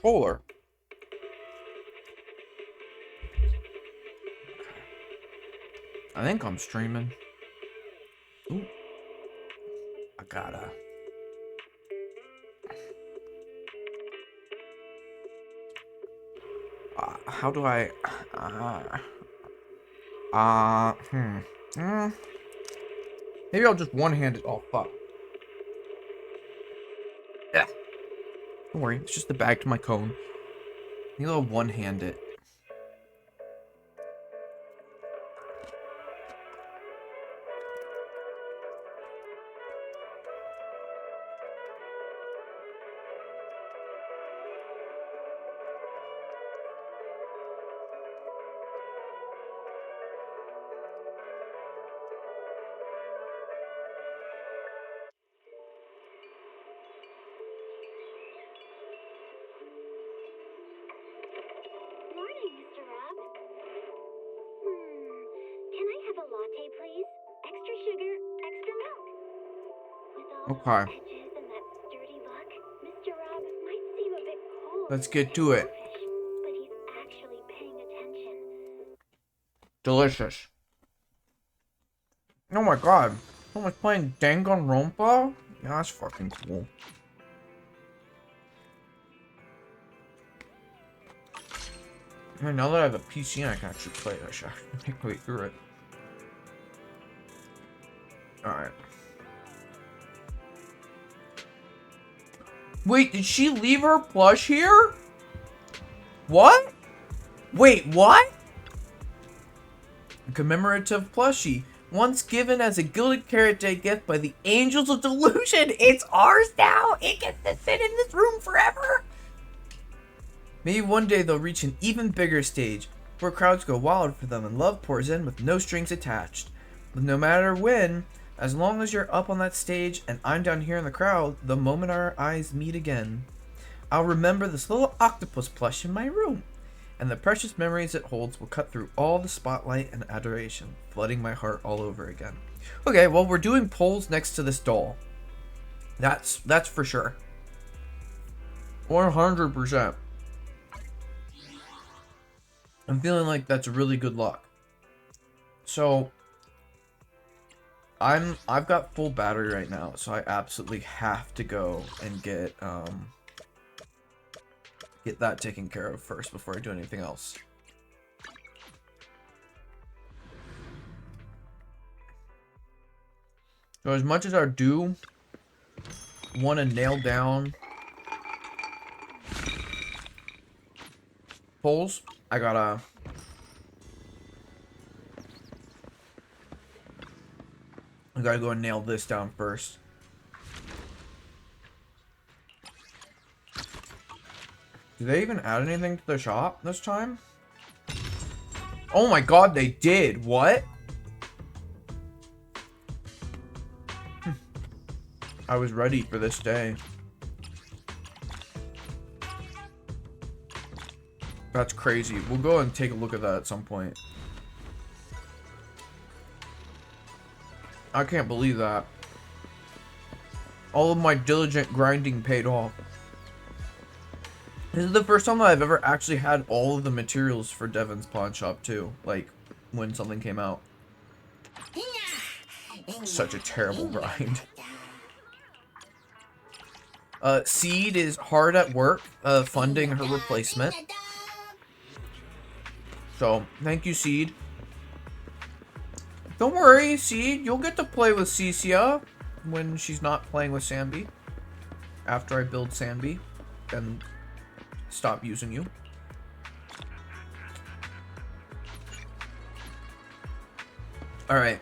Controller. I think I'm streaming. Ooh. I gotta. How do I? Hmm. Maybe I'll just one-hand it. Oh fuck. Yeah. Don't worry. It's just the bag to my cone. Maybe I'll one-hand it. Morning, Mr. Rob. Can I have a latte, please? Extra sugar, extra milk. With all Okay. those edges and that sturdy look, Mr. Rob might seem a bit cold Let's and get to it. standoffish, but he's actually paying attention. Delicious. Oh my god. Someone's playing Danganronpa? Yeah, that's fucking cool. I mean, now that I have a PC and I can actually play it, I should actually make my way through it. Alright. Wait, did she leave her plush here? What? Wait, what? A commemorative plushie. Once given as a Gilded Carrot Day gift by the Angels of Delusion. It's ours now. It gets to sit in this room forever. Maybe one day they'll reach an even bigger stage, where crowds go wild for them and love pours in with no strings attached. But no matter when, as long as you're up on that stage and I'm down here in the crowd, the moment our eyes meet again, I'll remember this little octopus plush in my room, and the precious memories it holds will cut through all the spotlight and adoration, flooding my heart all over again. Okay, well, we're doing polls next to this doll. That's for sure. 100%. I'm feeling like that's really good luck. So I've got full battery right now, so I absolutely have to go and get that taken care of first before I do anything else. So as much as I do want to nail down polls, I gotta go and nail this down first. Did they even add anything to the shop this time? Oh my god, they did. What? I was ready for this day. That's crazy. We'll go and take a look at that at some point. I can't believe that. All of my diligent grinding paid off. This is the first time that I've ever actually had all of the materials for Devon's pawn shop too. Like, when something came out. Such a terrible grind. Seed is hard at work, funding her replacement. So, thank you, Seed. Don't worry, Seed. You'll get to play with Cecia when she's not playing with Sambi. After I build Sambi and stop using you. Alright.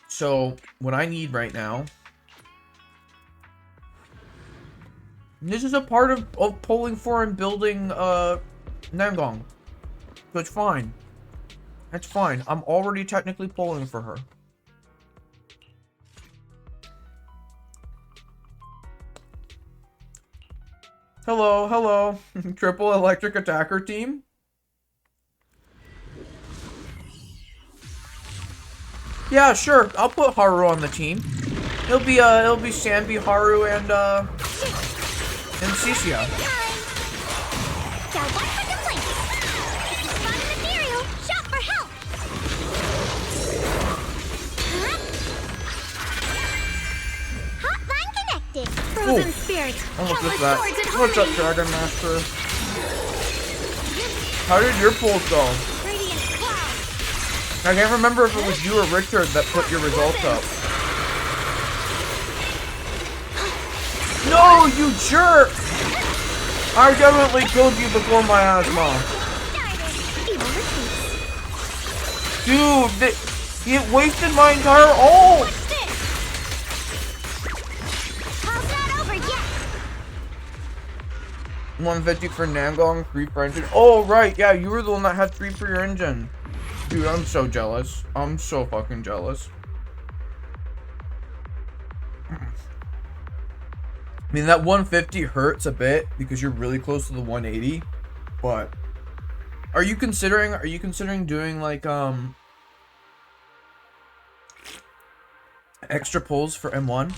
So, what I need right now... This is a part of polling for and building, Nangong. So it's fine. It's fine. I'm already technically polling for her. Hello, hello. Triple electric attacker team. Yeah, sure. I'll put Haru on the team. It'll be Sambi, Haru, and And Cicia. Got one for complaints. Fun material. Shop for help. Hotline connected. Frozen spirits. Oh, look Countless at that. swords and What's up, harmony. Dragon Master? How did your polls go? Radiant cloud. I can't remember if it was you or Richard that put your results up. No, you jerk! I definitely killed you before my asthma. Started. Evil retreats. Dude, it wasted my entire ult! What's this? How's not over yet? 150 for Nangong, 3 for engine. Oh, right, yeah, you were the one that had 3 for your engine. Dude, I'm so jealous. I'm so fucking jealous. I mean, that 150 hurts a bit because you're really close to the 180, but are you considering doing like extra pulls for M1?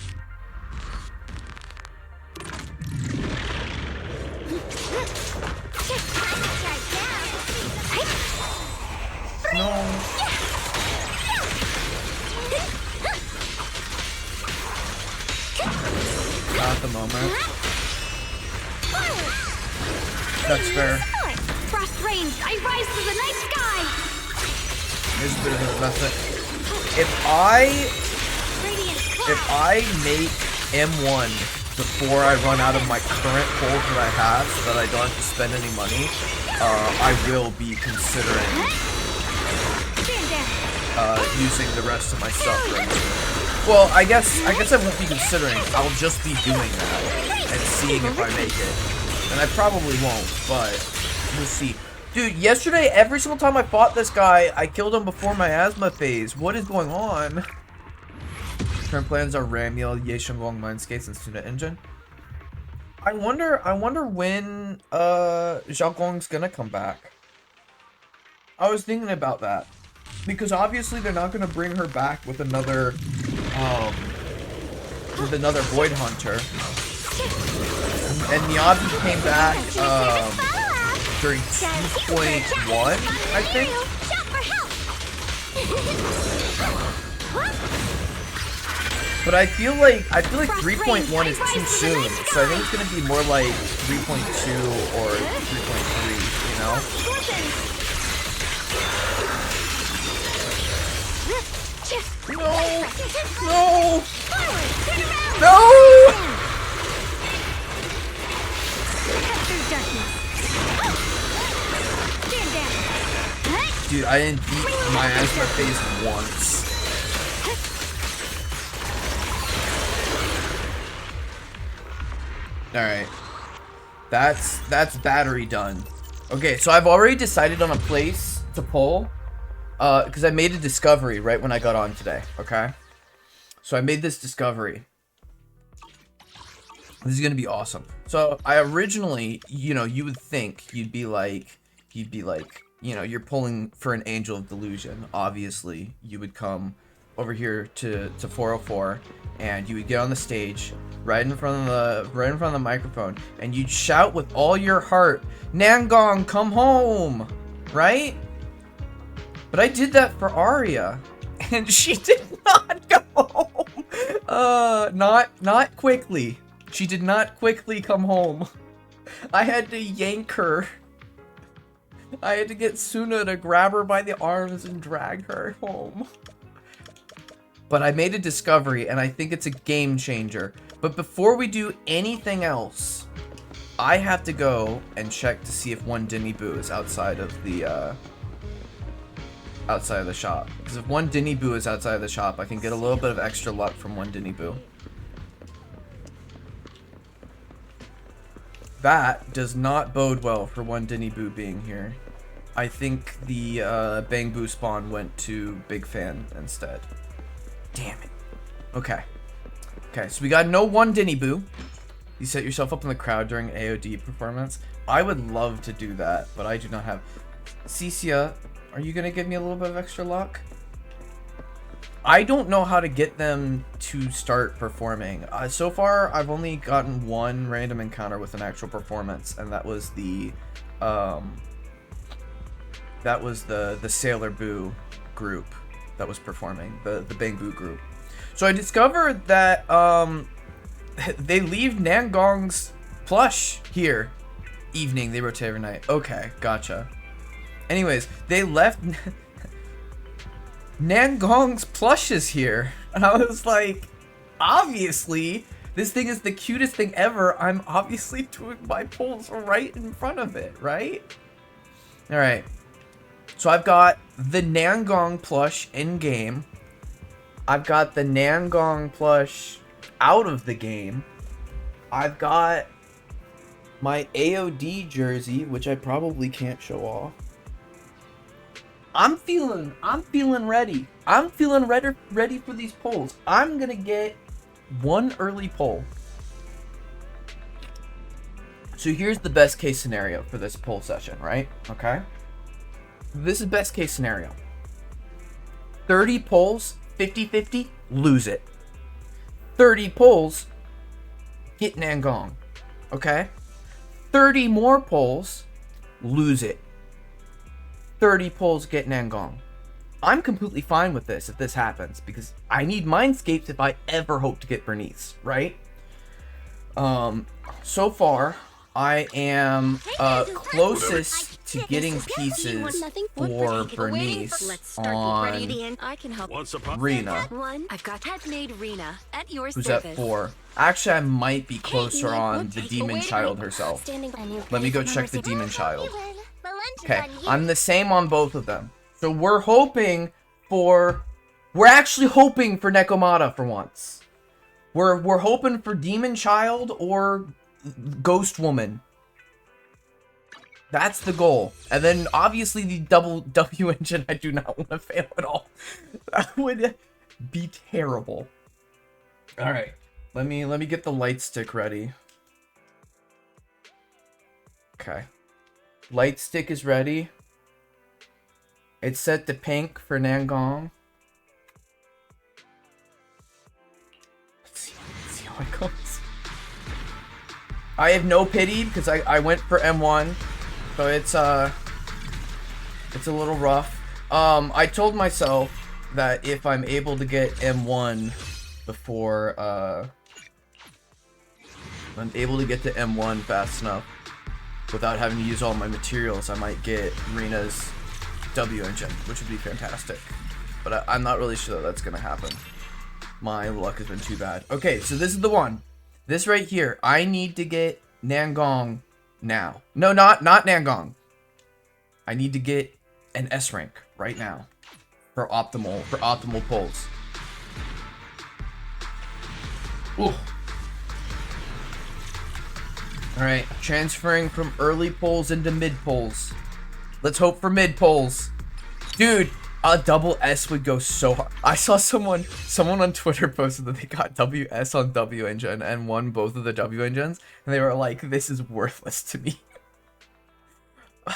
No. Not at the moment. That's fair. Frost range, I rise to the night sky. There's a bit of an investment. Radiant If I make M1 before I run out of my current pulls that I have so that I don't have to spend any money, I will be considering using the rest of my stuff for M2. Well, I guess I won't be considering. I'll just be doing that and seeing if I make it. And I probably won't, but we'll see. Dude, yesterday, every single time I fought this guy, I killed him before my asthma phase. What is going on? Current plans are Ramiel, Yeshengong Mine Skates, and Student Engine. I wonder when Zhao Gong's gonna come back. I was thinking about that. Because obviously they're not gonna bring her back with another Void Hunter. And Miyabi came back during 2.1, I think. But I feel like 3.1 is too soon, so I think it's gonna be more like 3.2 or 3.3, you know? No! No! No! Dude, I didn't beat my asthma phase once. Alright. That's battery done. Okay, so I've already decided on a place to pull. Because I made a discovery right when I got on today, okay? So I made this discovery. This is gonna be awesome. So I originally, you know, you would think you'd be like, you know, you're pulling for an Angel of Delusion. Obviously, you would come over here to 404, and you would get on the stage right in front of the microphone, and you'd shout with all your heart, "Nangong, come home!" Right? But I did that for Arya, and she did not go home. Not quickly. She did not quickly come home. I had to yank her. I had to get Suna to grab her by the arms and drag her home. But I made a discovery, and I think it's a game changer. But before we do anything else, I have to go and check to see if one Dinny Boo is outside of the shop. Because if one Dinny Boo is outside of the shop, I can get a little bit of extra luck from one Dinny Boo. That does not bode well for one Dinny Boo being here. I think the Bang Boo spawn went to Big Fan instead. Damn it. Okay. Okay, so we got no one Dinny Boo. You set yourself up in the crowd during AOD performance. I would love to do that, but I do not have... Cicia, are you gonna give me a little bit of extra luck? I don't know how to get them to start performing. So far, I've only gotten one random encounter with an actual performance, and that was the Sailor Boo group that was performing, the Bang Boo group. So I discovered that they leave Nangong's plush here. Evening, they rotate every night. Okay, gotcha. Anyways, they left Nangong's plushes here. And I was like, obviously, this thing is the cutest thing ever. I'm obviously doing my pulls right in front of it, right? Alright. So I've got the Nangong plush in game. I've got the Nangong plush out of the game. I've got my AOD jersey, which I probably can't show off. I'm feeling ready. I'm feeling ready for these polls. I'm gonna get one early poll. So here's the best case scenario for this poll session, right? Okay. This is best case scenario. 30 polls, 50-50, lose it. 30 polls, get Nangong. Okay? 30 more polls, lose it. 30 polls, get Nangong. I'm completely fine with this if this happens, because I need Mindscapes if I ever hope to get Bernice, right? So far, I am closest to getting pieces for Bernice on Rena, I've got handmade Rena at your who's service. at 4. Actually, I might be closer on the Demon Child herself. Let me go check the Demon Child. Okay, I'm the same on both of them. So we're actually hoping for Nekomata for once. We're hoping for Demon Child or Ghost Woman. That's the goal. And then obviously the double W engine I do not want to fail at all. That would be terrible. Alright. Let me get the light stick ready. Okay. Light stick is ready. It's set to pink for Nangong. Let's see how it goes. I have no pity because I went for M1. So it's a little rough. I told myself that if I'm able to get M1 before I'm able to get to M1 fast enough without having to use all my materials, I might get Rena's W engine, which would be fantastic. But I'm not really sure that that's gonna happen. My luck has been too bad. Okay, so this is the one. This right here. I need to get Nangong now. No, not Nangong. I need to get an S rank right now for optimal pulls. Ooh. Alright, transferring from early pulls into mid pulls. Let's hope for mid pulls. Dude, a double S would go so hard. I saw someone on Twitter posted that they got WS on W engine and won both of the W engines, and they were like, this is worthless to me.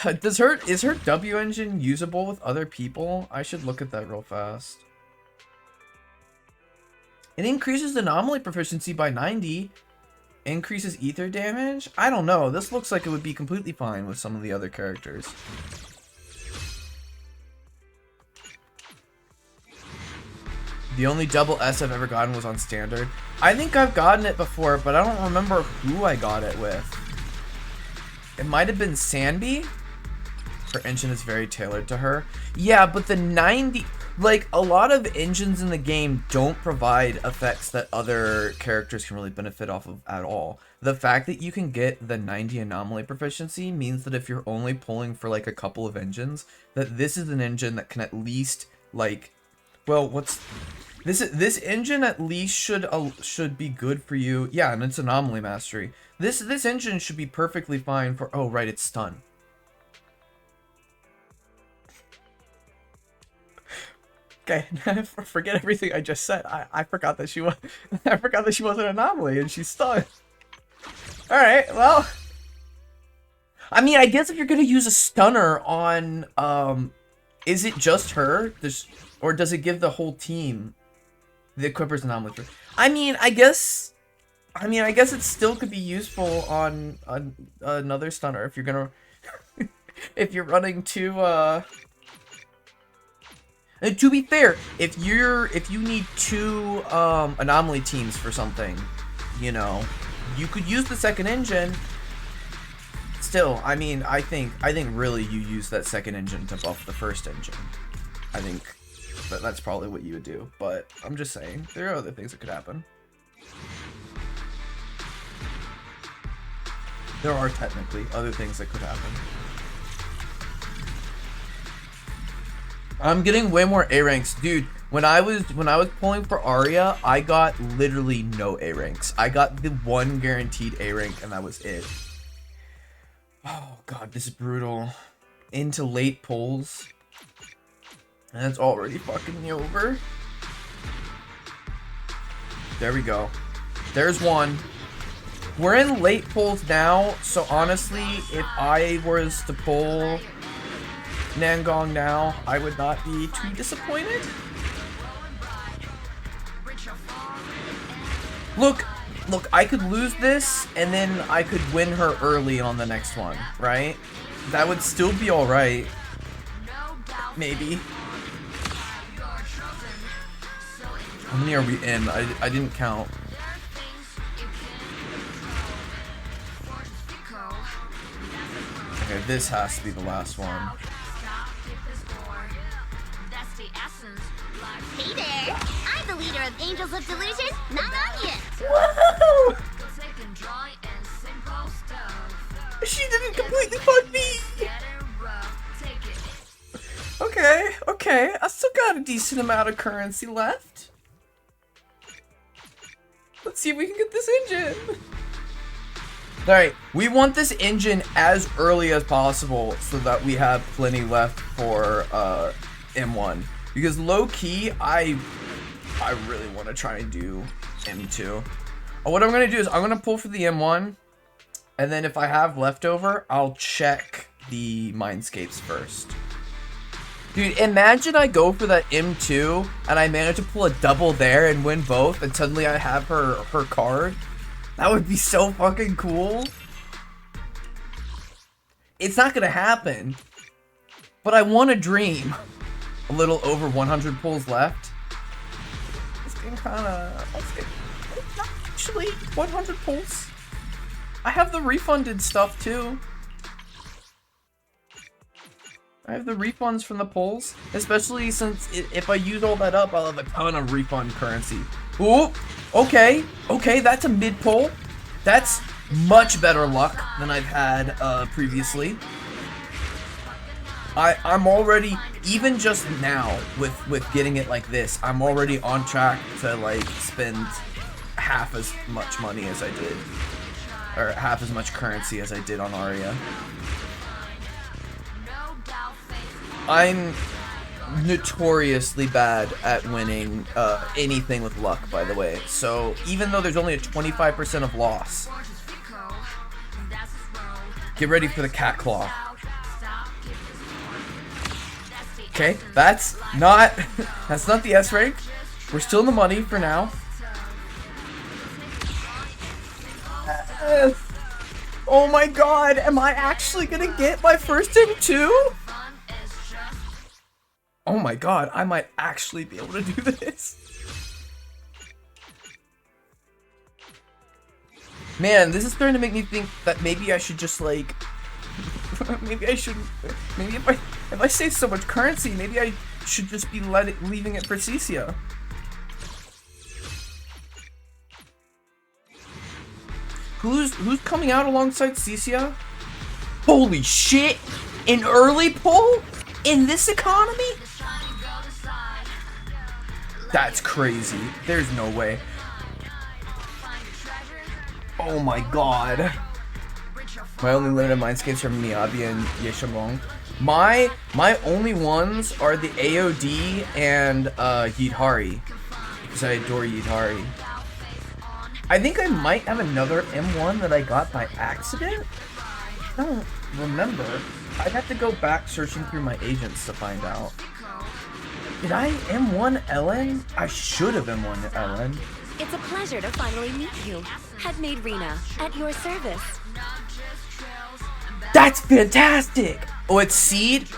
Is her W engine usable with other people? I should look at that real fast. It increases anomaly proficiency by 90. Increases ether damage? I don't know. This looks like it would be completely fine with some of the other characters. The only double S I've ever gotten was on standard. I think I've gotten it before, but I don't remember who I got it with. It might have been Sandy. Her engine is very tailored to her. Yeah, but the 90... Like, a lot of engines in the game don't provide effects that other characters can really benefit off of at all. The fact that you can get the 90 anomaly proficiency means that if you're only pulling for, like, a couple of engines, that this is an engine that can at least, like... Well, what's... This engine at least should be good for you. Yeah, and it's anomaly mastery. This engine should be perfectly fine for... Oh, right, it's stun. Okay, forget everything I just said. I forgot that she was I forgot that she was an anomaly and she's stunned. All right, well, I mean, I guess if you're gonna use a stunner on, is it just her? Or does it give the whole team The equipper's anomaly. I mean, I guess it still could be useful on another stunner if you're gonna if you're running two. And to be fair, if you need two anomaly teams for something, you know, you could use the second engine. Still, I mean, I think really you use that second engine to buff the first engine. I think that's probably what you would do, but I'm just saying there are other things that could happen. There are technically other things that could happen. I'm getting way more A ranks, dude. When I was pulling for Arya, I got literally no A ranks. I got the one guaranteed A rank, and that was it. Oh god, this is brutal. Into late pulls, and it's already fucking me over. There we go. There's one. We're in late pulls now, so honestly, if I was to pull Nangong now, I would not be too disappointed. Look, I could lose this, and then I could win her early on the next one, right? That would still be alright. Maybe. How many are we in? I didn't count. Okay, this has to be the last one. Hey there! I'm the leader of Angels of Delusion, Nangong. Whoa! She didn't completely fuck me! Okay, I still got a decent amount of currency left. Let's see if we can get this engine. Alright, we want this engine as early as possible so that we have plenty left for M1. Because low-key, I really want to try and do M2. What I'm going to do is I'm going to pull for the M1. And then if I have leftover, I'll check the Mindscapes first. Dude, imagine I go for that M2 and I manage to pull a double there and win both. And suddenly I have her card. That would be so fucking cool. It's not going to happen. But I want to dream. A little over 100 pulls left. It's getting kind of... Not actually 100 pulls. I have the refunded stuff too. I have the refunds from the pulls. Especially since if I use all that up, I'll have a ton of refund currency. Ooh, okay, that's a mid pull. That's much better luck than I've had previously. I'm already, even just now, with getting it like this, I'm already on track to like spend half as much money as I did. Or half as much currency as I did on Arya. I'm notoriously bad at winning anything with luck, by the way. So even though there's only a 25% of loss, get ready for the cat claw. Okay, that's not the S rank. We're still in the money for now. Oh my god, am I actually gonna get my first M2? Oh my god, I might actually be able to do this. Man, this is starting to make me think that maybe I should just like... maybe if I save so much currency, maybe I should just be leaving it for Cecia. Who's coming out alongside Cecia? Holy shit! An early pull? In this economy? That's crazy. There's no way. Oh my god. My only limited mindscapes are Miyabi and Yeshamong. My only ones are the AOD and Yidhari. Because I adore Yidhari. I think I might have another M1 that I got by accident. I don't remember. I'd have to go back searching through my agents to find out. Did I M1 Ellen? I should have M1 Ellen. It's a pleasure to finally meet you. Headmaid Rena, at your service. That's fantastic! Oh, it's Seed?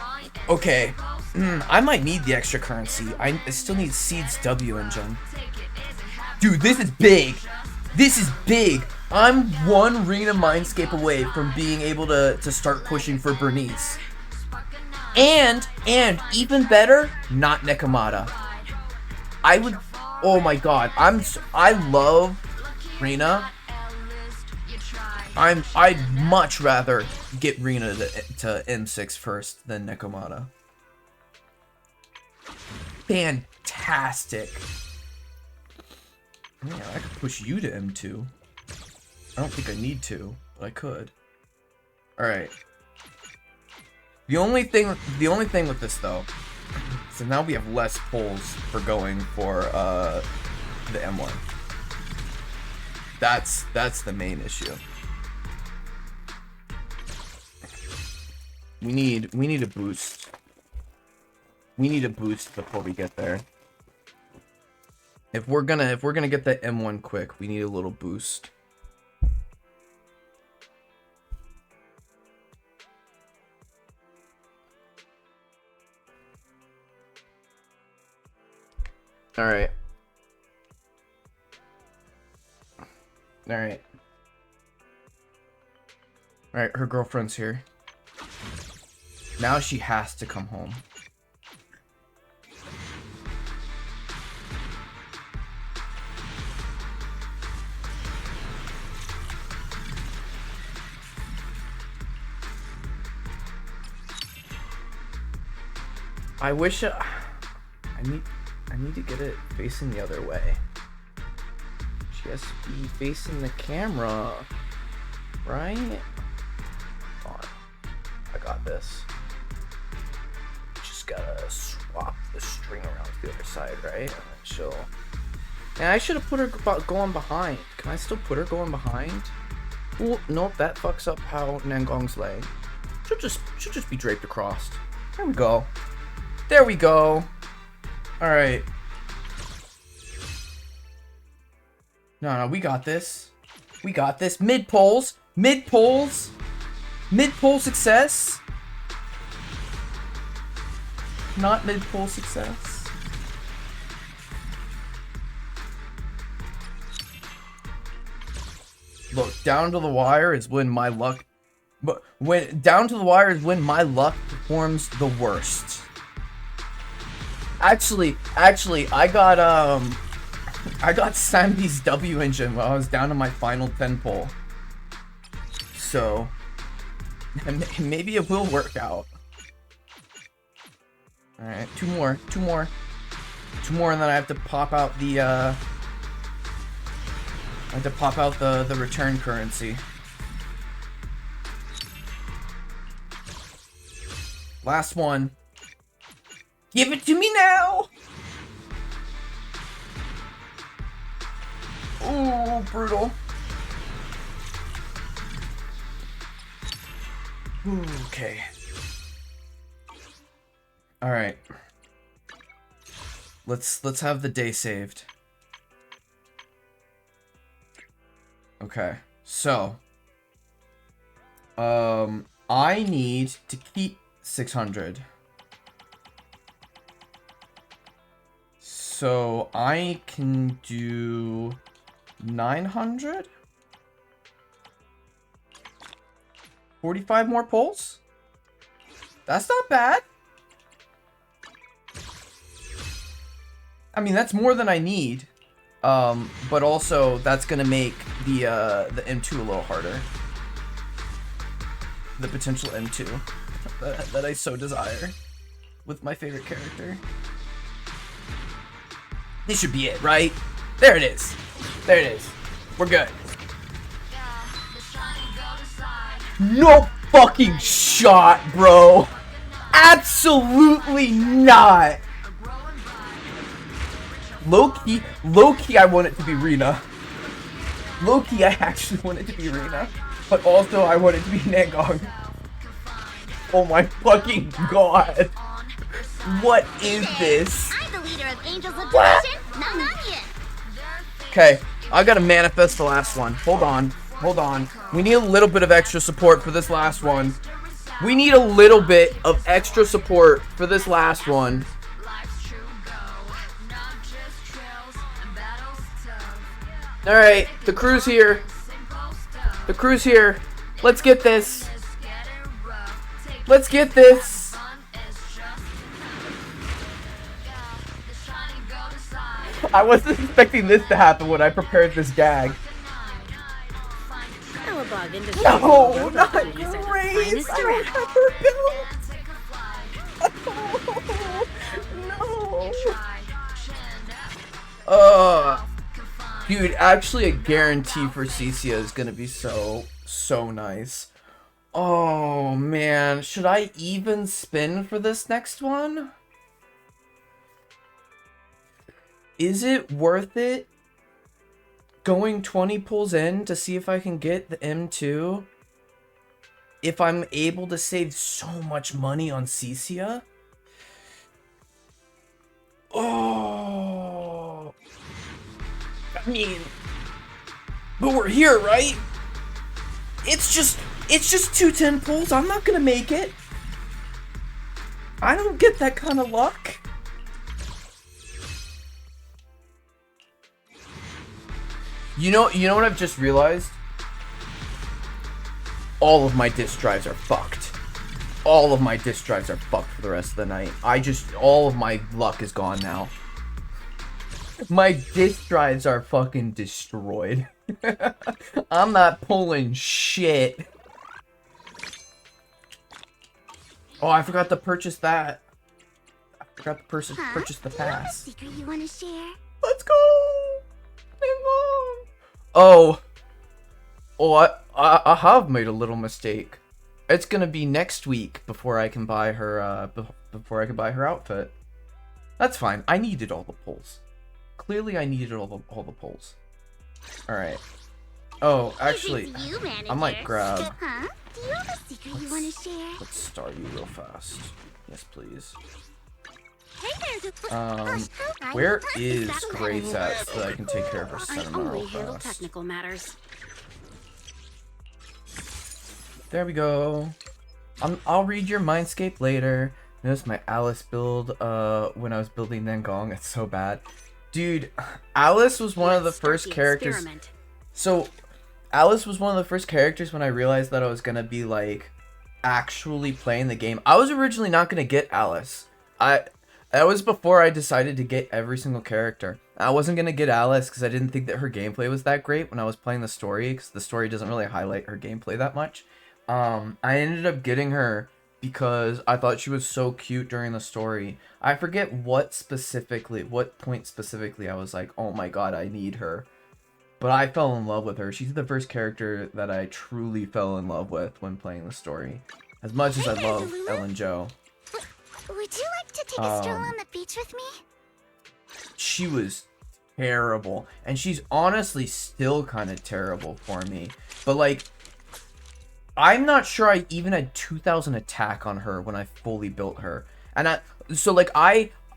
Okay. I might need the extra currency. I still need Seed's W engine. Dude, this is big! This is big! I'm one Rena Mindscape away from being able to start pushing for Bernice. And even better, not Nekomata. I would, oh my god, I love Rena. I'd much rather get Rena to M6 first than Nekomata. Fantastic. Yeah, I could push you to M2. I don't think I need to, but I could. Alright. The only thing with this though, so now we have less pulls for going for the M1. That's the main issue. We need a boost. We need a boost before we get there. If we're gonna get that M1 quick, we need a little boost. Alright. Alright. Alright, her girlfriend's here. Now she has to come home. I wish I need to get it facing the other way. She has to be facing the camera, right? Hold on. I got this. Just gotta swap the string around to the other side, right? And then she'll... And I should have put her going behind. Can I still put her going behind? Ooh, nope, that fucks up how Nangong's laying. She'll just be draped across. There we go. There we go. Alright. No, we got this. We got this. Mid-polls. Mid-polls. Mid-poll success. Not mid-poll success. Look, down to the wire is when my luck... But when down to the wire is when my luck performs the worst. Actually, I got Sandy's W engine while I was down to my final 10 pull. So, maybe it will work out. Alright, two more, and then I have to pop out the, the return currency. Last one. Give it to me now! Ooh, brutal. Ooh, okay. Alright. Let's have the day saved. Okay. So. I need to keep 600. So I can do 900? 45 more pulls? That's not bad. I mean, that's more than I need. But also that's gonna make the M2 a little harder. The potential M2 that I so desire with my favorite character. This should be it, right? There it is. There it is. We're good. No fucking shot, bro. Absolutely not. Low-key, I want it to be Rena. Low-key, I actually want it to be Rena. But also, I want it to be Nangong. Oh my fucking god. What is this? I'm the leader of Angels of Devotion, Nangong. Okay, I gotta manifest the last one. Hold on. Hold on. We need a little bit of extra support for this last one. We need a little bit of extra support for this last one. Alright, the crew's here. The crew's here. Let's get this. Let's get this. I wasn't expecting this to happen when I prepared this gag. No, not Grace. I don't have her built. No. Dude, actually a guarantee for Cecia is gonna be so nice. Oh man, should I even spin for this next one? Is it worth it going 20 pulls in to see if I can get the M2? If I'm able to save so much money on Cecia? Oh, I mean, but we're here, right? It's just 210 pulls. I'm not gonna make it. I don't get that kind of luck. You know what I've just realized? All of my disk drives are fucked. All of my disk drives are fucked for the rest of the night. All of my luck is gone now. My disk drives are fucking destroyed. I'm not pulling shit. Oh, I forgot to purchase that. I forgot to purchase the pass. Secret you want to share? Let's go! Nangong! Oh, I have made a little mistake. It's gonna be next week before I can buy her before I can buy her outfit. That's fine. I needed all the pulls. Clearly, I needed all the pulls. All right. Oh, actually, I might grab. Huh? Do you have a secret you want to share? Let's start you real fast. Yes, please. Hey there, Where is Grace at so that I can take care of her I sentimental only handle fast? technical matters. There we go. I'll read your Mindscape later. Notice my Alice build when I was building Nangong. It's so bad. Dude, Alice was one of the first characters. Experiment. So, Alice was one of the first characters when I realized that I was gonna be like actually playing the game. I was originally not gonna get Alice. That was before I decided to get every single character. I wasn't gonna get Alice because I didn't think that her gameplay was that great when I was playing the story, because the story doesn't really highlight her gameplay that much. I ended up getting her because I thought she was so cute during the story. I forget what point specifically I was like, oh my god, I need her. But I fell in love with her. She's the first character that I truly fell in love with when playing the story. As much as I love Ellen Jo. Would you like to take a stroll on the beach with me? She was terrible. And she's honestly still kind of terrible for me. But like, I'm not sure I even had 2,000 attack on her when I fully built her. And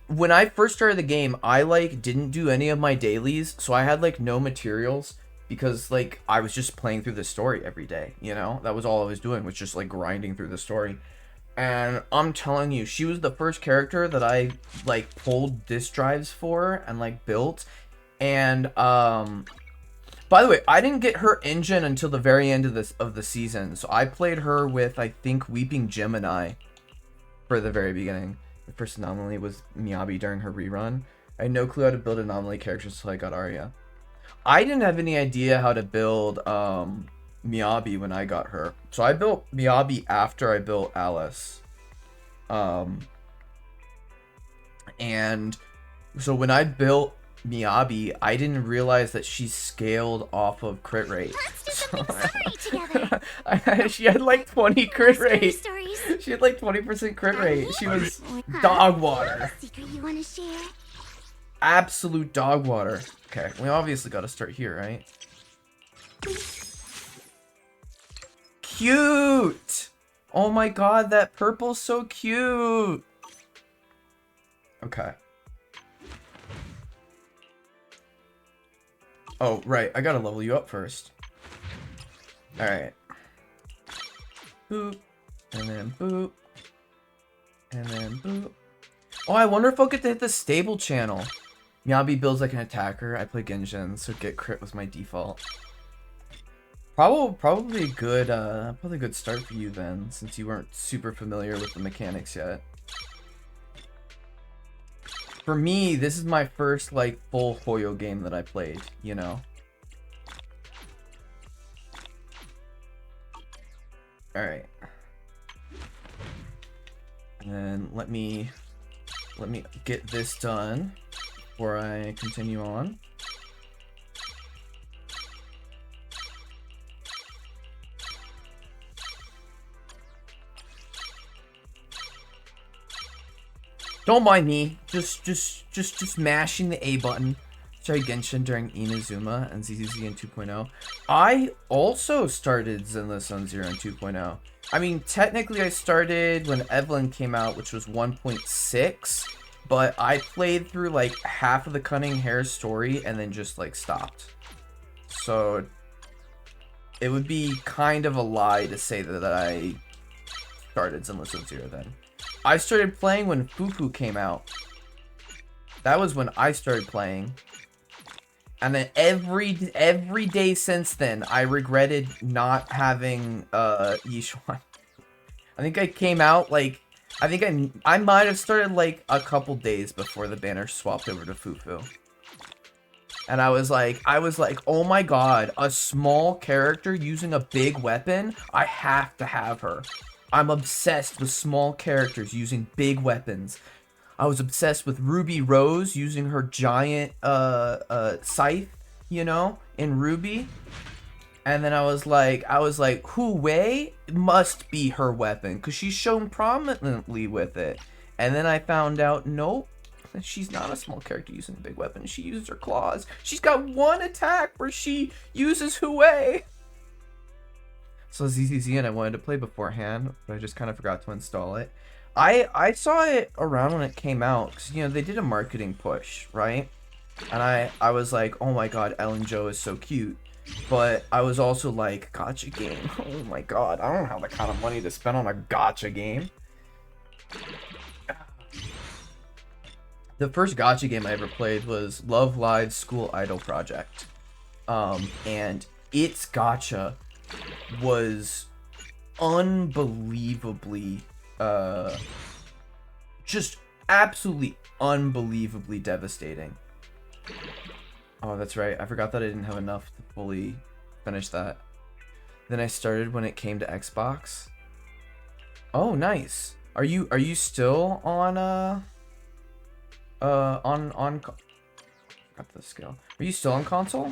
when I first started the game, I like didn't do any of my dailies, so I had like no materials because like I was just playing through the story every day, you know? That was all I was doing, was just like grinding through the story. And I'm telling you, she was the first character that I like pulled disk drives for and like built. And by the way, I didn't get her engine until the very end of the season. So I played her with, I think, Weeping Gemini for the very beginning. The first anomaly was Miyabi during her rerun. I had no clue how to build anomaly characters until I got Arya. I didn't have any idea how to build Miyabi when I got her. So I built Miyabi after I built Alice. And so when I built Miyabi, I didn't realize that she scaled off of crit rate. Let's do something scary together. She had like 20 crit rate. Stories. She had like 20% crit rate. She was dog water. Secret you want to share? Absolute dog water. Okay, we obviously got to start here, right? Cute! Oh my god, that purple's so cute! Okay. Oh, right. I gotta level you up first. Alright. Boop. And then boop. And then boop. Oh, I wonder if I'll get to hit the stable channel. Miyabi builds like an attacker. I play Genshin, so get crit was my default. Probably a good start for you then, since you weren't super familiar with the mechanics yet. For me, this is my first like full Hoyo game that I played, you know. Alright. And then let me get this done before I continue on. Don't mind me. Just mashing the A button. Started Genshin during Inazuma and ZZZ in 2.0. I also started Zenless Zone Zero in 2.0. I mean, technically I started when Evelyn came out, which was 1.6, but I played through like half of the Cunning Hair story and then just like stopped. So it would be kind of a lie to say that I started Zenless Zone Zero then. I started playing when Fufu came out. That was when I started playing. And then every day since then, I regretted not having Yishuan. I think I came out like I might have started like a couple days before the banner swapped over to Fufu. And I was like, oh my god, a small character using a big weapon? I have to have her. I'm obsessed with small characters using big weapons. I was obsessed with Ruby Rose using her giant scythe, you know, in Ruby. And then I was like, Hu Wei must be her weapon because she's shown prominently with it. And then I found out, nope, she's not a small character using a big weapon. She uses her claws. She's got one attack where she uses Hu Wei. So ZZZ and I wanted to play beforehand, but I just kind of forgot to install it. I saw it around when it came out because, you know, they did a marketing push, right? And I was like, oh my god, Ellen Jo is so cute. But I was also like, gacha game. Oh my god, I don't have the kind of money to spend on a gacha game. The first gacha game I ever played was Love Live's School Idol Project. And its gacha was unbelievably just absolutely unbelievably devastating. Oh, that's right. I forgot that I didn't have enough to fully finish that. Then I started when it came to Xbox. Oh, nice. Are you still on got the skill. Are you still on console?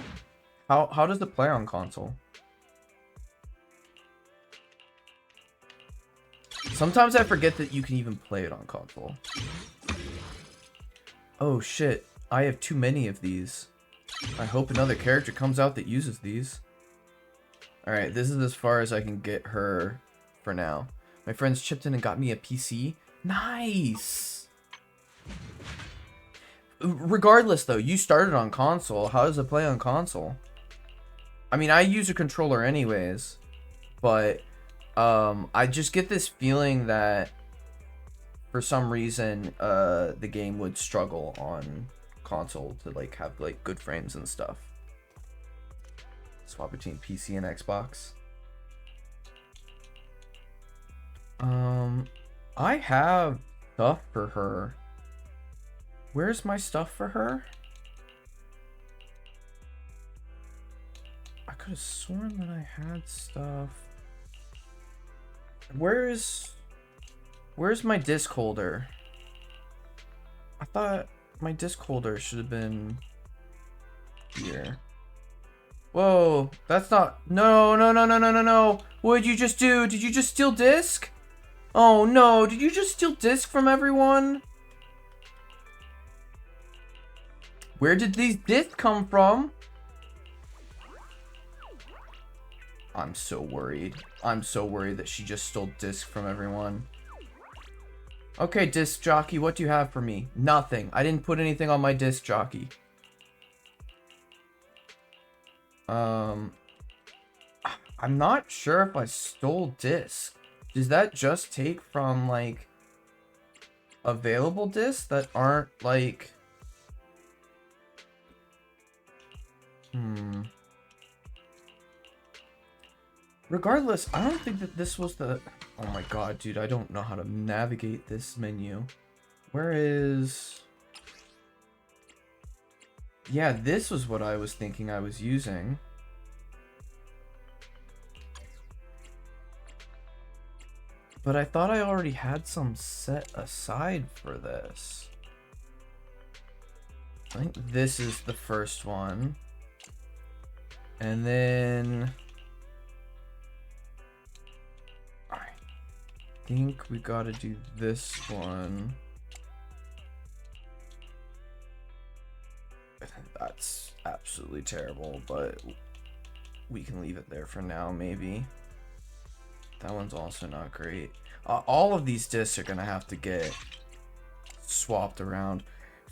How does it play on console? Sometimes I forget that you can even play it on console. Oh shit, I have too many of these. I hope another character comes out that uses these. Alright, this is as far as I can get her for now. My friends chipped in and got me a PC. Nice! Regardless though, you started on console. How does it play on console? I mean, I use a controller anyways, but I just get this feeling that for some reason the game would struggle on console to like have like good frames and stuff. Swap between PC and Xbox. I have stuff for her. Where's my stuff for her? I could have sworn that I had stuff. Where's my disc holder? I thought my disc holder should have been here. Whoa, that's not... No. What did you just do? Did you just steal disc? Oh no, did you just steal disc from everyone? Where did these discs come from? I'm so worried. I'm so worried that she just stole disc from everyone. Okay, disc jockey, what do you have for me? Nothing. I didn't put anything on my disc jockey. I'm not sure if I stole discs. Does that just take from, like, available discs that aren't, like... Regardless, I don't think that this was the... Oh my god, dude, I don't know how to navigate this menu. Where is... Yeah, this was what I was thinking I was using. But I thought I already had some set aside for this. I think this is the first one. And then... I think we gotta do this one. That's absolutely terrible, but we can leave it there for now, maybe. That one's also not great. All of these discs are gonna have to get swapped around.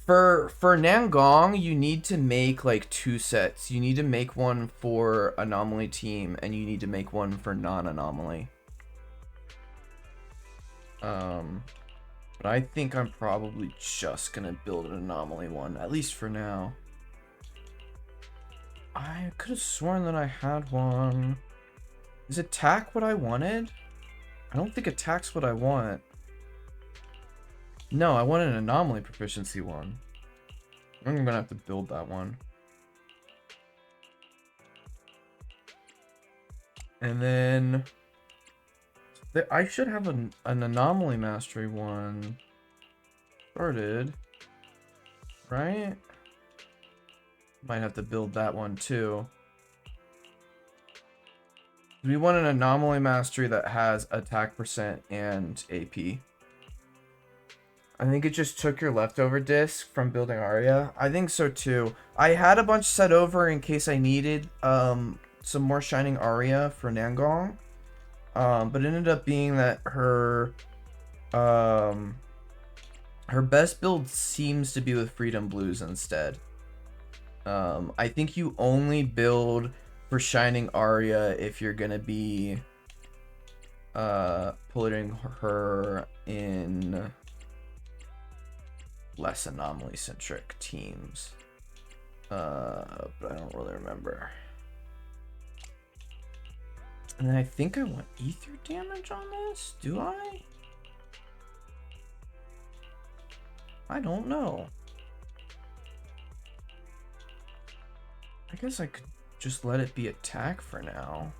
For Nangong, you need to make like 2 sets. You need to make one for Anomaly Team, and you need to make one for non-Anomaly. But I think I'm probably just gonna build an Anomaly one, at least for now. I could have sworn that I had one. Is attack what I wanted? I don't think attack's what I want. No, I want an anomaly proficiency one. I'm gonna have to build that one. And then... I should have an anomaly mastery one started. Right? Might have to build that one too. We want an anomaly mastery that has attack percent and AP. I think it just took your leftover disc from building Arya. I think so too. I had a bunch set over in case I needed some more Shining Arya for Nangong. But it ended up being that her best build seems to be with Freedom Blues instead. I think you only build for Shining Arya if you're gonna be putting her in less anomaly centric teams, but I don't really remember. And then I think I want ether damage on this. Do I? I don't know. I guess I could just let it be attack for now.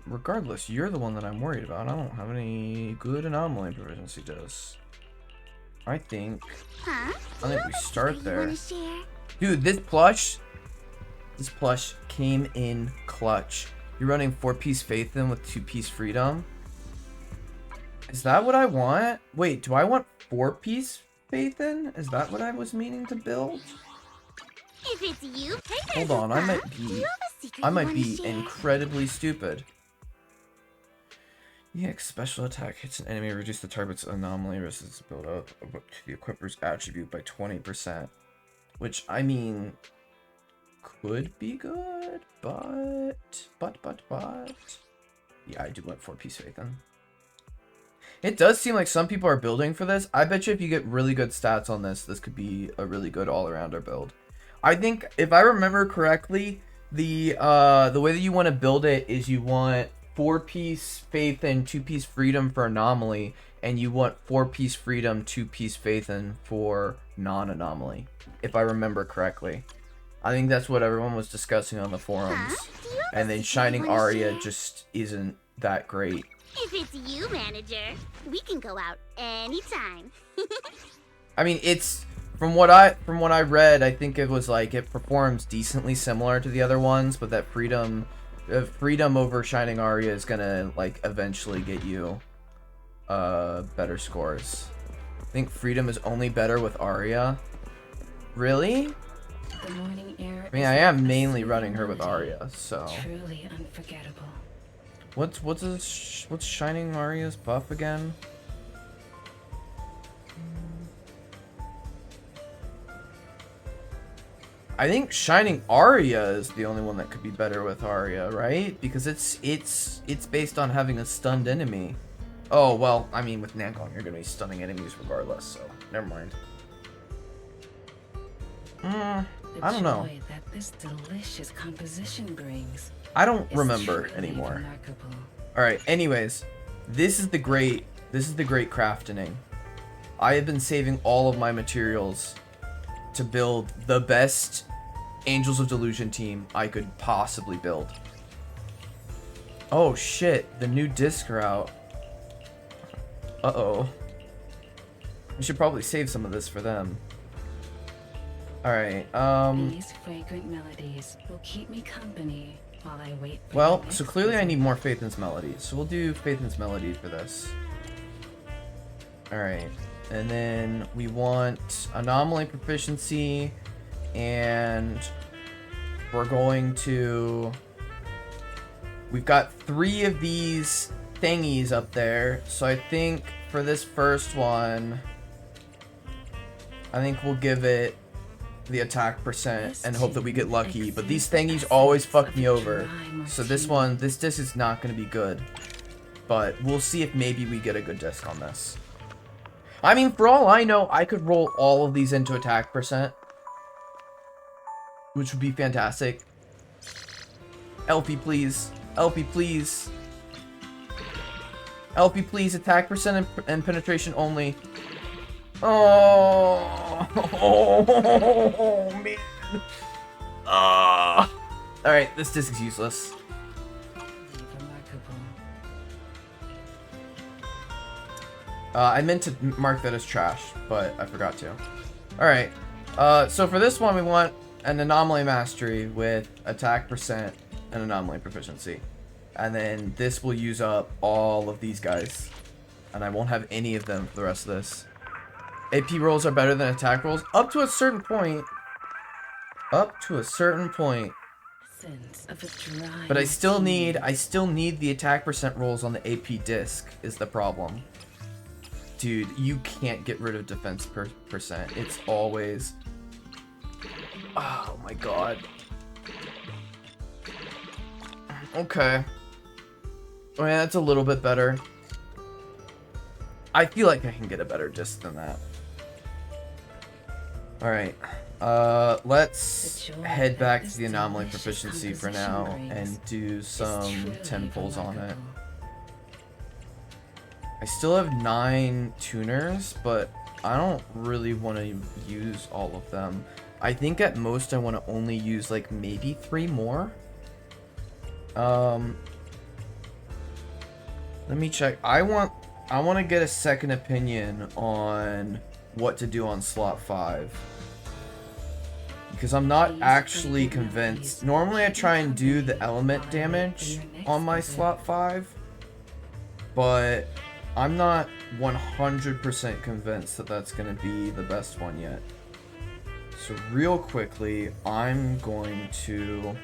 Regardless, you're the one that I'm worried about. I don't have any good anomaly proficiency discs. I think we start there. Dude, this plush came in clutch. You're running 4-piece Faithin with 2-piece Freedom. Is that what I want? Wait, do I want 4-piece Faithin? Is that what I was meaning to build? If it's you, hold on, I might be incredibly stupid. EX special attack hits an enemy, reduce the target's anomaly resistance build up to the equipper's attribute by 20%. Which, I mean, could be good, but... Yeah, I do want 4-piece Faithin. It does seem like some people are building for this. I bet you if you get really good stats on this, this could be a really good all-arounder build. I think, if I remember correctly, the way that you want to build it is you want 4-piece Faithin, 2-piece Freedom for Anomaly, and you want 4-piece Freedom, 2-piece Faithin for non-Anomaly, if I remember correctly. I think that's what everyone was discussing on the forums. And then Shining Arya just isn't that great. If it's you, manager, we can go out anytime. I mean, it's from what I read, I think it was like it performs decently similar to the other ones, but that Freedom over Shining Arya is gonna like eventually get you better scores. I think Freedom is only better with Arya. Really? The morning air I mean, I am mainly running her with Arya, so. Truly unforgettable. What's Shining Aria's buff again? I think Shining Aria is the only one that could be better with Aria, right? Because it's based on having a stunned enemy. Oh, well, I mean, with Nangong, you're gonna be stunning enemies regardless, so never mind. I don't know. The joy that this delicious composition brings I don't is remember truly anymore. remarkable. All right. Anyways, this is the great crafting. I have been saving all of my materials to build the best Angels of Delusion team I could possibly build. Oh shit! The new discs are out. Uh-oh. We should probably save some of this for them. Alright, These fragrant melodies will keep me company while I wait for well, the next so clearly I visit. need more Faithin's Melodies. So we'll do Faithin's Melodies for this. Alright. And then we want Anomaly Proficiency, and we're going to... We've got 3 of these thingies up there, so I think for this first one, I think we'll give it the attack percent and hope that we get lucky. But these thingies always fuck me over, so this disc is not going to be good. But we'll see if maybe we get a good disc on this. I mean, for all I know, I could roll all of these into attack percent, which would be fantastic. LP, please. LP, please. LP, please. Attack percent and penetration only. Oh, man. Alright, this disc is useless. Remarkable. I meant to mark that as trash, but I forgot to. Alright, so for this one, we want an Anomaly Mastery with attack percent and Anomaly Proficiency. And then this will use up all of these guys. And I won't have any of them for the rest of this. AP rolls are better than attack rolls up to a certain point. Up to a certain point. Sense of a dry But I still martini. need the attack percent rolls on the AP disc is the problem. Dude, you can't get rid of defense percent. It's always... Oh my god. Okay. Oh yeah, that's a little bit better. I feel like I can get a better disc than that. Alright. Let's The joy head that back this to the Anomaly delicious Proficiency for composition now brings and do is some truly 10 pulls on it. remarkable. I still have 9 tuners, but I don't really want to use all of them. I think at most I want to only use like maybe 3 more. Let me check. I want to get a second opinion on what to do on slot 5. Because I'm not actually convinced. Normally I try and do the element damage on my slot 5. But I'm not 100% convinced that that's going to be the best one yet. So real quickly, I'm going to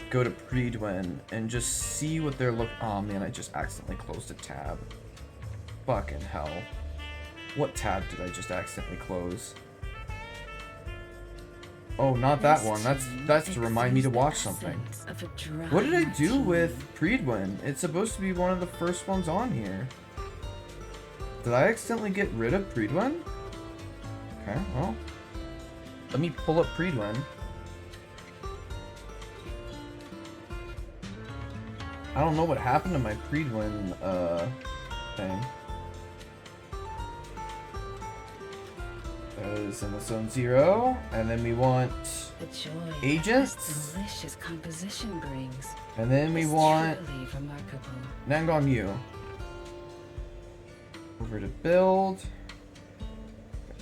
go to Predwin and just see what they're looking... Oh man, I just accidentally closed a tab. Fucking hell. What tab did I just accidentally close? Oh, not that one. That's to remind me to watch something. What did I do with Predwin? It's supposed to be one of the first ones on here. Did I accidentally get rid of Predwin? Okay, well. Let me pull up Predwin. I don't know what happened to my Predwin thing. That is in the zone 0, and then we want The joy agents, that this delicious composition brings and then we is want truly remarkable. Nangong Yu. Over to build.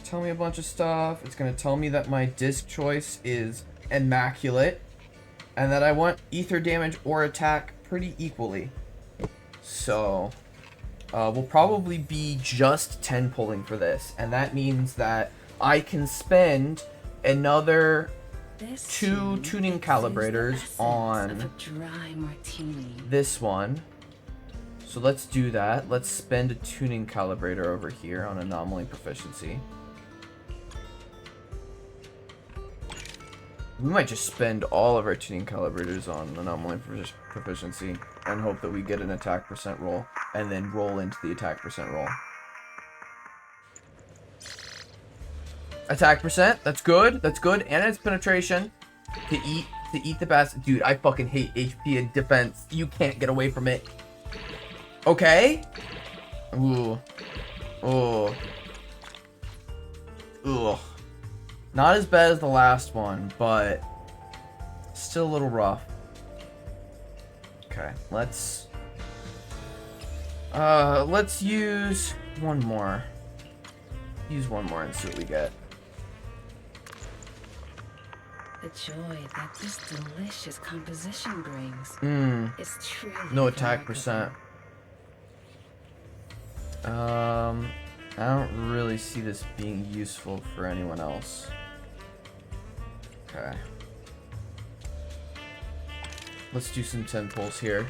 Tell me a bunch of stuff. It's gonna tell me that my disc choice is immaculate, and that I want ether damage or attack pretty equally. So we'll probably be just 10 pulling for this, and that means that I can spend another This 2 tuning exudes the calibrators essence on of a dry martini. this one, So let's do that. Let's spend a tuning calibrator over here on anomaly proficiency. We might just spend all of our tuning calibrators on anomaly proficiency and hope that we get an attack percent roll, and then roll into the attack percent roll. Attack percent, that's good, and it's penetration. To eat the best. Dude, I fucking hate HP and defense. You can't get away from it. Okay. Ooh. Ooh. Ugh. Not as bad as the last one, but still a little rough. Okay, let's use one more. Use one more and see what we get. The joy that this delicious composition brings is truly No attack remarkable. percent. I don't really see this being useful for anyone else. Okay. Let's do some 10 pulls here.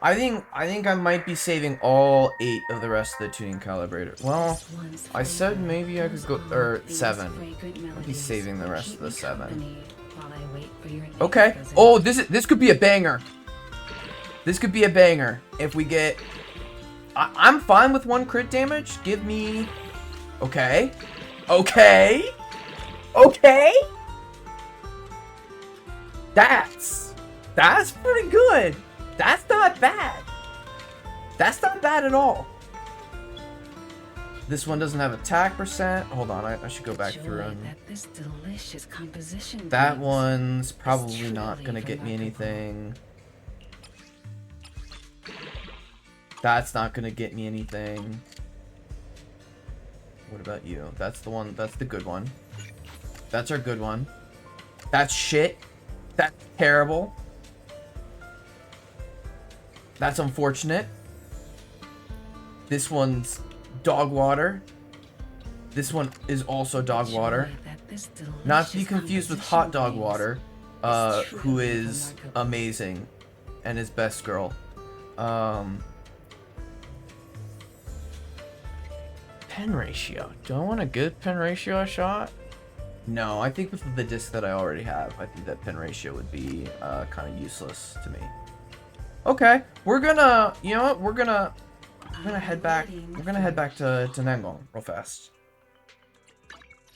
I think I might be saving all 8 of the rest of the tuning calibrator. Well, I said maybe I could go, or 7. I'll be saving the rest of the 7. Okay. Oh, this could be a banger. This could be a banger if we get. I'm fine with 1 crit damage. Give me. Okay. Okay. Okay. That's pretty good. That's not bad. That's not bad at all. This one doesn't have attack percent. Hold on, I should go back through and... That one's probably not gonna get me anything. That's not gonna get me anything. What about you? That's the one, that's the good one. That's our good one. That's shit. That's terrible. That's unfortunate. This one's dog water. This one is also dog water. Not to be confused with hot dog water, who is amazing and is best girl. Pen ratio. Do I want to give pen ratio a shot? No, I think with the disc that I already have, I think that pen ratio would be kind of useless to me. Okay, we're gonna, you know what? We're gonna head back. We're gonna head back to Nangong real fast.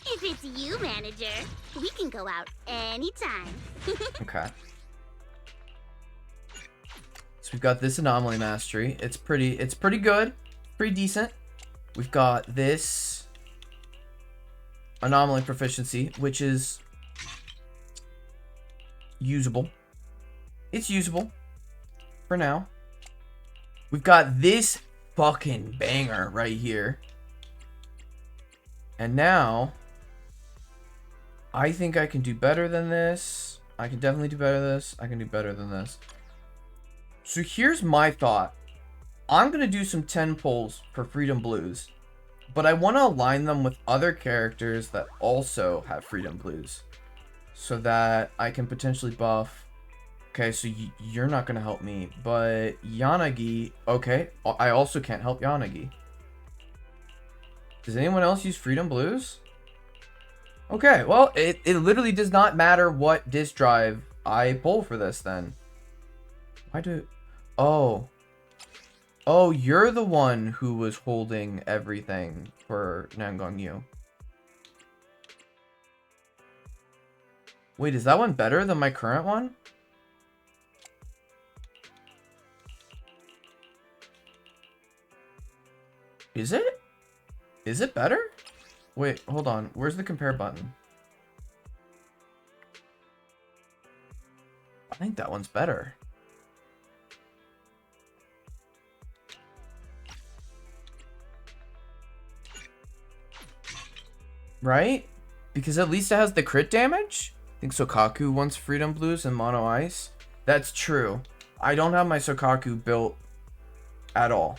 If it's you, manager, we can go out anytime. Okay. So we've got this anomaly mastery. It's pretty good, pretty decent. We've got this anomaly proficiency, which is usable. It's usable for now. We've got this fucking banger right here. And now I think I can do better than this. I can definitely do better than this. I can do better than this. So here's my thought. I'm going to do some 10 pulls for Freedom Blues, but I want to align them with other characters that also have Freedom Blues so that I can potentially buff. Okay, so you're not going to help me, but Yanagi, okay, I also can't help Yanagi. Does anyone else use Freedom Blues? Okay, well, it literally does not matter what disk drive I pull for this then. Why do... Oh, you're the one who was holding everything for Nangong Yu. Wait, is that one better than my current one? Is it? Is it better? Wait, hold on. Where's the compare button? I think that one's better. Right? Because at least it has the crit damage? I think Sokaku wants Freedom Blues and Mono Ice. That's true. I don't have my Sokaku built at all.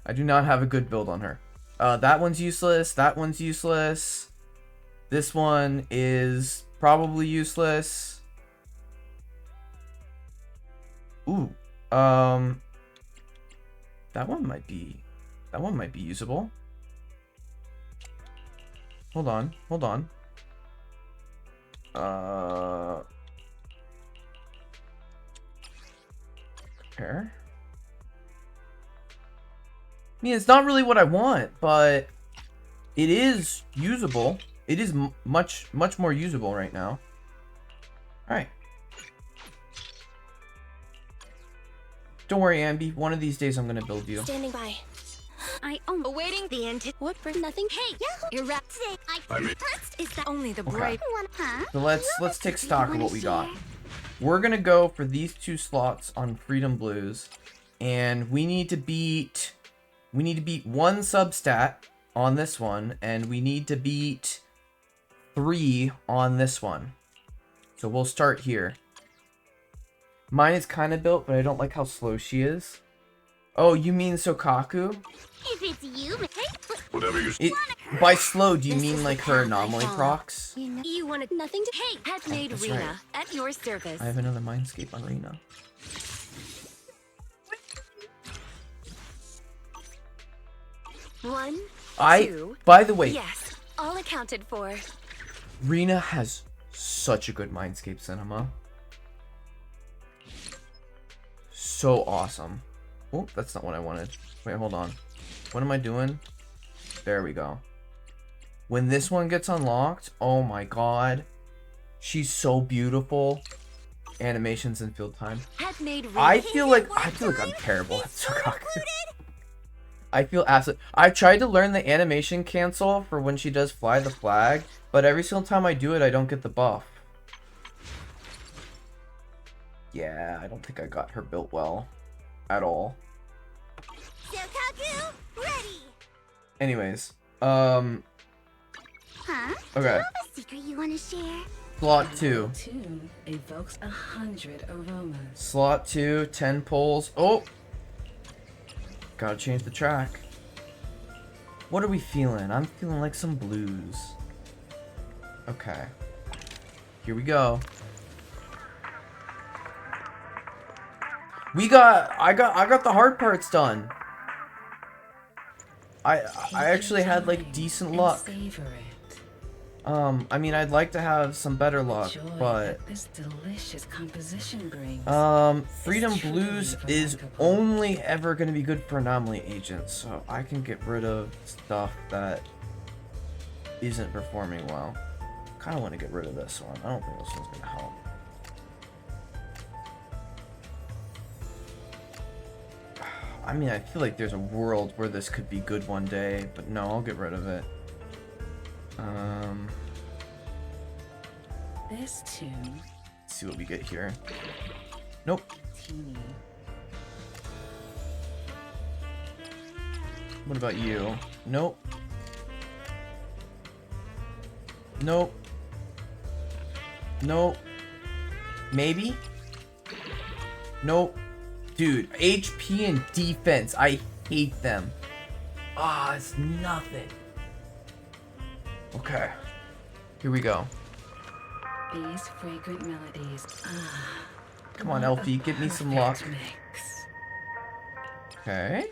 I do not have a good build on her. That one's useless. That one's useless. This one is probably useless. Ooh. That one might be usable. Hold on. Compare. I mean, it's not really what I want, but it is usable. It is much more usable right now. All right. Don't worry, Ambi. One of these days I'm gonna build you. Standing by. I am awaiting the end. What for nothing? Hey, you're right. Is that only the brave one? Huh? So let's take stock of what we got. We're gonna go for these 2 slots on Freedom Blues, and we need to beat 1 substat on this one, and we need to beat 3 on this one. So we'll start here. Mine is kind of built, but I don't like how slow she is. Oh, you mean Sokaku? If it's you, Whatever you By slow, do you mean like her anomaly procs? You wanted nothing to hate. Had made that's Rena right. at your service. I have another Mindscape on Rena. One, I, two. by the way, Yes, all accounted for. Rena has such a good Mindscape cinema. So awesome. Oh, that's not what I wanted. Wait, hold on. What am I doing? There we go. When this one gets unlocked, oh my god. She's so beautiful. Animations and field time. Had made Rena. I feel like I'm terrible at Sokaku. I feel absolute. I tried to learn the animation cancel for when she does fly the flag, but every single time I do it, I don't get the buff. Yeah, I don't think I got her built well at all. Sokaku, ready. Anyways, Huh? okay. A secret you want to share? Slot 2. 2 evokes 100 aromas. Slot 2, 10 pulls. Oh! Gotta change the track. What are we feeling? I'm feeling like some blues. Okay. Here we go. I got the hard parts done. I actually had like decent luck. Savor it. I mean, I'd like to have some better luck, Joy but that this delicious composition brings. Freedom Blues is only ever going to be good for anomaly agents, so I can get rid of stuff that isn't performing well. Kind of want to get rid of this one. I don't think this one's going to help. I mean, I feel like there's a world where this could be good one day, but no, I'll get rid of it. This tune. Let's see what we get here. Nope. Teeny. What about you? Nope. Nope. Nope. Maybe? Nope. Dude, HP and defense, I hate them. Ah, it's nothing. Okay. Here we go. These fragrant melodies. Come on, what a Elfie, give me some luck. perfect mix. Okay.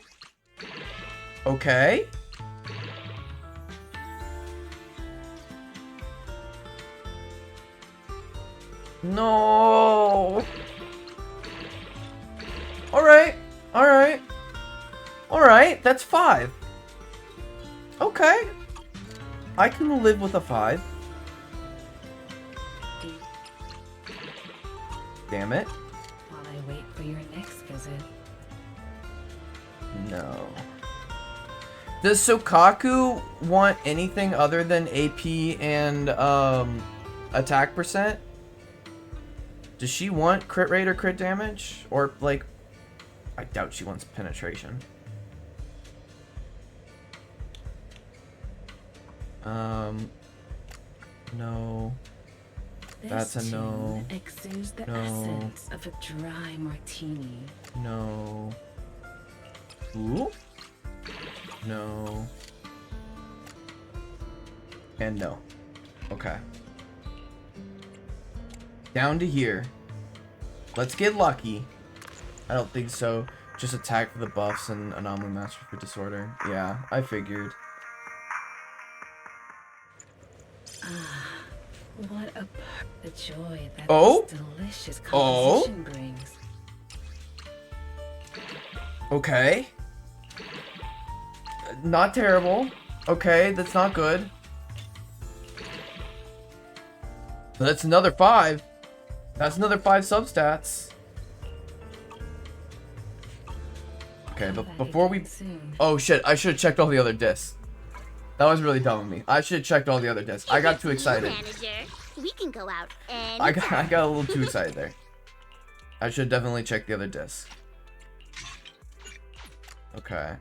Okay. No. Alright. Alright. Alright, that's 5. Okay. I can live with a 5. Damn it. While I wait for your next visit. No. Does Sokaku want anything other than AP and attack percent? Does she want crit rate or crit damage? Or like, I doubt she wants penetration. No. That's This a no. tune exudes the No. essence of a dry martini. No. Ooh. No. And no. Okay. Down to here. Let's get lucky. I don't think so. Just attack for the buffs and anomaly master for disorder. Yeah, I figured. What the joy that Oh? this delicious Oh? composition brings. Okay. Not terrible. Okay, that's not good. But that's another 5. That's another 5 substats. Okay, but before we... Oh shit, I should have checked all the other discs. That was really dumb of me. I should have checked all the other discs. I got too excited. Manager, we can go out I got a little too excited there. I should definitely check the other discs. Okay.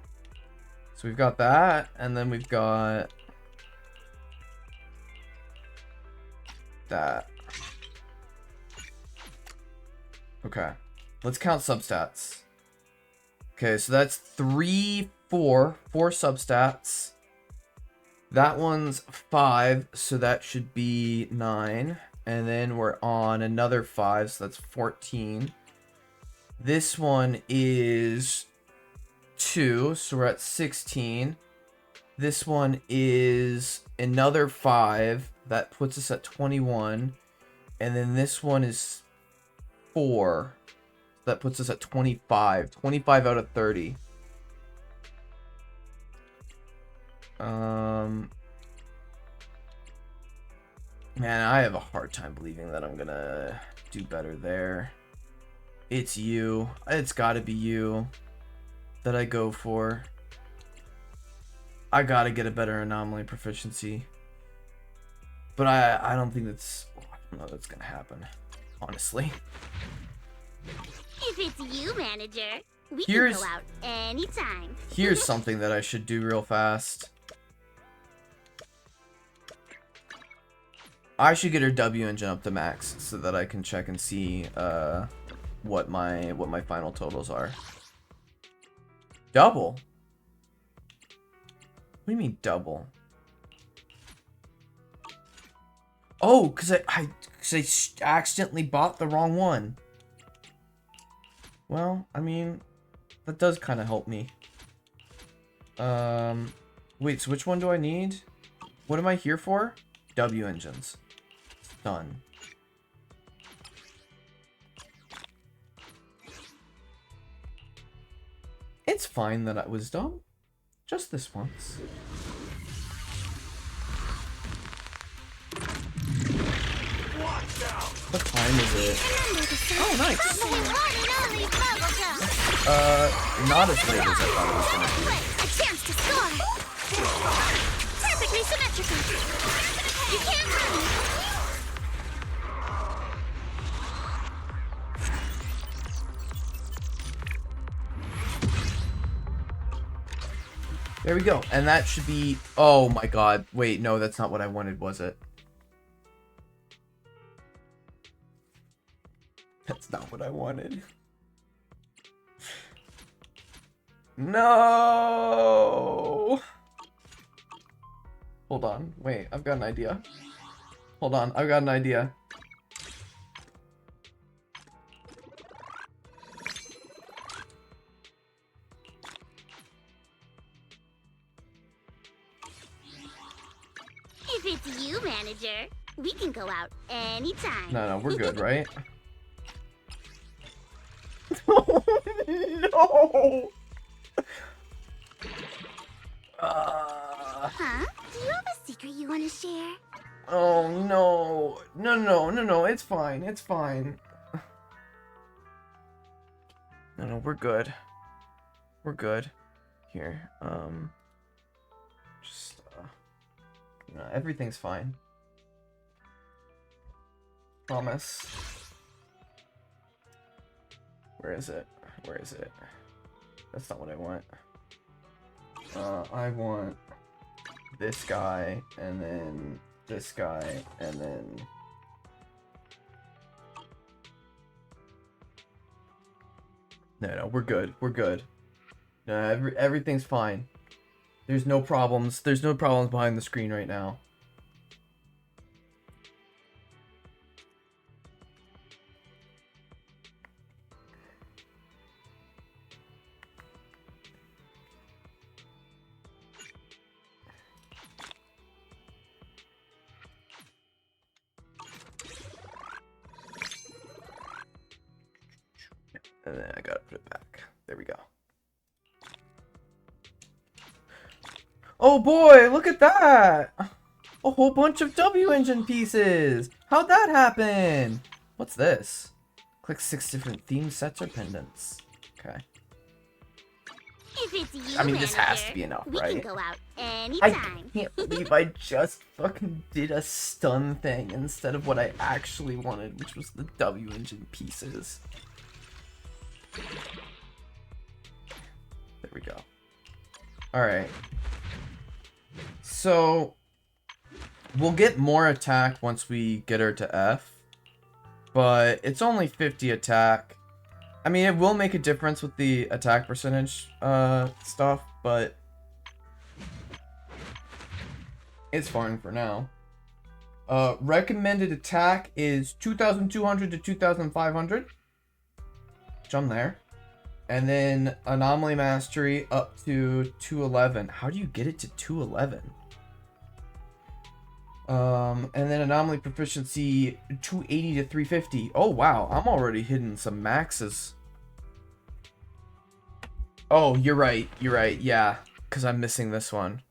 So we've got that, and then we've got that. Okay. Let's count substats. Okay, so that's 3, 4 substats. That one's 5, so that should be 9. And then we're on another 5, so that's 14. This one is 2, so we're at 16. This one is another 5, that puts us at 21. And then this one is 4, that puts us at 25. 25 out of 30. Man, I have a hard time believing that I'm gonna do better there. It's you. It's gotta be you that I go for. I gotta get a better anomaly proficiency. But I don't think that's... I don't know that's gonna happen, honestly. If it's you, manager, we Here's- can go out anytime. Here's something that I should do real fast. I should get her W engine up to max so that I can check and see what my final totals are. Double? What do you mean double? Oh, cause I accidentally bought the wrong one. Well, I mean, that does kind of help me. Wait, so which one do I need? What am I here for? W engines. Done. It's fine that I was dumb. Just this once. What time is it? Oh, nice. Not as late as I thought it was gonna be. A chance to score. Perfectly symmetrical. You can't run. There we go. And that should be... Oh my god. Wait, no, that's not what I wanted, was it? That's not what I wanted. No! Hold on. Wait, I've got an idea. Hold on, I've got an idea. If it's you, manager, we can go out anytime. No, we're good, right? No! Huh? Do you have a secret you want to share? Oh no. No, it's fine. It's fine. No, we're good. We're good. Here. Just no, everything's fine. Promise. Where is it? Where is it? That's not what I want. I want this guy, and then this guy, and then... No, we're good. We're good. No, everything's fine. There's no problems. There's no problems behind the screen right now. And then I gotta put it back. There we go. Oh boy, look at that! A whole bunch of W engine pieces! How'd that happen? What's this? Click 6 different theme sets or pendants. Okay. If it's you, I mean, this has manager, to be enough, we right? can go out I anytime. can't believe I just fucking did a stun thing instead of what I actually wanted, which was the W engine pieces. There we go. Alright. So, we'll get more attack once we get her to F. But it's only 50 attack. I mean, it will make a difference with the attack percentage stuff, but it's fine for now. Recommended attack is 2,200 to 2,500. Which I'm there. And then Anomaly Mastery up to 211. How do you get it to 211? And then Anomaly Proficiency 280 to 350. Oh, wow. I'm already hitting some maxes. Oh, you're right. You're right. Yeah. Because I'm missing this one.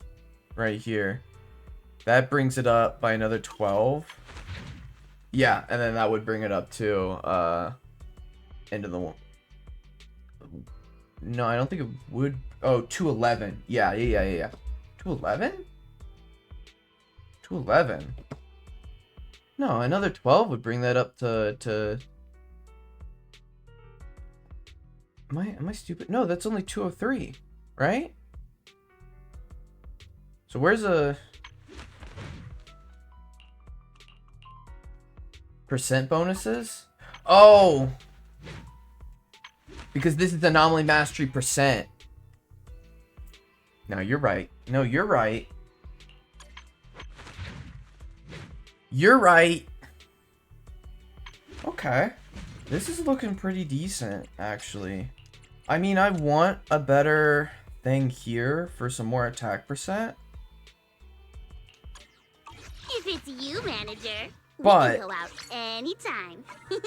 Right here. That brings it up by another 12. Yeah, and then that would bring it up to, into the... No, I don't think it would... Oh, 211. Yeah. 211? 211? No, another 12 would bring that up to... Am I stupid? No, that's only 203, right? So where's a... percent bonuses? Oh! Because this is Anomaly Mastery percent. No, you're right. No, you're right. You're right. Okay. This is looking pretty decent, actually. I mean, I want a better thing here for some more attack percent. If it's you, manager, But... we can go out anytime.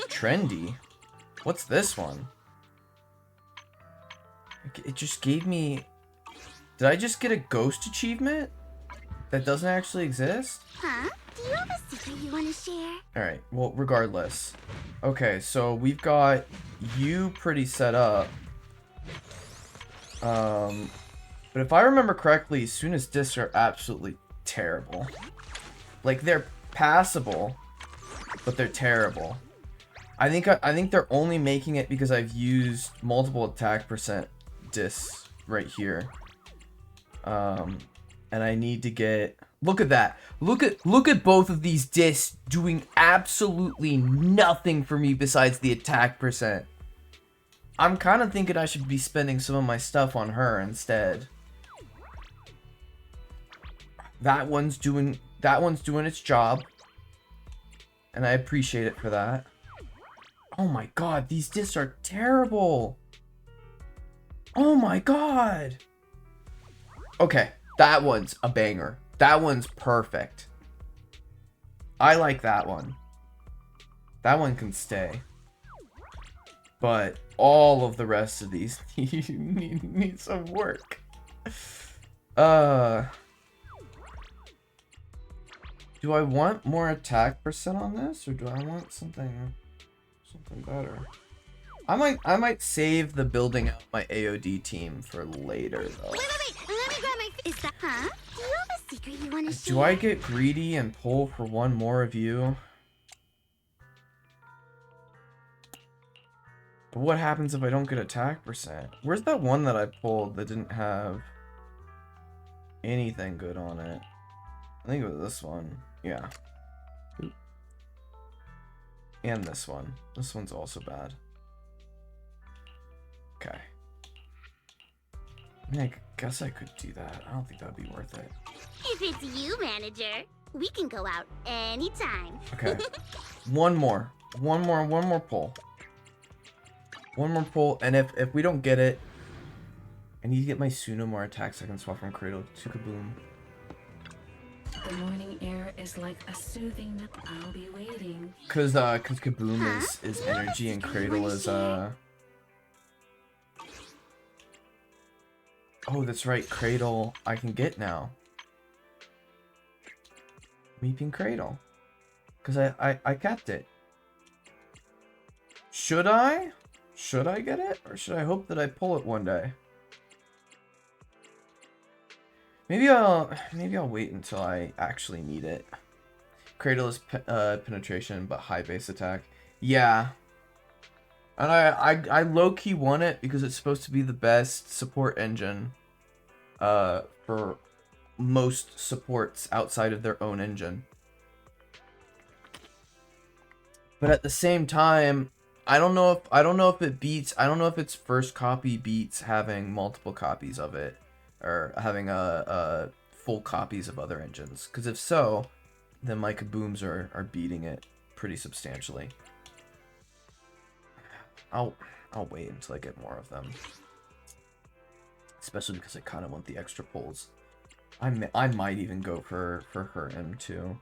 trendy? What's this one? It just gave me... Did I just get a ghost achievement? That doesn't actually exist? Huh? Do you have a secret you want to share? Alright, well, regardless. Okay, so we've got you pretty set up. But if I remember correctly, as soon as discs are absolutely terrible. Like, they're passable, but they're terrible. I think they're only making it because I've used multiple attack percent discs right here. And I need to get... Look at that. Look at both of these discs doing absolutely nothing for me besides the attack percent. I'm kind of thinking I should be spending some of my stuff on her instead. That one's doing its job. And I appreciate it for that. Oh my god, these discs are terrible. Oh my god. Okay, that one's a banger. That one's perfect. I like that one. That one can stay. But all of the rest of these need some work. Do I want more attack percent on this, or do I want something better? I might save the building out my AOD team for later though. Wait. Let me grab my... Is that... Huh? Do you have a secret you want to share? Do I get greedy and pull for one more of you? But what happens if I don't get attack percent? Where's that one that I pulled that didn't have anything good on it? I think it was this one. Yeah. Oop. And this one. This one's also bad. Okay. I mean, I guess I could do that. I don't think that'd be worth it. If it's you, manager, we can go out anytime. Okay. One more pull. One more pull, and if we don't get it, I need to get my Suno more attacks so I can swap from Cradle to Kaboom. The morning air is like a soothing. I'll be waiting. Cause Kaboom is energy and Cradle is Oh, that's right. Cradle I can get now. Weeping Cradle. Because I kept it. Should I? Should I get it? Or should I hope that I pull it one day? Maybe I'll wait until I actually need it. Cradle is penetration, but high base attack. Yeah. And I low-key want it because it's supposed to be the best support engine for most supports outside of their own engine. But at the same time, I don't know if its first copy beats having multiple copies of it or having a full copies of other engines. Because if so, then my kabooms are beating it pretty substantially. I'll wait until I get more of them. Especially because I kind of want the extra pulls. I might even go for her M2.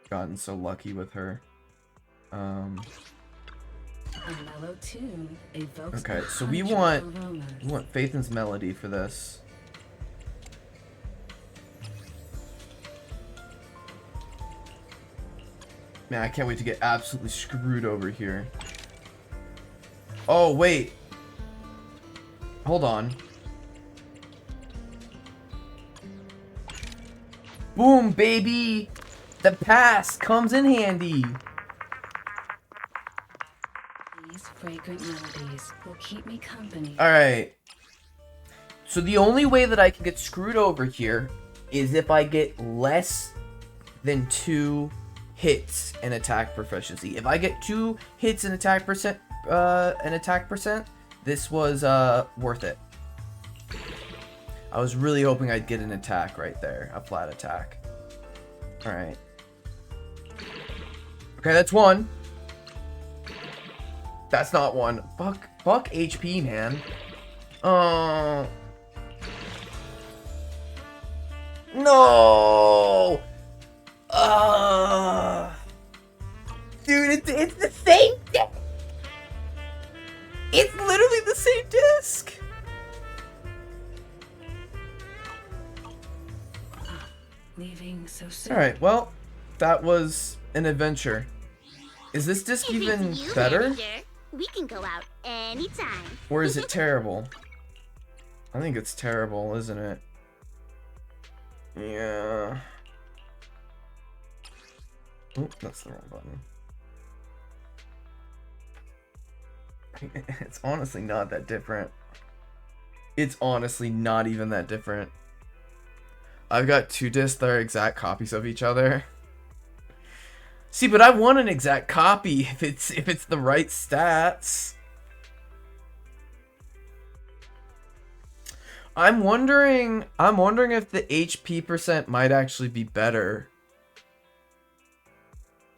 Gotten so lucky with her. A mellow tune evokes Okay, the so we hundred want aromas. Phaethon's Melody for this. Man, I can't wait to get absolutely screwed over here. Oh, wait. Hold on. Boom, baby! The pass comes in handy. These fragrant melodies will keep me company. Alright. So the only way that I can get screwed over here is if I get less than 2 hits in attack proficiency. If I get 2 hits in attack percent, this was worth it. I was really hoping I'd get an attack right there, a flat attack. Alright. Okay, that's 1. That's not 1. Fuck HP, man. Oh. No! Dude, it's the same disc! It's literally the same disc! Leaving so soon. Alright, well, that was an adventure. Is this disc If it's even you, better? manager, we can go out anytime. Or is it terrible? I think it's terrible, isn't it? Yeah. Oh, that's the wrong button. It's honestly not that different. It's honestly not even that different. I've got 2 discs that are exact copies of each other. See, but I want an exact copy if it's the right stats. I'm wondering if the HP percent might actually be better.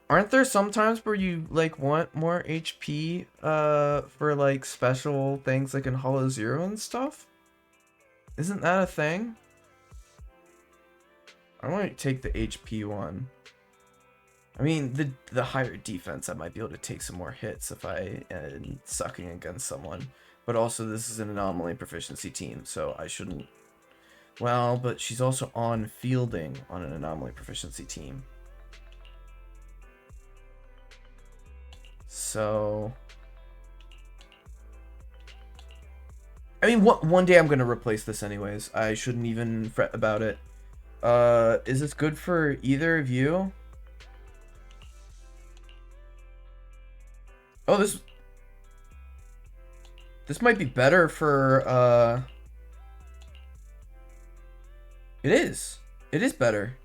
Aren't there some times where you like want more HP for like special things like in Hollow Zero and stuff? Isn't that a thing? I want to take the HP one. I mean, the higher defense, I might be able to take some more hits if I am sucking against someone. But also, this is an anomaly proficiency team, so I shouldn't... Well, but she's also on fielding on an anomaly proficiency team. So... I mean, one day I'm going to replace this anyways. I shouldn't even fret about it. Is this good for either of you? Oh, this might be better for, It is. It is better.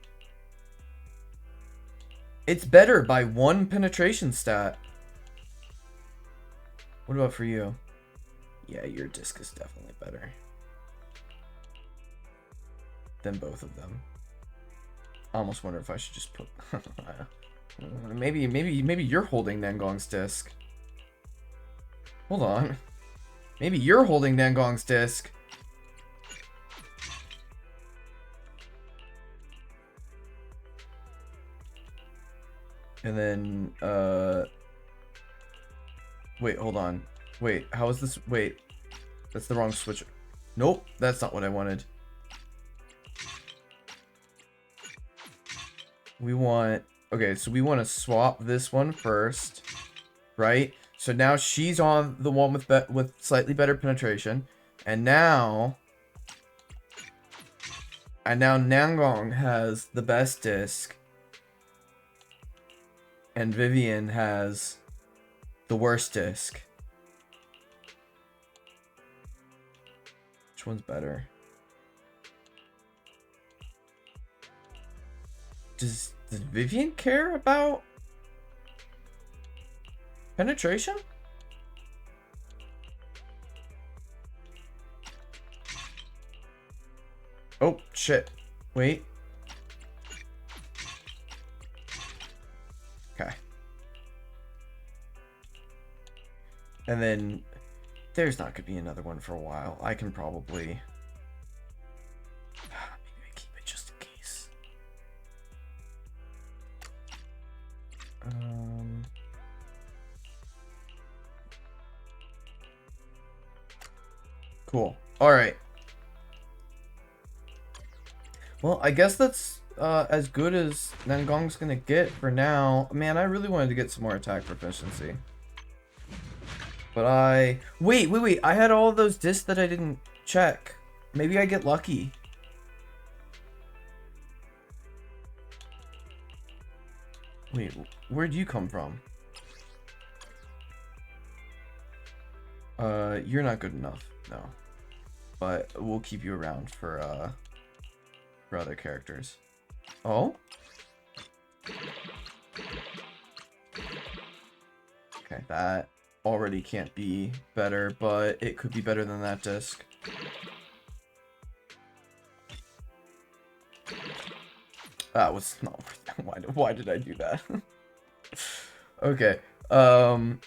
It's better by 1 penetration stat. What about for you? Yeah, your disc is definitely better than both of them. I almost wonder if I should just put... maybe you're holding Nangong's disc. Hold on. Maybe you're holding Nangong's disc. And then, wait, hold on. Wait, how is this? Wait, that's the wrong switch. Nope, that's not what I wanted. We want... Okay, so we want to swap this one first. Right? So now she's on the one with slightly better penetration. And now Nangong has the best disc. And Vivian has the worst disc. Which one's better? Does Vivian care about penetration? Oh, shit. Wait. Okay. And then there's not gonna be another one for a while. I can probably... Maybe I keep it just in case. Cool. Alright. Well, I guess that's as good as Nangong's gonna get for now. Man, I really wanted to get some more attack proficiency. But I... Wait. I had all of those discs that I didn't check. Maybe I get lucky. Wait, where'd you come from? You're not good enough. No. But we'll keep you around for other characters. Oh? Okay, that already can't be better, but it could be better than that disc. That was not worth it. Why did I do that? Okay. No.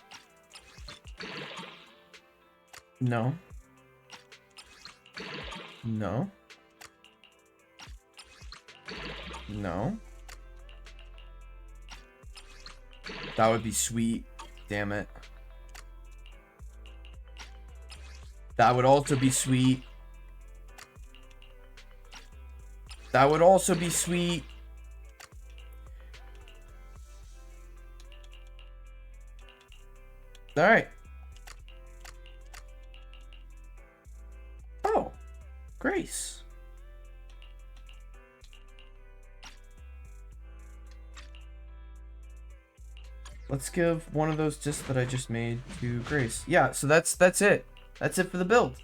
No. No. That would be sweet. Damn it. That would also be sweet. That would also be sweet. Alright. Oh. Grace. Let's give one of those discs that I just made to Grace. Yeah, so that's it. That's it for the build.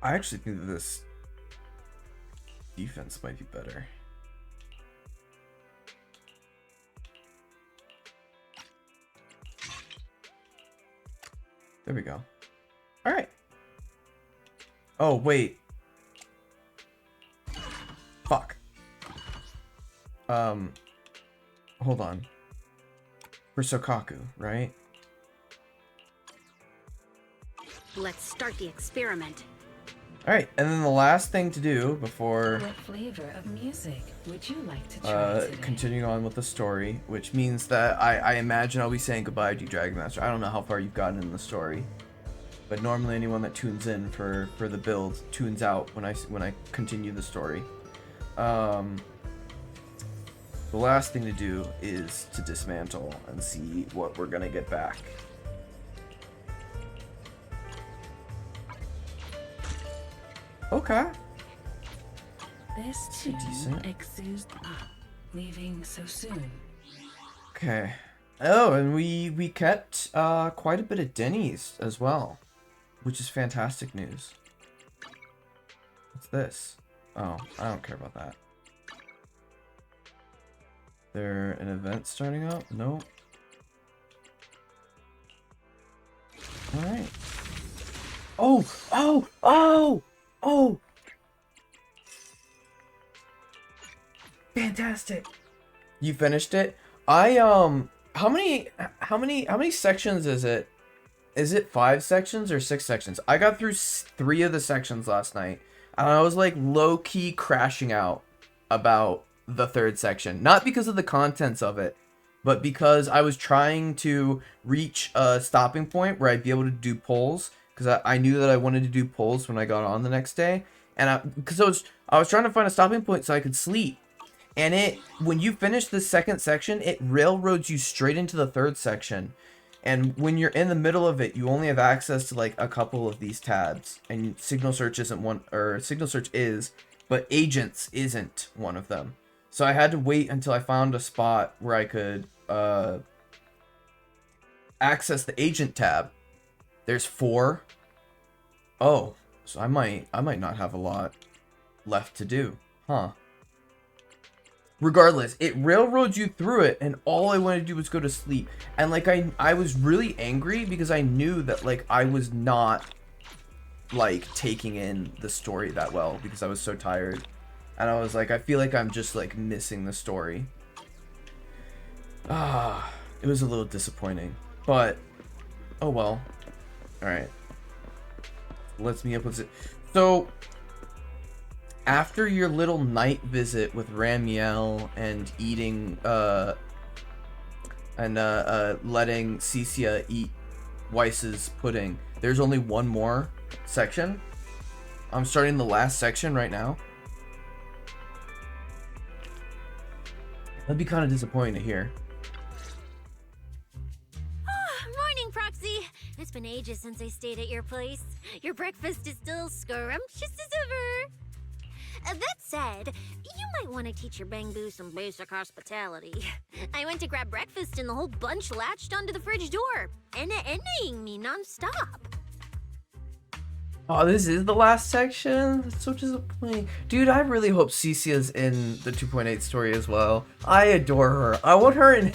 I actually think that this defense might be better. There we go. All right. Oh, wait. Fuck. Hold on. For Sokaku, right? Let's start the experiment. Alright, and then the last thing to do before What flavor of music would you like to try today? continuing on with the story, which means that I imagine I'll be saying goodbye to you, Dragon Master. I don't know how far you've gotten in the story, but normally anyone that tunes in for the build tunes out when I continue the story. The last thing to do is to dismantle and see what we're gonna get back. Okay. This Decent. tune exudes leaving so soon. Okay. Oh, and we kept quite a bit of Denny's as well, which is fantastic news. What's this? Oh, I don't care about that. There an event starting up? Nope. Alright. Oh! Fantastic. You finished it? How many sections is it? Is it 5 sections or 6 sections? I got through 3 of the sections last night, and I was like low-key crashing out about the 3rd section. Not because of the contents of it, but because I was trying to reach a stopping point where I'd be able to do polls, because I knew that I wanted to do polls when I got on the next day, and because I was trying to find a stopping point so I could sleep. And when you finish the 2nd section, it railroads you straight into the 3rd section. And when you're in the middle of it, you only have access to like a couple of these tabs. And Signal Search isn't one, or Signal Search is, but Agents isn't one of them. So I had to wait until I found a spot where I could access the Agent tab. There's 4. Oh, so I might not have a lot left to do, huh? Regardless, it railroads you through it, and all I wanted to do was go to sleep. And like I was really angry because I knew that like I was not like taking in the story that well because I was so tired. And I was like, I feel like I'm just like missing the story. It was a little disappointing, but oh well. All right, lets me up with it. So after your little night visit with Ramiel and eating, letting Cecia eat Weiss's pudding, there's only one more section. I'm starting the last section right now. That'd be kind of disappointing to hear. Morning, Proxy. It's been ages since I stayed at your place. Your breakfast is still scrumptious as ever. That said, you might want to teach your Bangbu some basic hospitality. I went to grab breakfast and the whole bunch latched onto the fridge door, envying me nonstop. Oh, this is the last section? That's so disappointing. Dude, I really hope Cecia's in the 2.8 story as well. I adore her. I want her in...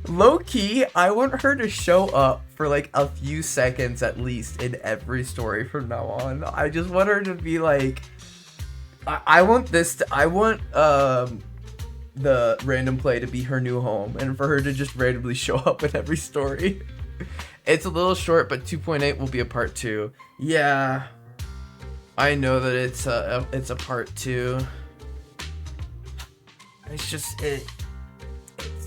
Low-key, I want her to show up for like a few seconds at least in every story from now on. I just want her to be like... I want the random play to be her new home and for her to just randomly show up in every story. It's a little short, but 2.8 will be a part 2. Yeah, I know that it's a part 2. It's just it's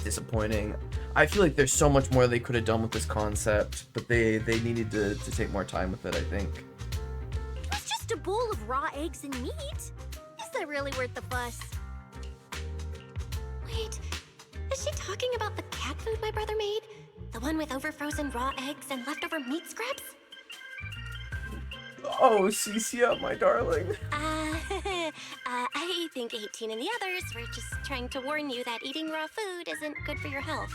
disappointing. I feel like there's so much more they could have done with this concept, but they needed to take more time with it, I think. It was just a bowl of raw eggs and meat. Is that really worth the fuss? Wait, is she talking about the cat food my brother made? The one with overfrozen raw eggs and leftover meat scraps? Oh, Cecia, my darling. I think 18 and the others were just trying to warn you that eating raw food isn't good for your health.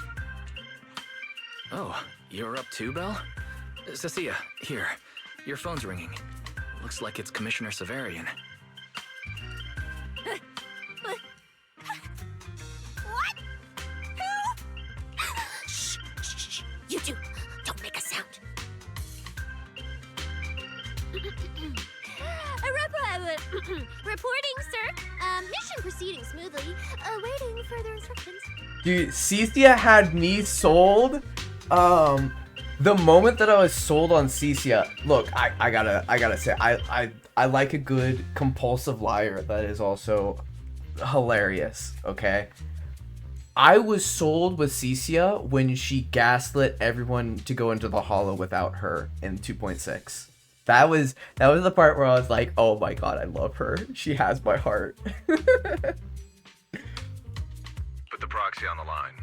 Oh, you're up too, Belle? Cecia, here. Your phone's ringing. Looks like it's Commissioner Severian. What? Who? Shh, shh, shh. You two, don't make a sound. Reporting, sir. Mission proceeding smoothly. Awaiting further instructions. Dude, Cecia had me sold. The moment that I was sold on Cecia, look, I gotta say, I like a good compulsive liar that is also hilarious, okay? I was sold with Cecia when she gaslit everyone to go into the hollow without her in 2.6. That was the part where I was like, oh my god, I love her. She has my heart. Put the proxy on the line.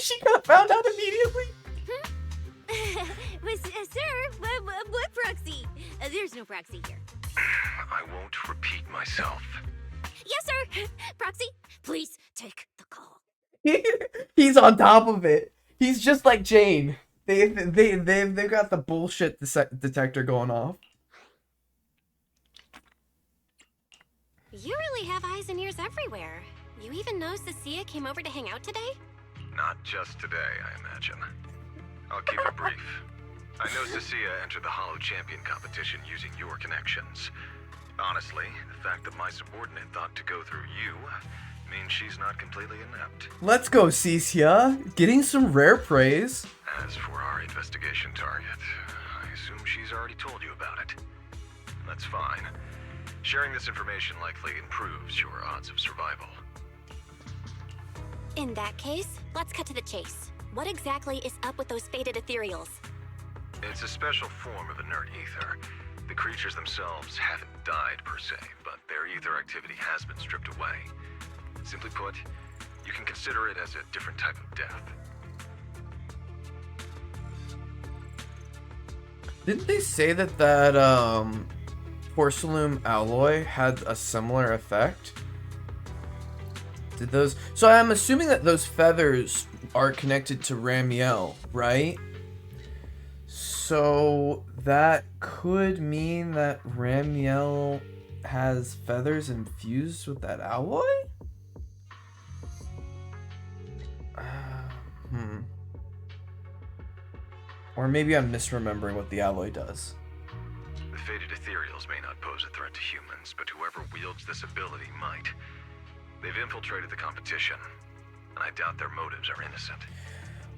She got found out immediately. Sir, what proxy? There's no proxy here. I won't repeat myself. Yes, sir. Proxy, please take the call. He's on top of it. He's just like Jane. They've got the bullshit detector going off. You really have eyes and ears everywhere. You even know Cecia came over to hang out today? Not just today, I imagine. I'll keep it brief. I know Cecia entered the Hollow Champion competition using your connections. Honestly, the fact that my subordinate thought to go through you means she's not completely inept. Let's go, Cecia. Getting some rare praise. As for our investigation target, I assume she's already told you about it. That's fine. Sharing this information likely improves your odds of survival. In that case, let's cut to the chase. What exactly is up with those faded ethereals? It's a special form of inert ether. The creatures themselves haven't died per se, but their ether activity has been stripped away. Simply put, you can consider it as a different type of death. Didn't they say that porcelain alloy had a similar effect? Did those... So I'm assuming that those feathers are connected to Ramiel, right? So that could mean that Ramiel has feathers infused with that alloy? Or maybe I'm misremembering what the alloy does. The faded ethereals may not pose a threat to humans, but whoever wields this ability might. They've infiltrated the competition, and I doubt their motives are innocent.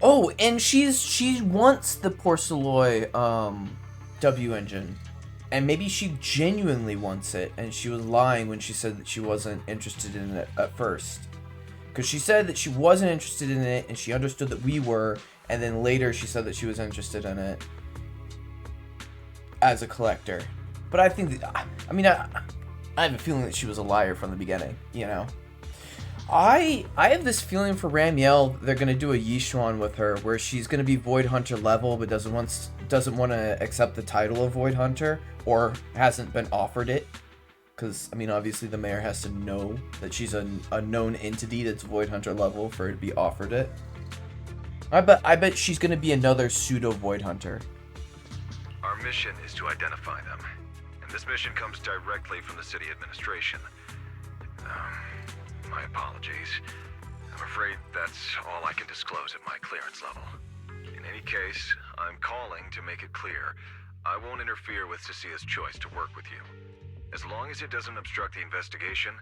Oh, and she wants the Porceloy W engine. And maybe she genuinely wants it, and she was lying when she said that she wasn't interested in it at first. Because she said that she wasn't interested in it, and she understood that we were, and then later she said that she was interested in it as a collector. But I think that, I mean, I have a feeling that she was a liar from the beginning, you know? I have this feeling for Ramiel, they're gonna do a Yishuan with her, where she's gonna be Void Hunter level, but doesn't want to accept the title of Void Hunter, or hasn't been offered it. Because, I mean, obviously the mayor has to know that she's a known entity that's Void Hunter level for her to be offered it. I bet she's gonna be another pseudo Void Hunter. Our mission is to identify them, and this mission comes directly from the city administration. My apologies. I'm afraid that's all I can disclose at my clearance level. In any case, I'm calling to make it clear I won't interfere with Cecia's choice to work with you. As long as it doesn't obstruct the investigation,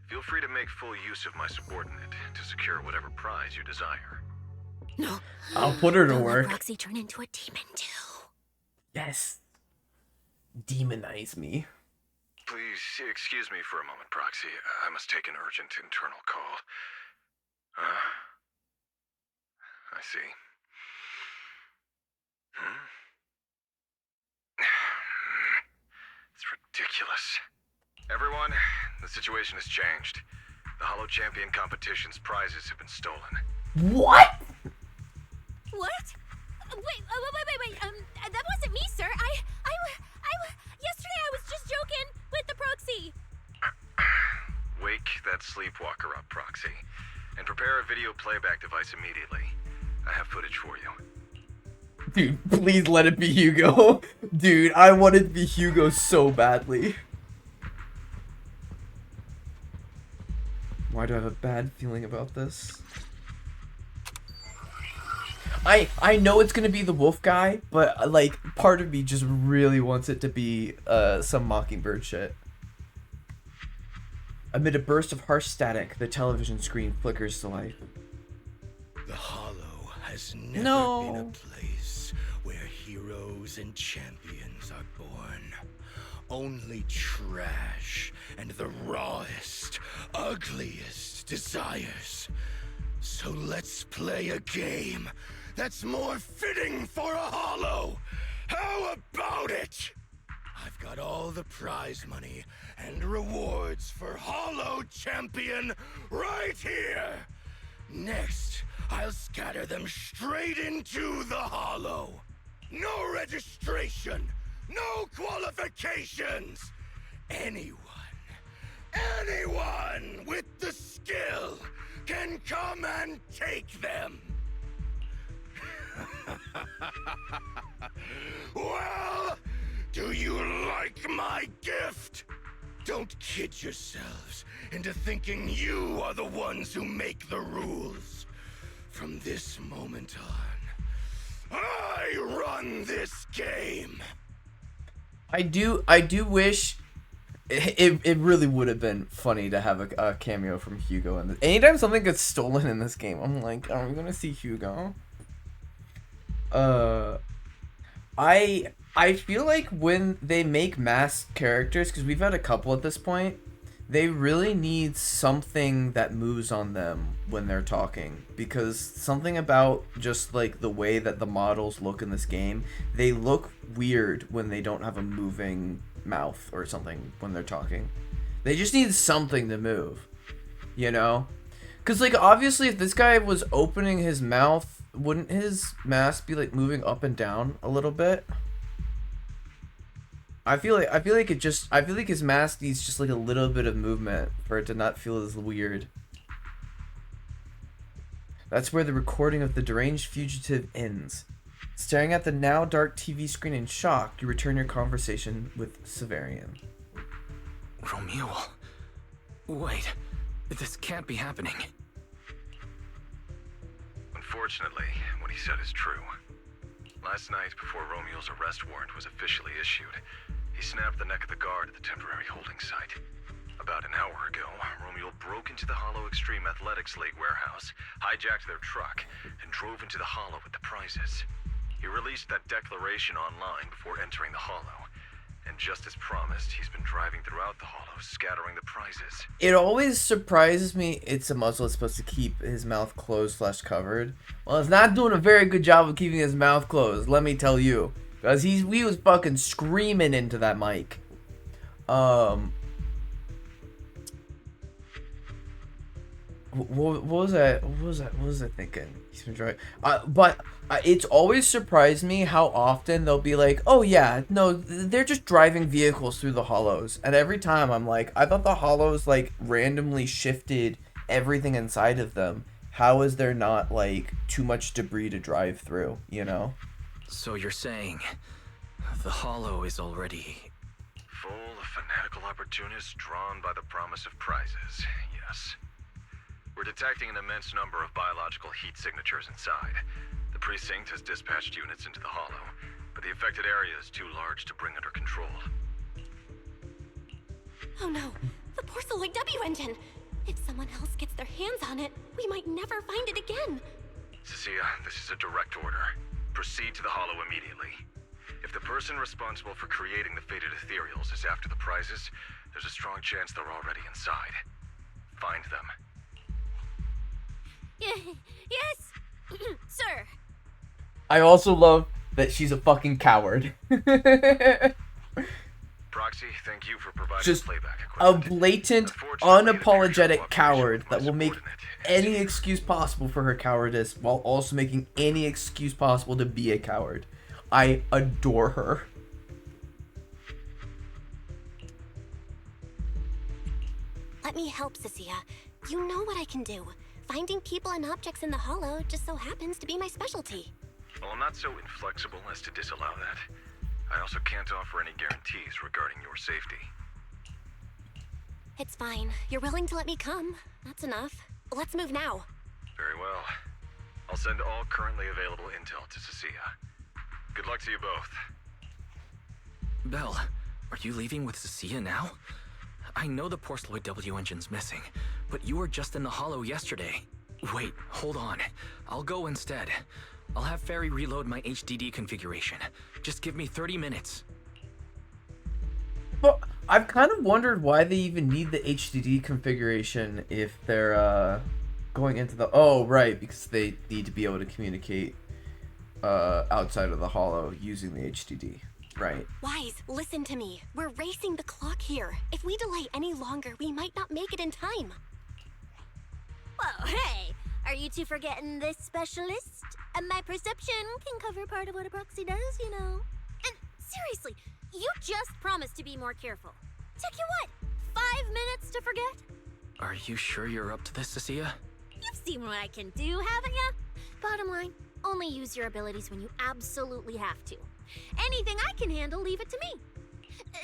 feel free to make full use of my subordinate to secure whatever prize you desire. No. I'll put her to Don't let work. Roxy turn into a demon too. Yes. Demonize me. Please excuse me for a moment, Proxy. I must take an urgent internal call. I see. It's ridiculous. Everyone, the situation has changed. The Hollow Champion competition's prizes have been stolen. What? What? Wait. That wasn't me, sir. Yesterday I was just joking with the proxy. Wake that sleepwalker up, Proxy, and prepare a video playback device immediately. I have footage for you. Dude, please let it be Hugo. Dude, I want it to be Hugo so badly. Why do I have a bad feeling about this? I know it's gonna be the wolf guy, but like part of me just really wants it to be some Mockingbird shit. Amid a burst of harsh static, the television screen flickers to life. The Hollow has never been a place where heroes and champions are born. Only trash and the rawest, ugliest desires. So let's play a game that's more fitting for a Hollow. How about it? I've got all the prize money and rewards for Hollow Champion right here. Next, I'll scatter them straight into the Hollow. No registration, no qualifications. Anyone with the skill can come and take them. Well, do you like my gift? Don't kid yourselves into thinking you are the ones who make the rules. From this moment on, I run this game. I do wish It really would have been funny to have a cameo from Hugo in this. Anytime something gets stolen in this game, I'm like, are we gonna see Hugo? I feel like when they make masked characters, because we've had a couple at this point, they really need something that moves on them when they're talking, because something about just like the way that the models look in this game, they look weird when they don't have a moving mouth or something when they're talking. They just need something to move, you know? Because like obviously if this guy was opening his mouth, wouldn't his mask be like moving up and down a little bit? I feel like his mask needs just like a little bit of movement for it to not feel as weird. That's where the recording of the deranged fugitive ends. Staring at the now dark TV screen in shock, you return your conversation with Severian. Romeo. Wait, this can't be happening. Unfortunately, what he said is true. Last night, before Romeo's arrest warrant was officially issued, he snapped the neck of the guard at the temporary holding site. About an hour ago, Romeo broke into the Hollow Extreme Athletics League warehouse, hijacked their truck, and drove into the Hollow with the prizes. He released that declaration online before entering the Hollow, and just as promised, he's been driving throughout the Hollow, scattering the prizes. It always surprises me it's a muzzle that's supposed to keep his mouth closed / covered. Well, it's not doing a very good job of keeping his mouth closed, let me tell you. Because he was fucking screaming into that mic. What was I thinking? He's been driving. But it's always surprised me how often they'll be like, oh yeah, no, they're just driving vehicles through the hollows. And every time I'm like, I thought the hollows like randomly shifted everything inside of them. How is there not like too much debris to drive through, you know? So you're saying the Hollow is already... full of fanatical opportunists drawn by the promise of prizes, yes. We're detecting an immense number of biological heat signatures inside. The precinct has dispatched units into the Hollow, but the affected area is too large to bring under control. Oh no, the Porceloid W engine! If someone else gets their hands on it, we might never find it again. Cecilia, this is a direct order. Proceed to the Hollow immediately. If the person responsible for creating the fated ethereals is after the prizes, there's a strong chance they're already inside. Find them. Yes, sir. I also love that she's a fucking coward. Proxy, thank you for providing Just playback a equipment. blatant, Unfortunately, unapologetic the coward cooperation that of my will make subordinate any has- excuse possible for her cowardice while also making any excuse possible to be a coward. I adore her. Let me help, Cecilia. You know what I can do. Finding people and objects in the Hollow just so happens to be my specialty. Well, I'm not so inflexible as to disallow that. I also can't offer any guarantees regarding your safety. It's fine. You're willing to let me come. That's enough. Let's move now. Very well. I'll send all currently available intel to Cecilia. Good luck to you both. Belle, are you leaving with Cecilia now? I know the Porceloid W engine's missing, but you were just in the Hollow yesterday. Wait, hold on. I'll go instead. I'll have Ferry reload my HDD configuration. Just give me 30 minutes. But I've kind of wondered why they even need the HDD configuration if they're going into the... Oh, right, because they need to be able to communicate outside of the Hollow using the HDD. Right. Wise, listen to me. We're racing the clock here. If we delay any longer, we might not make it in time. Well, hey, are you two forgetting this specialist? My perception can cover part of what a proxy does, you know. And seriously, you just promised to be more careful. Took you what, 5 minutes to forget? Are you sure you're up to this, Cecilia? You've seen what I can do, haven't ya? Bottom line, only use your abilities when you absolutely have to. Anything I can handle, leave it to me.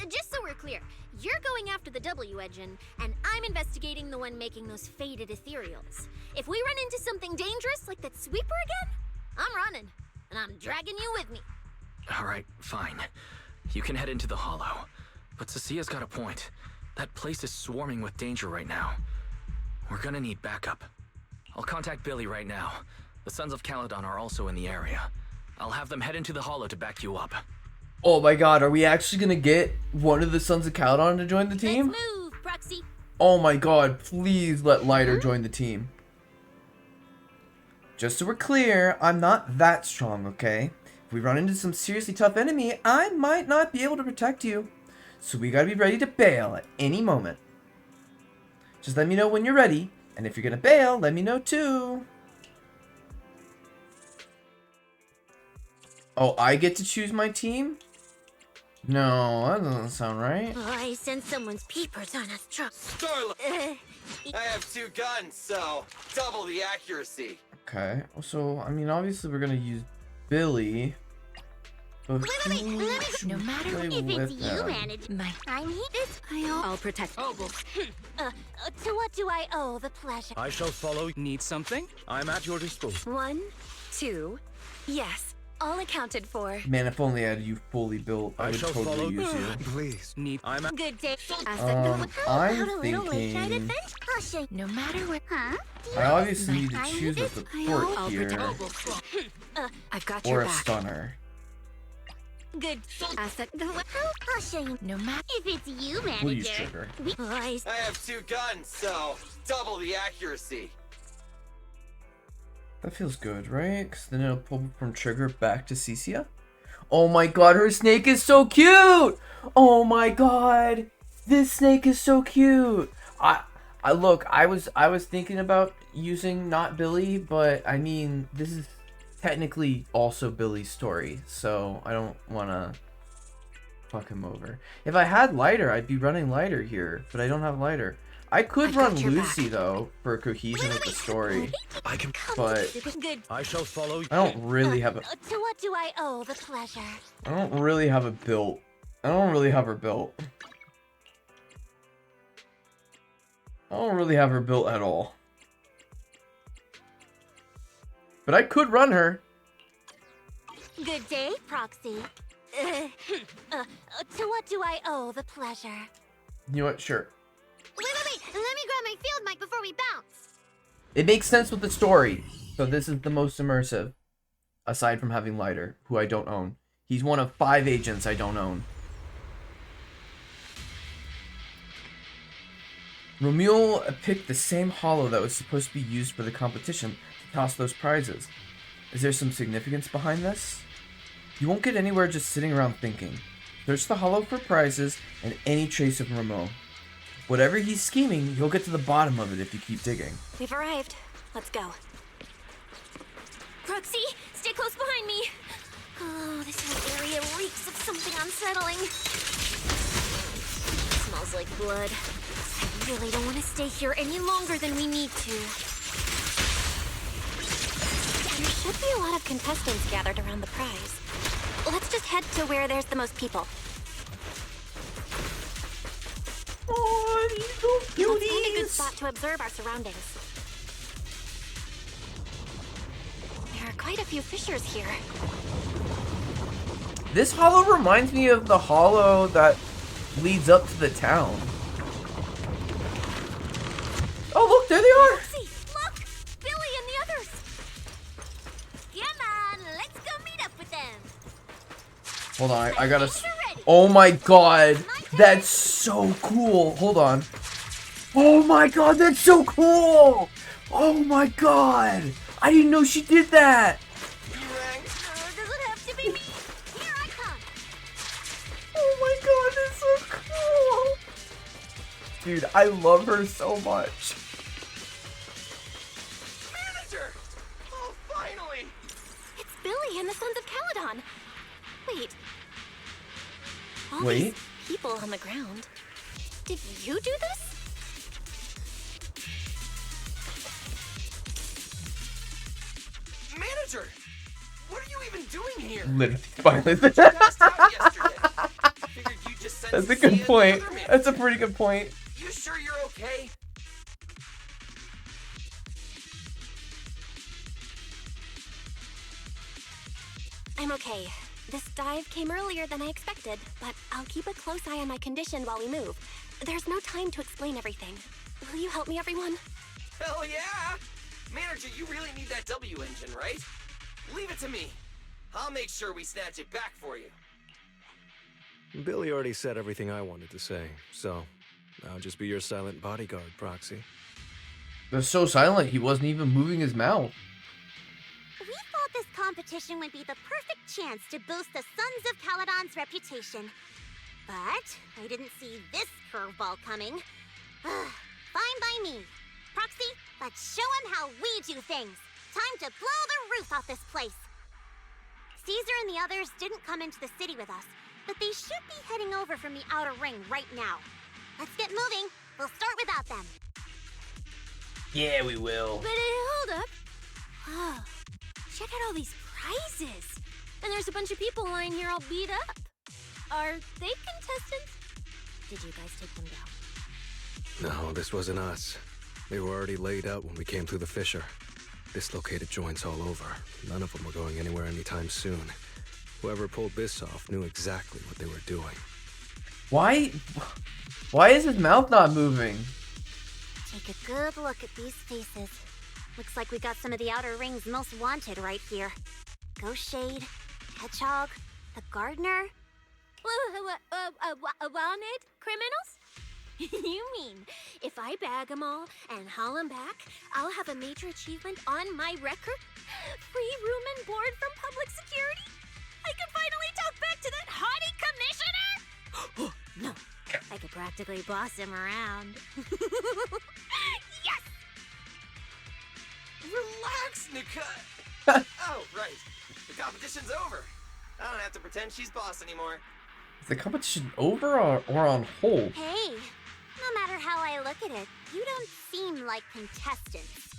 Just so we're clear, you're going after the W engine, and I'm investigating the one making those faded ethereals. If we run into something dangerous like that sweeper again, I'm running, and I'm dragging you with me. Alright, fine. You can head into the Hollow. but Cecia's got a point. That place is swarming with danger right now. We're gonna need backup. I'll contact Billy right now. The Sons of Caledon are also in the area. I'll have them head into the Hollow to back you up. Oh my god, are we actually gonna get one of the Sons of Caledon to join the team? Let's move, Proxy. Oh my god, please let Lighter join the team. Just so we're clear, I'm not that strong, okay? If we run into some seriously tough enemy, I might not be able to protect you. So we gotta be ready to bail at any moment. Just let me know when you're ready, and if you're gonna bail, let me know too. Oh, I get to choose my team? No, that doesn't sound right. Oh, I sense someone's peepers on us, truck. Starla! I have 2 guns, so double the accuracy. Okay, so, I mean, obviously we're gonna use Billy. But who should No we matter play if it's with you them? manage, I need this. I'll protect. Oh, well. To what do I owe the pleasure? I shall follow. Need something? I'm at your disposal. 1, 2, yes, all accounted for. Man, if only I had you fully built, I would shall totally follow. use you. Please. Need. I'm at. Good day. I'm thinking... No matter what, huh? I obviously need to choose a support I'll here, I've got or your a back. stunner. Good. Asset, No matter if it's you, We'll use manager. Trigger. I have 2 guns, so double the accuracy. That feels good, right? Because then it'll pull from Trigger back to Cecia. Oh my god, her snake is so cute! Oh my god! This snake is so cute! I look, I was thinking about using not Billy, but I mean, this is technically also Billy's story, so I don't want to fuck him over. If I had Lighter, I'd be running Lighter here, but I don't have Lighter. I could run Lucy, though, for cohesion with the story, I can. but Good. I shall follow. I don't really have a... To what do I owe the pleasure? I don't really have it built. I don't really have her built. I don't really have her built at all. But I could run her. Good day, Proxy. To what do I owe the pleasure? You know what? Sure. Wait. Let me grab my field mic before we bounce. It makes sense with the story. So this is the most immersive. Aside from having Lighter, who I don't own. He's one of 5 agents I don't own. Romuald picked the same hollow that was supposed to be used for the competition to toss those prizes. Is there some significance behind this? You won't get anywhere just sitting around thinking. Search the hollow for prizes and any trace of Romuald. Whatever he's scheming, you'll get to the bottom of it if you keep digging. We've arrived. Let's go. Proxy, stay close behind me. Oh, this whole area reeks of something unsettling. It smells like blood. I really don't want to stay here any longer than we need to. There should be a lot of contestants gathered around the prize. Let's just head to where there's the most people. Oh, these little Let's find a good cuties! spot to observe our surroundings. There are quite a few fissures here. This hollow reminds me of the hollow that leads up to the town. Oh, look, there they are! See, look! Billy and the others! Come on, let's go meet up with them. Hold on, I gotta... Oh my god! That's so cool! Hold on. Oh my god, that's so cool! Oh my god! I didn't know she did that! Does it have to be me? Here I come. Oh my god, that's so cool! Dude, I love her so much. Manager! Oh, finally! It's Billy and the Sons of Caledon. Wait. All Wait. these people on the ground. Did you do this? Manager! What are you even doing here? Literally, finally. You passed out yesterday. Figured you just sent That's a Cecilia good and point. the other That's a manager. pretty good point. You sure you're okay? I'm okay. This dive came earlier than I expected, but I'll keep a close eye on my condition while we move. There's no time to explain everything. Will you help me, everyone? Hell yeah! Manager, you really need that W engine, right? Leave it to me. I'll make sure we snatch it back for you. Billy already said everything I wanted to say, so I'll just be your silent bodyguard, Proxy. They're so silent, he wasn't even moving his mouth. We thought this competition would be the perfect chance to boost the Sons of Caledon's reputation. But I didn't see this curveball coming. Fine by me. Proxy, let's show him how we do things. Time to blow the roof off this place. Caesar and the others didn't come into the city with us, but they should be heading over from the outer ring right now. Let's get moving. We'll start without them. Yeah, we will. But hold up. Oh, check out all these prizes. And there's a bunch of people lying here all beat up. Are they contestants? Did you guys take them down? No, this wasn't us. They were already laid out when we came through the fissure. Dislocated joints all over. None of them were going anywhere anytime soon. Whoever pulled this off knew exactly what they were doing. Why is his mouth not moving? Take a good look at these faces. Looks like we got some of the outer ring's most wanted right here. Ghost Shade, Hedgehog, the Gardener. Wanted criminals? You mean, if I bag them all and haul them back, I'll have a major achievement on my record? Free room and board from public security? I can finally talk back to that haughty commissioner? No, I could practically boss him around. Yes! Relax, Nika. Oh, right. The competition's over. I don't have to pretend she's boss anymore. Is the competition over or on hold? Hey, no matter how I look at it, you don't seem like contestants.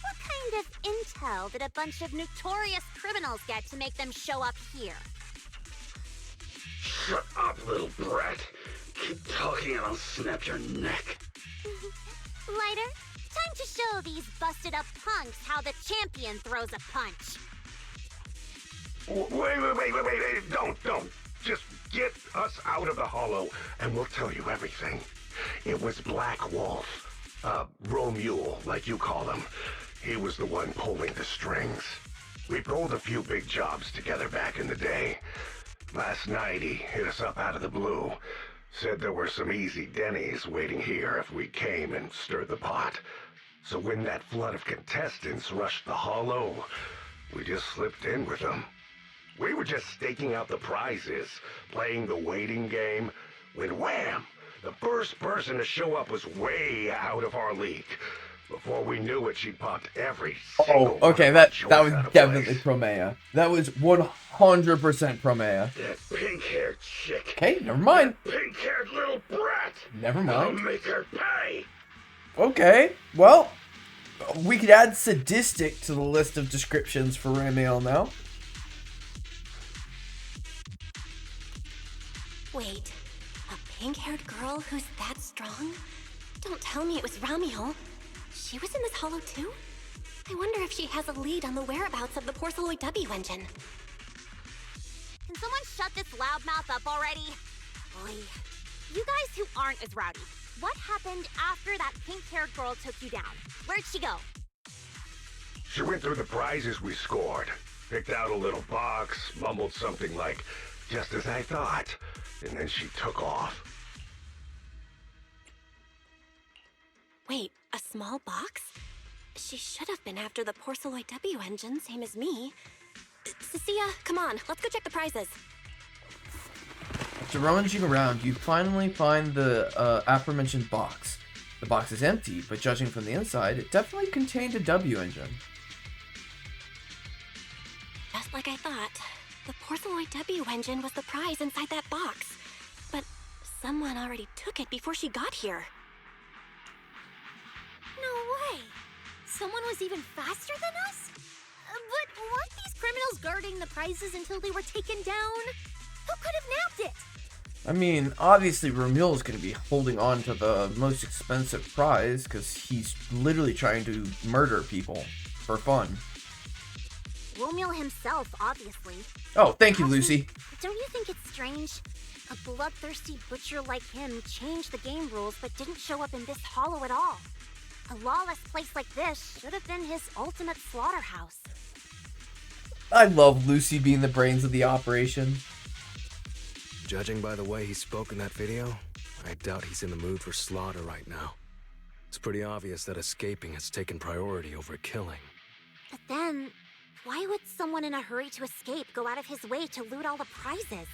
What kind of intel did a bunch of notorious criminals get to make them show up here? Shut up, little brat. Keep talking and I'll snap your neck. Lighter, time to show these busted up punks how the champion throws a punch. Wait. Don't. Just get us out of the hollow and we'll tell you everything. It was Black Wolf. Romule, like you call him. He was the one pulling the strings. We pulled a few big jobs together back in the day. Last night he hit us up out of the blue. Said there were some easy Denny's waiting here if we came and stirred the pot. So when that flood of contestants rushed the hollow, we just slipped in with them. We were just staking out the prizes, playing the waiting game, when wham! The first person to show up was way out of our league. Before we knew it, she popped every single Oh, okay, one that of our was joints out of definitely place. Promea. That was 100% Promea. That pink-haired chick. Okay, never mind. That pink-haired little brat. Never I'll mind. make her pay. Okay, well, we could add sadistic to the list of descriptions for Ramiel now. Wait, a pink-haired girl who's that strong? Don't tell me it was Ramiel. She was in this hollow too? I wonder if she has a lead on the whereabouts of the Porceloid W engine. Can someone shut this loudmouth up already? Boy, you guys who aren't as rowdy, what happened after that pink-haired girl took you down? Where'd she go? She went through the prizes we scored, picked out a little box, mumbled something like, "Just as I thought," and then she took off. Wait, a small box? She should have been after the Porceloid W engine, same as me. Cecilia, come on, let's go check the prizes. After rummaging around, you finally find the aforementioned box. The box is empty, but judging from the inside, it definitely contained a W engine. Just like I thought. The Porceloid W engine was the prize inside that box. But someone already took it before she got here. No way. Someone was even faster than us? But weren't these criminals guarding the prizes until they were taken down? Who could have nabbed it? I mean, obviously Romule's going to be holding on to the most expensive prize because he's literally trying to murder people for fun. Romeo himself, obviously. Oh, thank you, Lucy. strange? A bloodthirsty butcher like him changed the game rules but didn't show up in this hollow at all. A lawless place like this should have been his ultimate slaughterhouse. I love Lucy being the brains of the operation. Judging by the way he spoke in that video, I doubt he's in the mood for slaughter right now. It's pretty obvious that escaping has taken priority over killing. But then, why would someone in a hurry to escape go out of his way to loot all the prizes?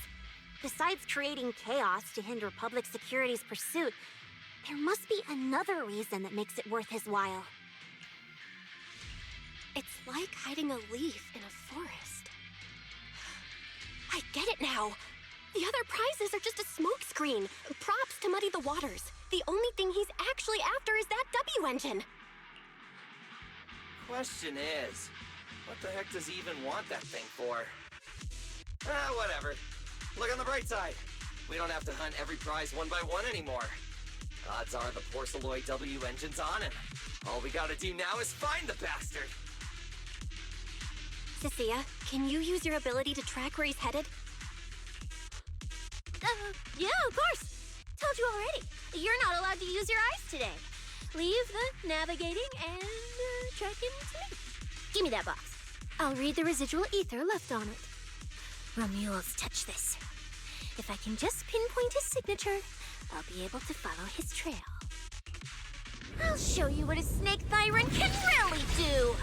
Besides creating chaos to hinder public security's pursuit, there must be another reason that makes it worth his while. It's like hiding a leaf in a forest. I get it now. The other prizes are just a smokescreen, props to muddy the waters. The only thing he's actually after is that W engine. Question is, what the heck does he even want that thing for? Whatever. Look on the bright side. We don't have to hunt every prize one by one anymore. Odds are the Porceloid W engine's on him. All we gotta do now is find the bastard. Cecilia, can you use your ability to track where he's headed? Yeah, of course. Told you already. You're not allowed to use your eyes today. Leave the navigating and tracking to me. Give me that box. I'll read the residual ether left on it. Romuald's touch this. If I can just pinpoint his signature, I'll be able to follow his trail. I'll show you what a snake tyrant can really do!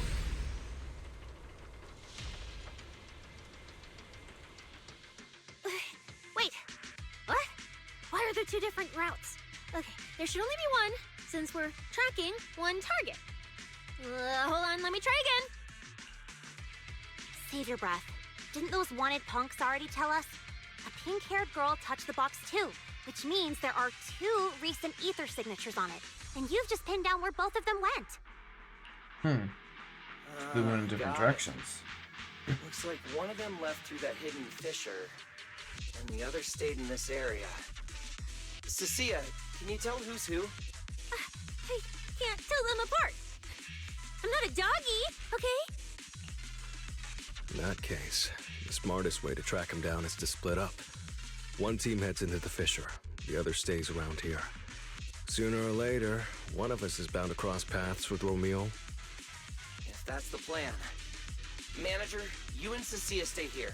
Wait, what? Why are there two different routes? Okay, there should only be one, since we're tracking one target. Hold on, let me try again. Save your breath. Didn't those wanted punks already tell us? A pink-haired girl touched the box too, which means there are two recent ether signatures on it. And you've just pinned down where both of them went. They went in different directions. Looks like one of them left through that hidden fissure, and the other stayed in this area. Cecilia, can you tell who's who? I can't tell them apart. I'm not a doggy, okay? In that case, the smartest way to track him down is to split up. One team heads into the fissure, the other stays around here. Sooner or later, one of us is bound to cross paths with Romeo. If that's the plan. Manager, you and Cecilia stay here.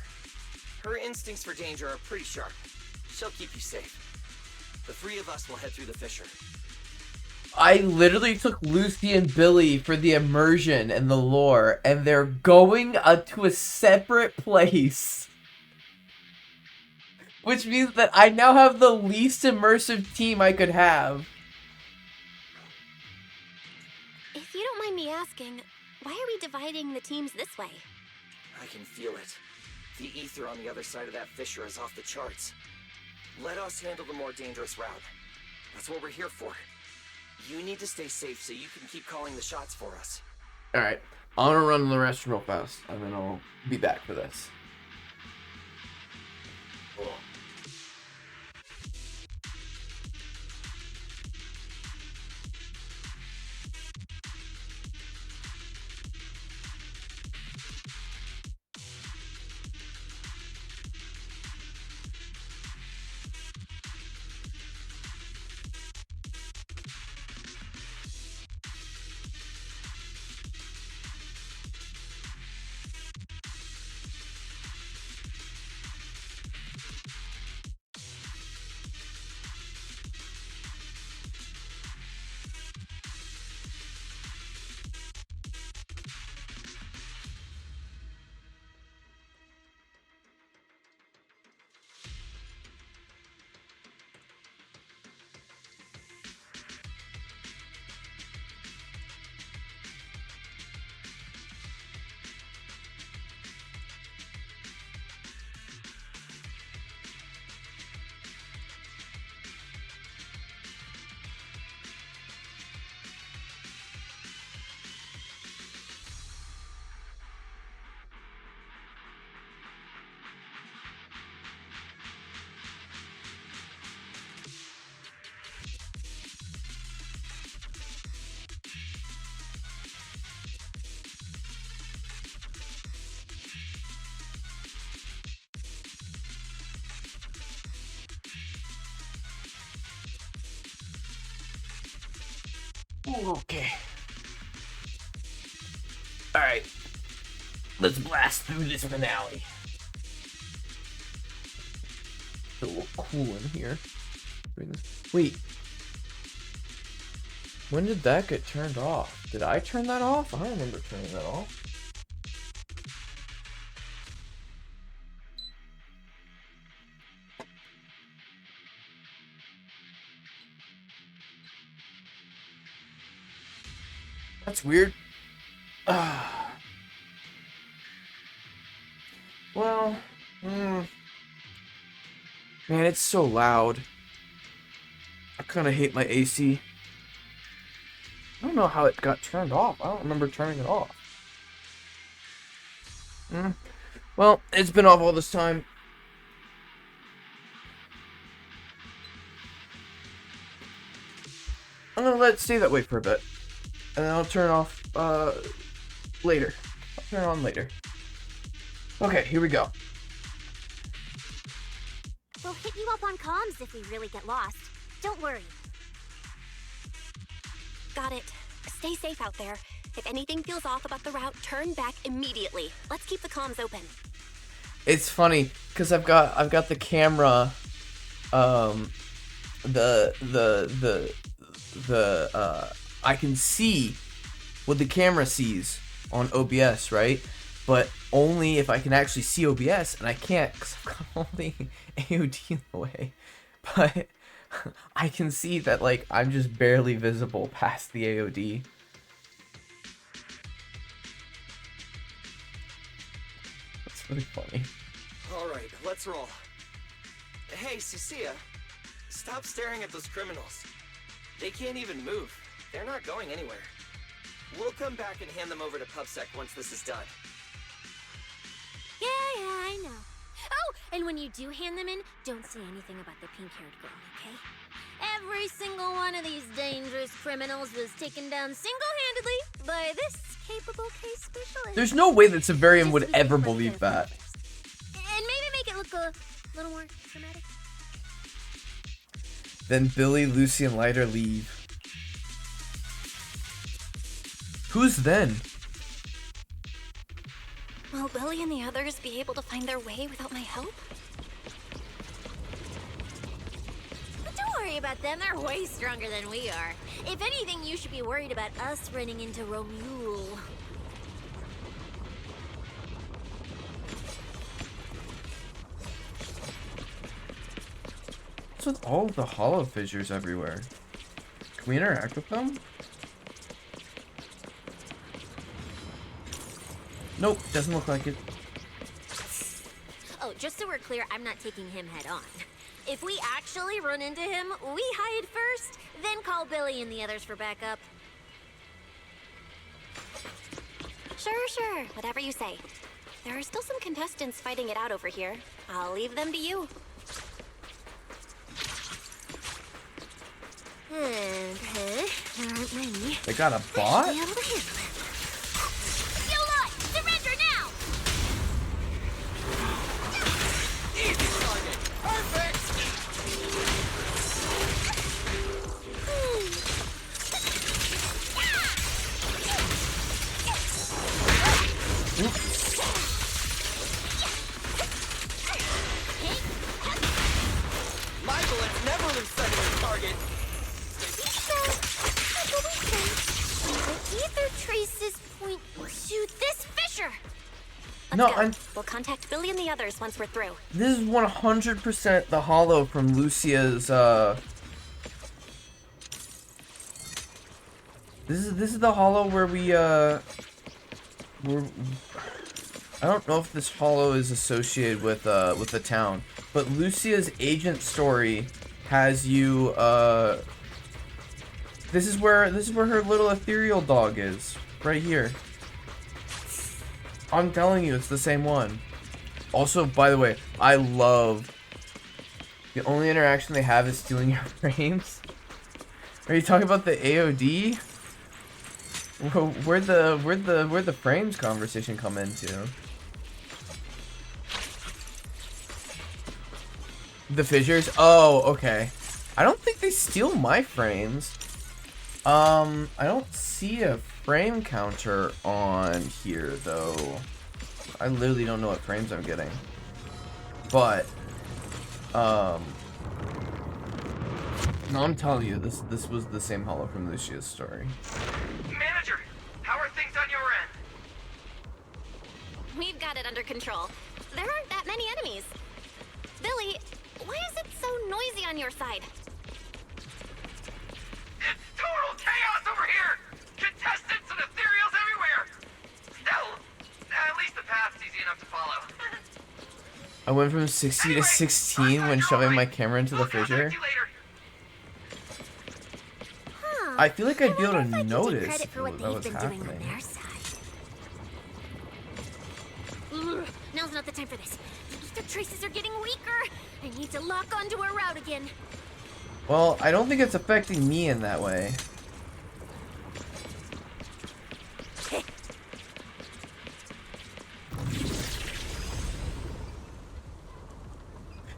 Her instincts for danger are pretty sharp. She'll keep you safe. The three of us will head through the fissure. I literally took Lucy and Billy for the immersion and the lore, and they're going to a separate place. Which means that I now have the least immersive team I could have. If you don't mind me asking, why are we dividing the teams this way? I can feel it. The ether on the other side of that fissure is off the charts. Let us handle the more dangerous route. That's what we're here for. You need to stay safe so you can keep calling the shots for us. Alright, I'm gonna run to the restroom real fast, and then I'll be back for this. Cool. Okay. Alright. Let's blast through this finale. It's a little cool in here. Wait. When did that get turned off? Did I turn that off? I don't remember turning that off. That's weird. Well, man, it's so loud. I kind of hate my AC. I don't know how it got turned off. I don't remember turning it off. Well, it's been off all this time. I'm gonna let it stay that way for a bit. And then I'll turn it off later. I'll turn it on later. Okay, here we go. We'll hit you up on comms if we really get lost. Don't worry. Got it. Stay safe out there. If anything feels off about the route, turn back immediately. Let's keep the comms open. It's funny because I've got the camera, I can see what the camera sees on OBS, right? But only if I can actually see OBS, and I can't because I've got all the AOD in the way. But I can see that, like, I'm just barely visible past the AOD. That's really funny. Alright, let's roll. Hey, Cecilia, stop staring at those criminals. They can't even move. They're not going anywhere. We'll come back and hand them over to PubSec once this is done. Yeah, I know. Oh, and when you do hand them in, don't say anything about the pink-haired girl, okay? Every single one of these dangerous criminals was taken down single-handedly by this capable case specialist. There's no way that Severian would ever believe that. And maybe make it look a little more dramatic. Then Billy, Lucy, and Leiter leave. Who's then? Will Billy and the others be able to find their way without my help? But don't worry about them, they're way stronger than we are. If anything, you should be worried about us running into Romule. What's with all of the hollow fissures everywhere? Can we interact with them? Nope, doesn't look like it. Oh, just so we're clear, I'm not taking him head on. If we actually run into him, we hide first, then call Billy and the others for backup. Sure. Whatever you say. There are still some contestants fighting it out over here. I'll leave them to you. Okay, there aren't many. They got a bot? Be able to handle it. You lot, surrender now! Easy target! Perfect! My bullets never lose sight of their target. Ether traces point to this fissure. No, We'll contact Billy and the others once we're through. This is 100% the hollow from Lucia's, This is the hollow where we, I don't know if this hollow is associated with the town, but Lucia's agent story has you, this is where her little ethereal dog is, right here. I'm telling you, it's the same one. Also, by the way, I love the only interaction they have is stealing your frames. Are you talking about the AOD? Where'd the frames conversation come into? The fissures? Oh, okay. I don't think they steal my frames. I don't see a frame counter on here though. I literally don't know what frames I'm getting. But no, I'm telling you, this was the same hollow from Lucia's story. Manager, how are things on your end? We've got it under control. There aren't that many enemies. Billy, why is it so noisy on your side? It's total chaos over here! Contestants and ethereals everywhere! Still, at least the path's easy enough to follow. I went from 60 to 16 when shoving my camera into the fissure. I feel like I'd be able to notice what was happening. Now's not the time for this. The traces are getting weaker. I need to lock onto a route again. Well, I don't think it's affecting me in that way.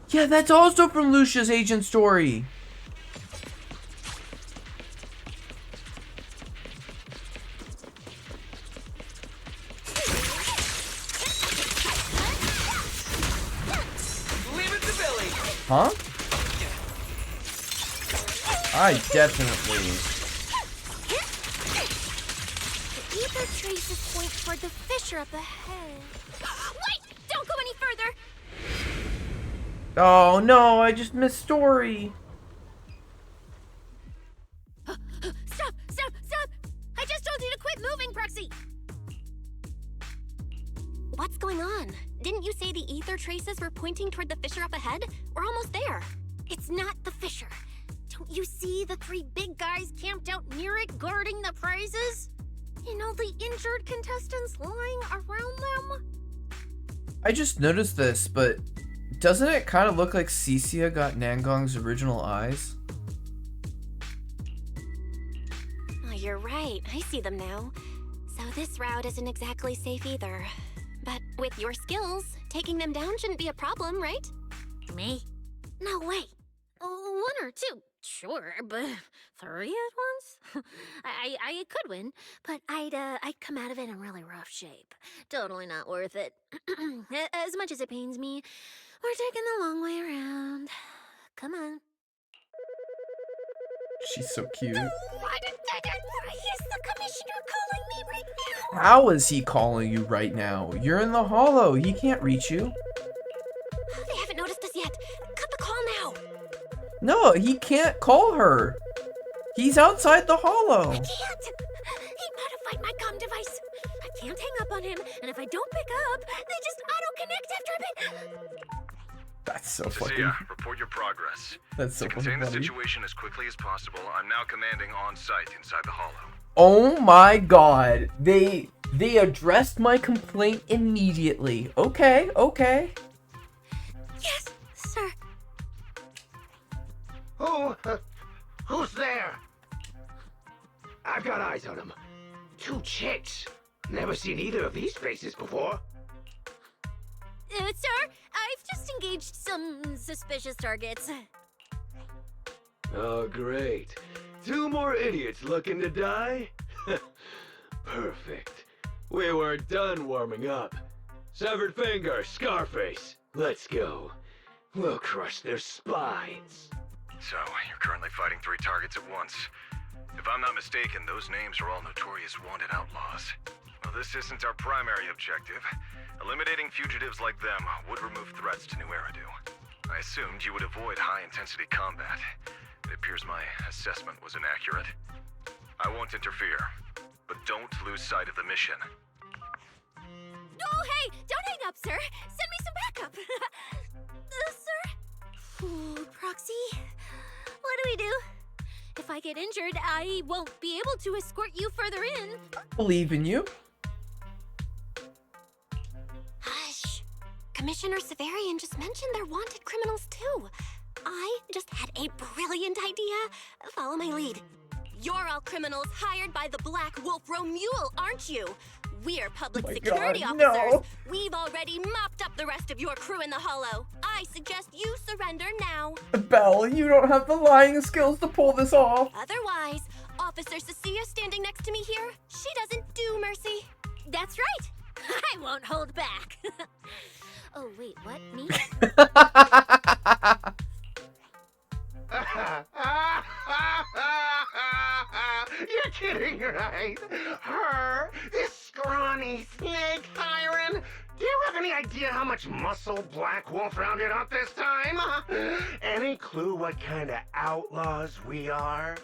Yeah, that's also from Lucia's agent story. Leave it to Billy. Huh? I definitely. The ether traces point toward the fissure up ahead. Wait! Don't go any further! Oh no, I just missed story. Stop! Stop! Stop! I just told you to quit moving, Proxy! What's going on? Didn't you say the ether traces were pointing toward the fissure up ahead? We're almost there. It's not the fissure. Don't you see the three big guys camped out near it guarding the prizes? And all the injured contestants lying around them? I just noticed this, but doesn't it kind of look like Cecia got Nangong's original eyes? Oh, you're right. I see them now. So this route isn't exactly safe either. But with your skills, taking them down shouldn't be a problem, right? Me? No way. One or two, sure, but three at once? I could win, but I'd come out of it in really rough shape. Totally not worth it. As much as it pains me, we're taking the long way around. Come on. She's so cute. Is the commissioner calling me right now? How is he calling you right now? You're in the hollow. He can't reach you. They haven't noticed us yet. Cut the call now. No, he can't call her. He's outside the hollow. I can't. He modified my comm device. I can't hang up on him, and if I don't pick up, they just auto-connect after a bit. That's so fucking. Sia, report your progress. That's so to fucking contain the funny. situation as quickly as possible, I'm now commanding on site inside the hollow. Oh my god. They addressed my complaint immediately. Okay, okay. Yes, sir. Who's there? I've got eyes on them. Two chicks. Never seen either of these faces before. Sir, I've just engaged some suspicious targets. Oh, great. Two more idiots looking to die? Perfect. We were done warming up. Severed finger, Scarface. Let's go. We'll crush their spines. So, you're currently fighting 3 targets at once. If I'm not mistaken, those names are all notorious wanted outlaws. Well, this isn't our primary objective. Eliminating fugitives like them would remove threats to New Eridu. I assumed you would avoid high-intensity combat. It appears my assessment was inaccurate. I won't interfere, but don't lose sight of the mission. Oh, hey! Don't hang up, sir! Send me some backup! Sir? Ooh, Proxy? What do we do? If I get injured, I won't be able to escort you further in. Believe in you. Hush. Commissioner Severian just mentioned they're wanted criminals too. I just had a brilliant idea. Follow my lead. You're all criminals hired by the Black Wolf Romule, aren't you? We're public security officers. no. We've already mopped up the rest of your crew in the hollow. I suggest you surrender now. Belle, you don't have the lying skills to pull this off. Otherwise, Officer Cecilia standing next to me here. She doesn't do mercy. That's right. I won't hold back. Oh, wait, what? Me? You're kidding, right? Her? This scrawny snake siren? Do you have any idea how much muscle Black Wolf rounded up this time? Any clue what kind of outlaws we are?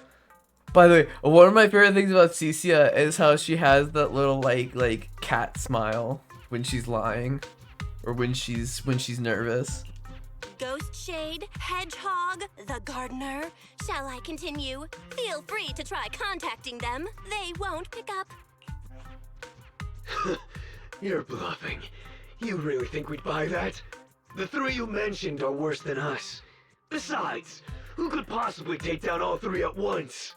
By the way, one of my favorite things about Cecia is how she has that little like cat smile when she's lying, or when she's nervous. Ghost Shade, Hedgehog, the Gardener. Shall I continue? Feel free to try contacting them. They won't pick up. You're bluffing. You really think we'd buy that? The three you mentioned are worse than us. Besides, who could possibly take down all three at once?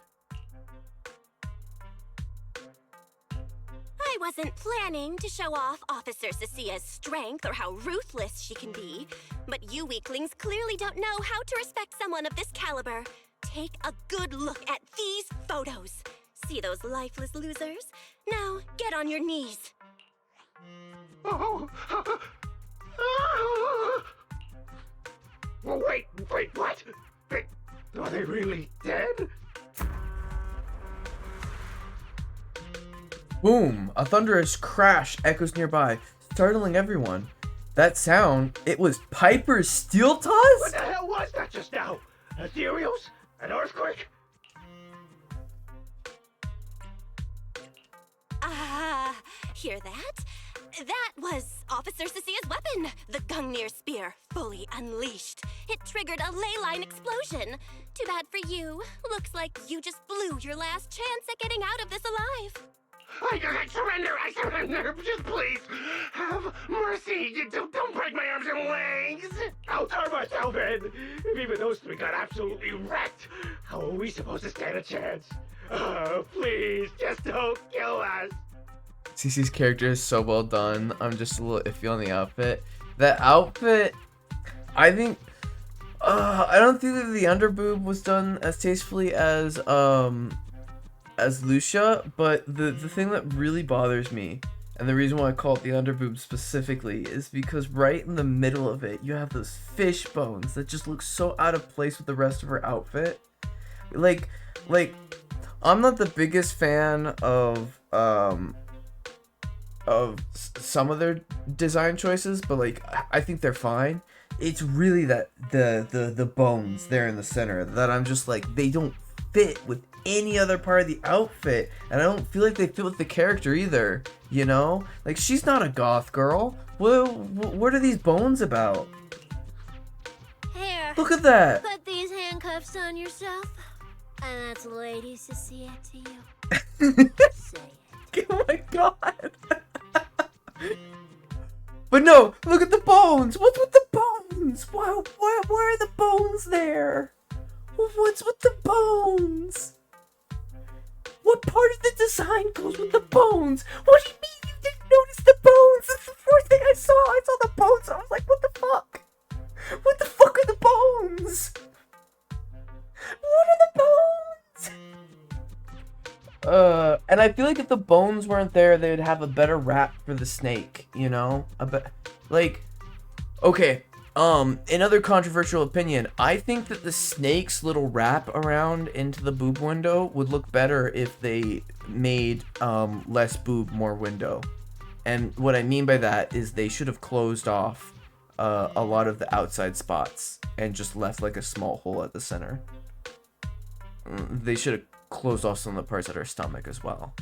I wasn't planning to show off Officer Cecia's strength or how ruthless she can be, but you weaklings clearly don't know how to respect someone of this caliber. Take a good look at these photos. See those lifeless losers? Now, get on your knees. Oh. Well, wait, what? Are they really dead? Boom! A thunderous crash echoes nearby, startling everyone. That sound, it was Piper's steel tusk? What the hell was that just now? Ethereals? An earthquake? Hear that? That was Officer Cecia's weapon, the Gungnir Spear, fully unleashed. It triggered a ley line explosion. Too bad for you. Looks like you just blew your last chance at getting out of this alive. I surrender, just please, have mercy, don't break my arms and legs. I'll turn myself in. If even those three got absolutely wrecked, how are we supposed to stand a chance? Please, just don't kill us. Cece's character is so well done. I'm just a little iffy on the outfit. That outfit, I think, I don't think that the underboob was done as tastefully as Lucia, but the thing that really bothers me, and the reason why I call it the underboob specifically, is because right in the middle of it, you have those fish bones that just look so out of place with the rest of her outfit. Like, I'm not the biggest fan of some of their design choices, but like, I think they're fine. It's really that the bones there in the center that I'm just like, they don't fit with any other part of the outfit, and I don't feel like they fit with the character either, you know? Like, she's not a goth girl. What are these bones about? Here. Look at that. Put these handcuffs on yourself. And that's Lady Cecilia to you. Say it. Oh my god. But no, look at the bones. What's with the bones? Why are the bones there? What's with the bones? What part of the design goes with the bones? What do you mean you didn't notice the bones? That's the first thing I saw. I saw the bones. I was like, what the fuck? What the fuck are the bones? What are the bones? And I feel like if the bones weren't there, they would have a better rap for the snake, you know? Okay, another controversial opinion. I think that the snake's little wrap around into the boob window would look better if they made less boob, more window. And what I mean by that is they should have closed off a lot of the outside spots and just left like a small hole at the center. They should have closed off some of the parts at her stomach as well.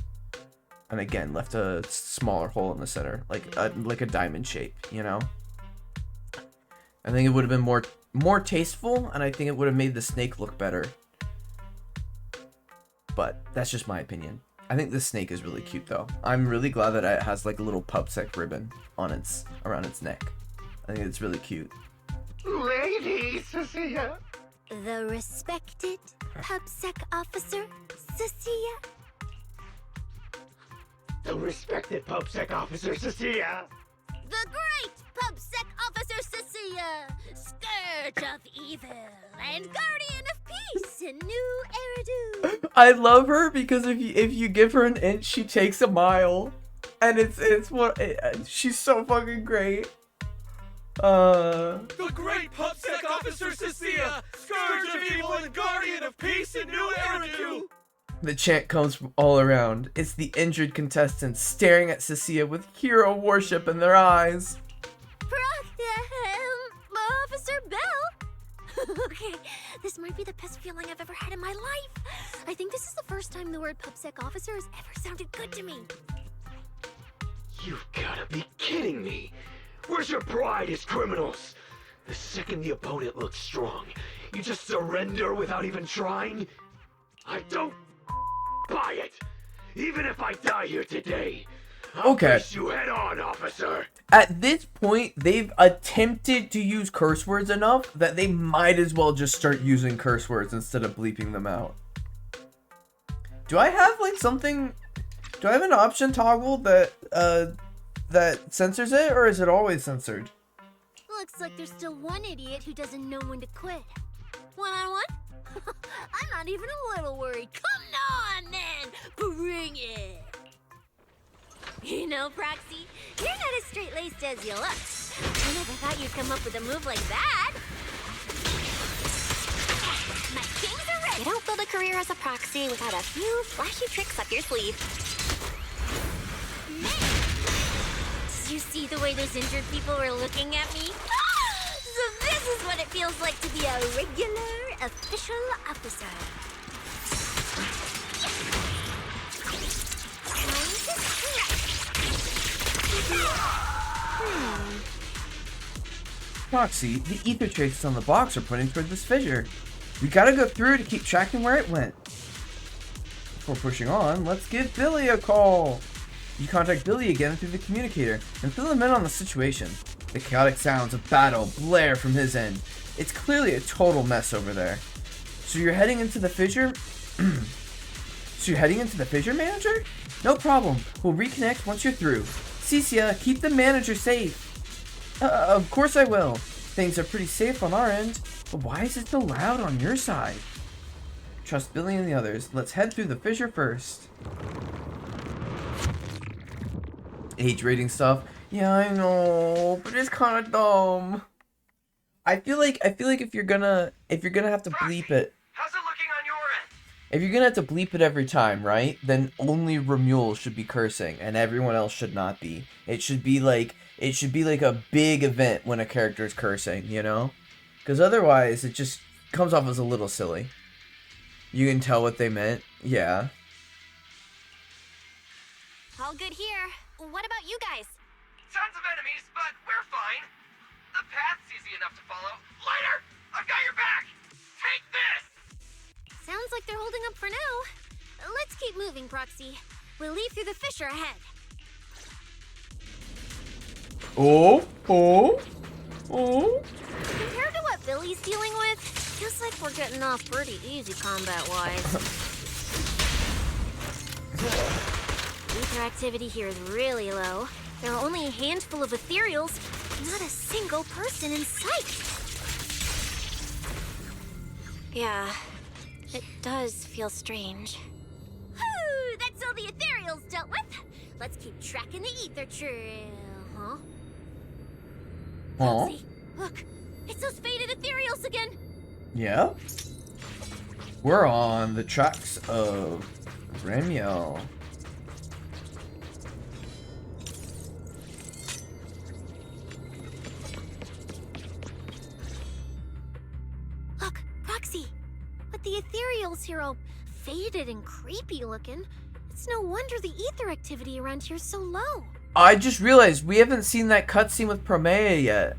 And again, left a smaller hole in the center, like a diamond shape, you know? I think it would have been more tasteful, and I think it would have made the snake look better. But that's just my opinion. I think the snake is really cute though. I'm really glad that it has like a little pubsec ribbon on around its neck. I think it's really cute. Lady Cecilia. The respected PubSec officer, Cecilia. The respected PubSec officer, Cecilia. The great PubSec officer, Cecilia. Scourge of evil and guardian of peace. Peace and new Eridu. I love her because if you give her an inch, she takes a mile, and she's so fucking great. The great PubSec officer Cecilia, scourge of evil and guardian of peace and new Eridu. The chant comes from all around. It's the injured contestants staring at Cecilia with hero worship in their eyes. Officer Bell. Okay, this might be the best feeling I've ever had in my life. I think this is the first time the word PubSec officer has ever sounded good to me. You've gotta be kidding me. Where's your pride as criminals? The second the opponent looks strong, you just surrender without even trying? I don't buy it. Even if I die here today, I'll face you head on, officer. At this point, they've attempted to use curse words enough that they might as well just start using curse words instead of bleeping them out. Do I have like something? Do I have an option toggle that that censors it, or is it always censored? Looks like there's still one idiot who doesn't know when to quit. One-on-one? I'm not even a little worried. Come on, then! Bring it! You know, Proxy, you're not as straight-laced as you look. I never thought you'd come up with a move like that. My kings are ready! You don't build a career as a proxy without a few flashy tricks up your sleeve. Did you see the way those injured people were looking at me? So this is what it feels like to be a regular official officer. Proxy, the ether traces on the box are pointing toward this fissure. We gotta go through to keep tracking where it went. Before pushing on, let's give Billy a call. You contact Billy again through the communicator and fill him in on the situation. The chaotic sounds of battle blare from his end. It's clearly a total mess over there. So you're heading into the fissure? Manager? No problem. We'll reconnect once you're through. Cecia, keep the manager safe. Of course I will. Things are pretty safe on our end, but why is it so loud on your side? Trust Billy and the others. Let's head through the fissure first. Age rating stuff. Yeah, I know, but it's kind of dumb. I feel like if you're gonna have to bleep it. How's it looking on your end? If you're gonna have to bleep it every time, right? Then only Ramule should be cursing, and everyone else should not be. It should be like a big event when a character is cursing, you know? Because otherwise, it just comes off as a little silly. You can tell what they meant. Yeah. All good here. What about you guys? Tons of enemies, but we're fine. The path's easy enough to follow. Later! I've got your back! Take this! Sounds like they're holding up for now. Let's keep moving, Proxy. We'll leave through the fissure ahead. Oh. Compared to what Billy's dealing with, feels like we're getting off pretty easy combat-wise. Ether activity here is really low. There are only a handful of ethereals, not a single person in sight. Yeah, it does feel strange. Whew, that's all the ethereals dealt with. Let's keep tracking the ether trail, huh? Huh? See, look, it's those faded ethereals again. Yeah. We're on the tracks of Ramiel. Look, Proxy. With the ethereals here all faded and creepy looking, it's no wonder the ether activity around here is so low. I just realized we haven't seen that cutscene with Promea yet.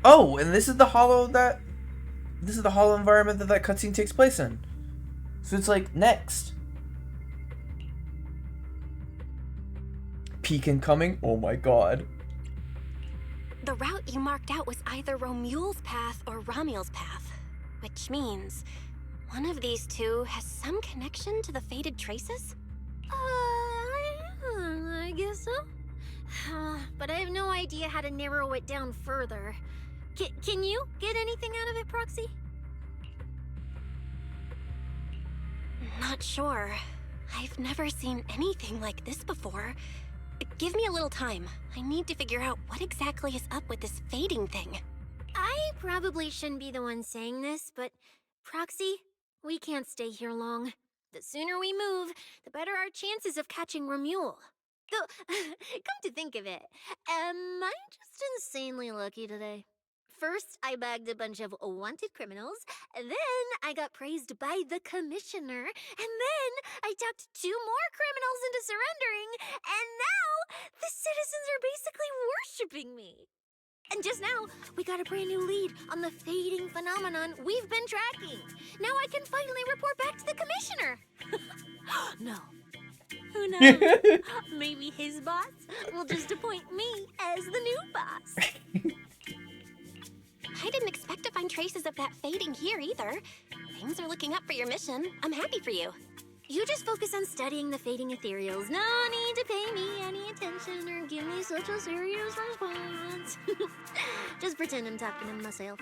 Oh, and this is the hollow environment that cutscene takes place in. So it's like next. Peak incoming? Oh my god. The route you marked out was either Romule's path or Ramiel's path, which means one of these two has some connection to the faded traces? I guess so. But I have no idea how to narrow it down further. Can you get anything out of it, Proxy? Not sure. I've never seen anything like this before. Give me a little time. I need to figure out what exactly is up with this fading thing. I probably shouldn't be the one saying this, but Proxy, we can't stay here long. The sooner we move, the better our chances of catching Remule. Though, come to think of it, am I just insanely lucky today? First, I bagged a bunch of wanted criminals, then I got praised by the commissioner, and then I talked 2 more criminals into surrendering, and now the citizens are basically worshipping me. And just now, we got a brand new lead on the fading phenomenon we've been tracking. Now I can finally report back to the commissioner. No. Who knows? Maybe his boss will just appoint me as the new boss. I didn't expect to find traces of that fading here either. Things are looking up for your mission. I'm happy for you. You just focus on studying the fading ethereals. No need to pay me any attention or give me such a serious response. Just pretend I'm talking to myself.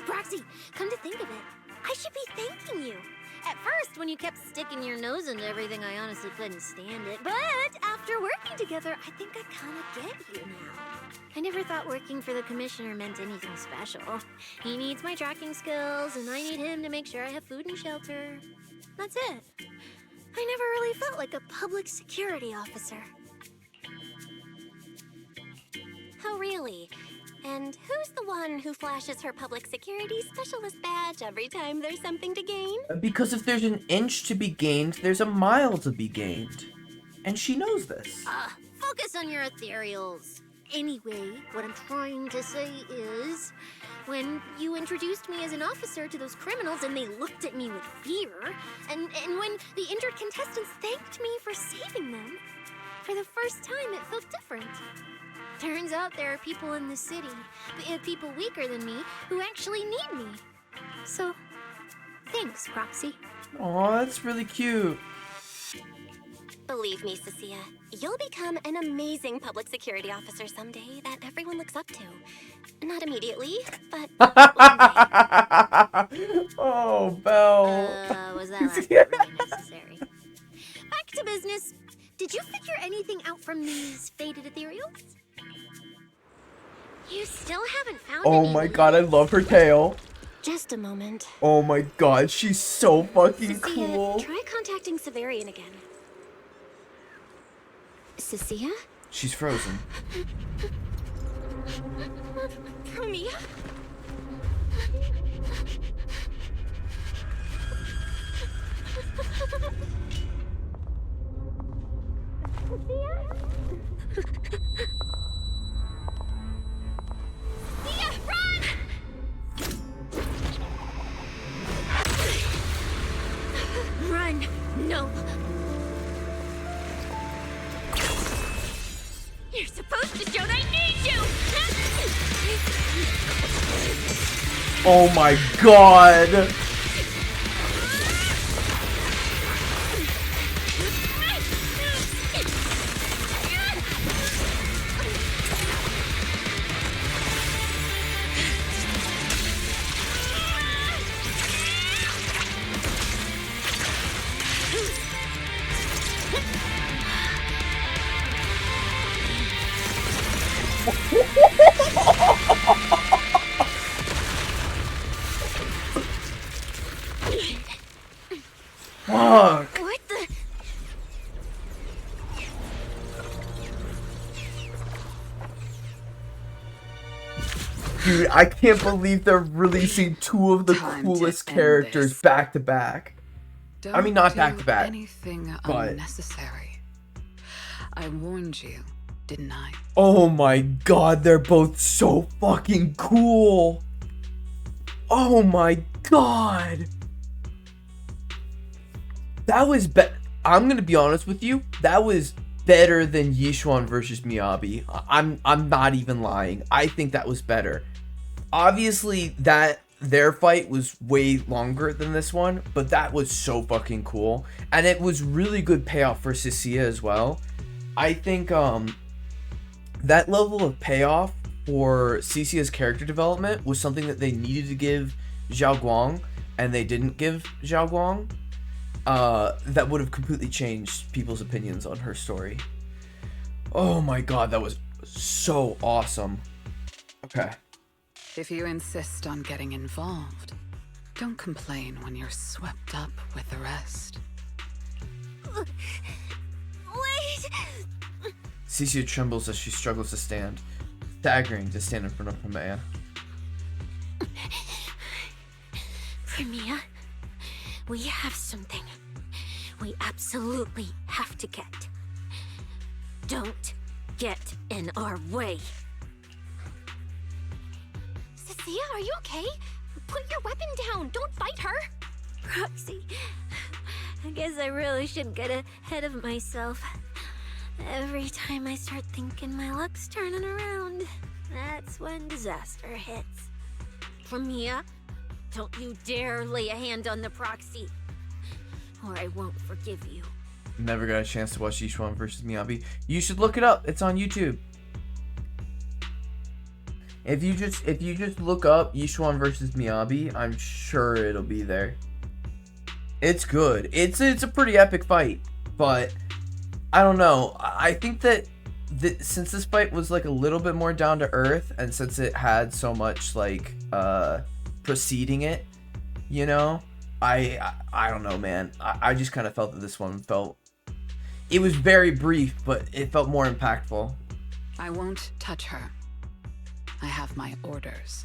Proxy, come to think of it, I should be thanking you. At first, when you kept sticking your nose into everything, I honestly couldn't stand it. But after working together, I think I kind of get you now. I never thought working for the commissioner meant anything special. He needs my tracking skills, and I need him to make sure I have food and shelter. That's it. I never really felt like a public security officer. Oh, really? And who's the one who flashes her public security specialist badge every time there's something to gain? Because if there's an inch to be gained, there's a mile to be gained. And she knows this. Focus on your ethereals. Anyway, what I'm trying to say is, when you introduced me as an officer to those criminals and they looked at me with fear, and when the injured contestants thanked me for saving them, for the first time it felt different. Turns out there are people in the city, people weaker than me, who actually need me. So, thanks, Proxy. Aw, that's really cute. Believe me, Cecilia, you'll become an amazing public security officer someday that everyone looks up to. Not immediately, but one day. Oh, Belle. Was that last part really necessary? Back to business. Did you figure anything out from these faded ethereals? You still haven't found Oh any my god, I love her tail. Just a moment. Oh my god, she's so fucking Cecilia, cool. try contacting Severian again. Cecilia? She's frozen. Romeo? Run! No! You're supposed to show they need you! Oh my god. Fuck. What the? Dude, I can't believe they're releasing 2 of the coolest characters back to back. I mean, not back to back. Anything but unnecessary. I warned you, didn't I? oh my god, they're both so fucking cool. Oh my god. That was I'm gonna be honest with you. That was better than Yishuan versus Miyabi. I'm not even lying. I think that was better. Obviously, their fight was way longer than this one, but that was so fucking cool, and it was really good payoff for Cecilia as well. I think that level of payoff for Cecilia's character development was something that they needed to give Zhao Guang, and they didn't give Zhao Guang. that would have completely changed people's opinions on her story. Oh my god, that was so awesome. Okay. If you insist on getting involved, don't complain when you're swept up with the rest. Wait! Cecilia trembles as she struggles to stand, staggering to stand in front of Primea. Primea, we have something we absolutely have to get. Don't get in our way. Cecilia, are you okay? Put your weapon down. Don't fight her. Roxy, I guess I really should get ahead of myself. Every time I start thinking my luck's turning around, that's when disaster hits. Primea, don't you dare lay a hand on the proxy, or I won't forgive you. Never got a chance to watch Yishuan versus Miyabi. You should look it up. It's on YouTube. If you just look up Yishuan versus Miyabi, I'm sure it'll be there. It's good. It's a pretty epic fight, but I don't know. I think that since this fight was like a little bit more down to earth, and since it had so much like preceding it, you know, I don't know, man. I just kind of felt that this one felt. It was very brief, but it felt more impactful. I won't touch her. I have my orders.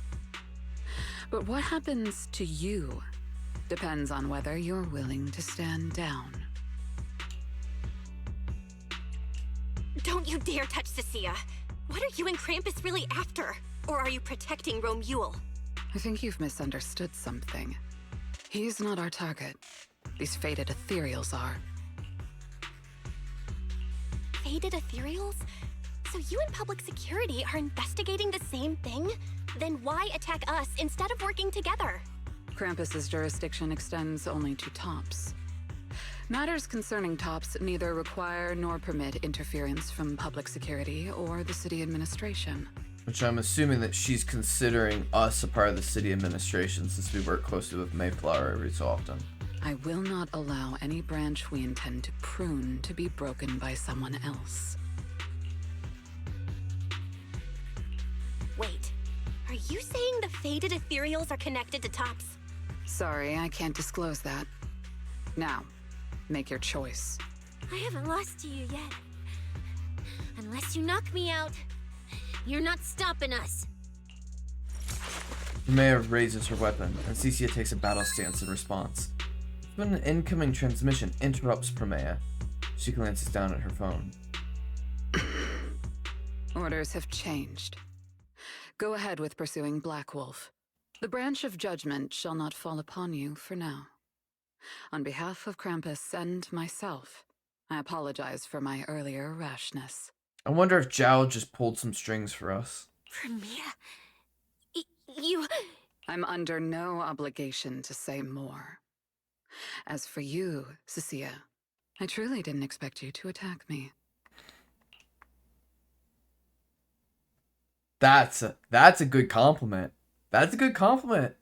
But what happens to you depends on whether you're willing to stand down. Don't you dare touch Cecilia. What are you and Krampus really after? Or are you protecting Romuald? I think you've misunderstood something. He's not our target. These fated ethereals are. Fated ethereals? So you and public security are investigating the same thing? Then why attack us instead of working together? Krampus's jurisdiction extends only to tops. Matters concerning tops neither require nor permit interference from public security or the city administration. Which I'm assuming that she's considering us a part of the city administration since we work closely with Mayflower every so often. I will not allow any branch we intend to prune to be broken by someone else. Wait, are you saying the fated ethereals are connected to tops? Sorry, I can't disclose that. Now, make your choice. I haven't lost to you yet. Unless you knock me out, you're not stopping us. Primea raises her weapon, and Cecilia takes a battle stance in response. When an incoming transmission interrupts Primea, she glances down at her phone. Orders have changed. Go ahead with pursuing Black Wolf. The branch of judgment shall not fall upon you for now. On behalf of Krampus and myself, I apologize for my earlier rashness. I wonder if Zhao just pulled some strings for us. Primea, you... I'm under no obligation to say more. As for you, Cecilia, I truly didn't expect you to attack me. That's a good compliment. That's a good compliment.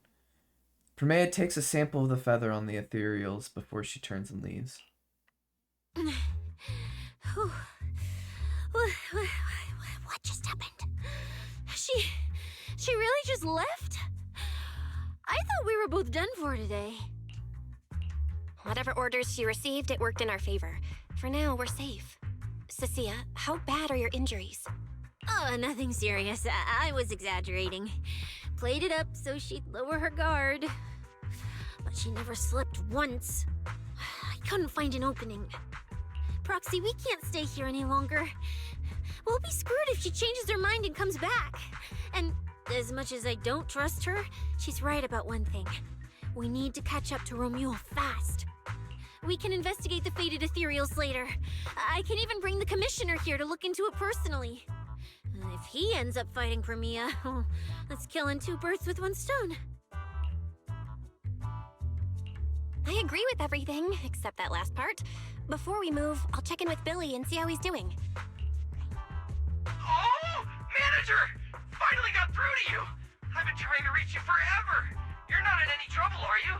Primea takes a sample of the feather on the ethereals before she turns and leaves. What just happened? She really just left? I thought we were both done for today. Whatever orders she received, it worked in our favor. For now, we're safe. Cecilia, how bad are your injuries? Oh, nothing serious. I was exaggerating. Played it up so she'd lower her guard. But she never slipped once. I couldn't find an opening. Proxy, we can't stay here any longer. We'll be screwed if she changes her mind and comes back. And as much as I don't trust her, she's right about one thing. We need to catch up to Romuald fast. We can investigate the fated ethereals later. I can even bring the commissioner here to look into it personally. If he ends up fighting Primea, that's killing two birds with one stone. I agree with everything, except that last part. Before we move, I'll check in with Billy and see how he's doing. Oh! Manager! Finally got through to you! I've been trying to reach you forever! You're not in any trouble, are you?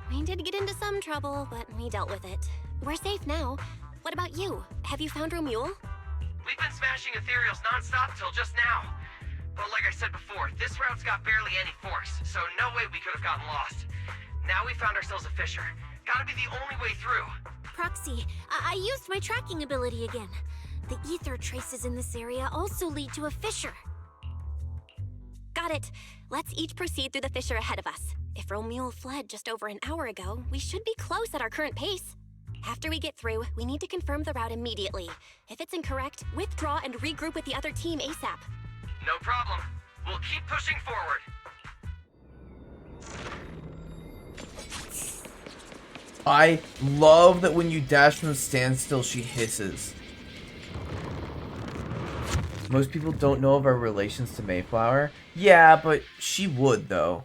We did get into some trouble, but we dealt with it. We're safe now. What about you? Have you found Romule? We've been smashing ethereals non-stop till just now. But like I said before, this route's got barely any force, so no way we could have gotten lost. Now we found ourselves a fissure. Gotta be the only way through. Proxy, I used my tracking ability again. The ether traces in this area also lead to a fissure. Got it. Let's each proceed through the fissure ahead of us. If Romule fled just over an hour ago, we should be close at our current pace. After we get through, we need to confirm the route immediately. If it's incorrect, withdraw and regroup with the other team ASAP. No problem. We'll keep pushing forward. I love that when you dash from standstill, she hisses. Most people don't know of our relations to Mayflower. Yeah, but she would, though.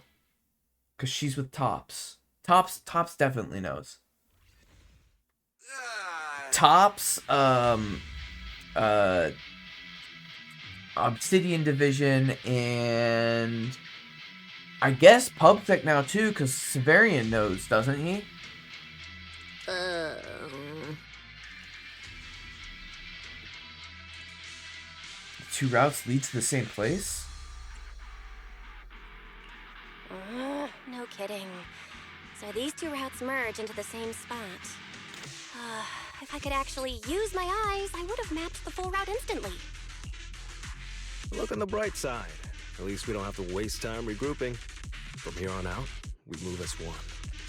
Because she's with Tops. Tops definitely knows. Tops, Obsidian Division, and I guess PubTech now too, because Severian knows, doesn't he? Two routes lead to the same place? No kidding. So these two routes merge into the same spot. If I could actually use my eyes, I would have mapped the full route instantly. Look on the bright side. At least we don't have to waste time regrouping. From here on out, we move as one.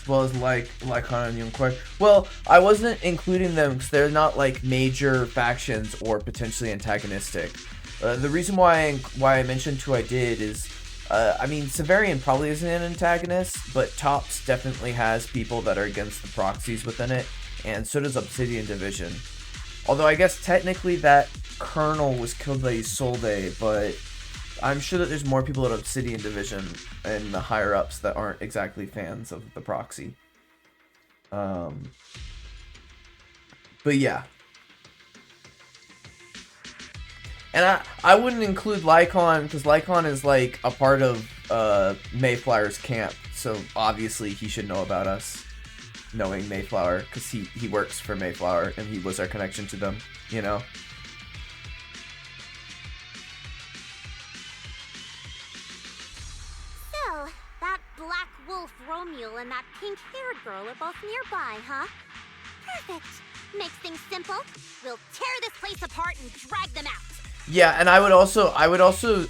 As well as Lycon and Yunquai. Well, I wasn't including them because they're not like major factions or potentially antagonistic. The reason why I mentioned who I did is, I mean, Severian probably isn't an antagonist, but Tops definitely has people that are against the proxies within it, and so does Obsidian Division. Although I guess technically that colonel was killed by Isolde, but I'm sure that there's more people at Obsidian Division and the higher ups that aren't exactly fans of the proxy. But yeah. And I wouldn't include Lycon because Lycon is like a part of Mayflower's camp, so obviously he should know about us knowing Mayflower because he works for Mayflower and he was our connection to them, you know. So, that Black Wolf Romule and that pink-haired girl are both nearby, huh? Perfect. Makes things simple. We'll tear this place apart and drag them out. Yeah, and I would also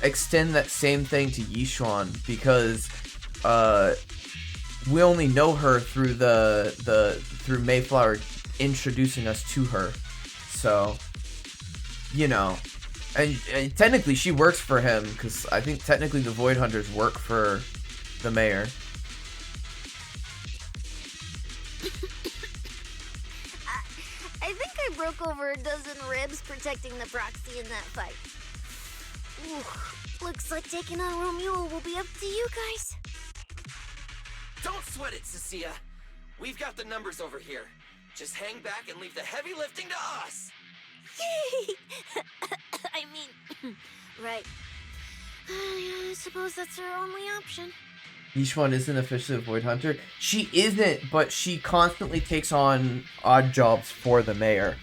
extend that same thing to Yishuan because we only know her through through Mayflower introducing us to her. So, you know, and technically she works for him because I think technically the Void Hunters work for the mayor. I think I broke over a dozen ribs protecting the proxy in that fight. Ooh, looks like taking on Romule will be up to you guys. Don't sweat it, Cecilia. We've got the numbers over here. Just hang back and leave the heavy lifting to us. I mean, right. I suppose that's our only option. Yishuan isn't officially a Void Hunter. She isn't, but she constantly takes on odd jobs for the mayor.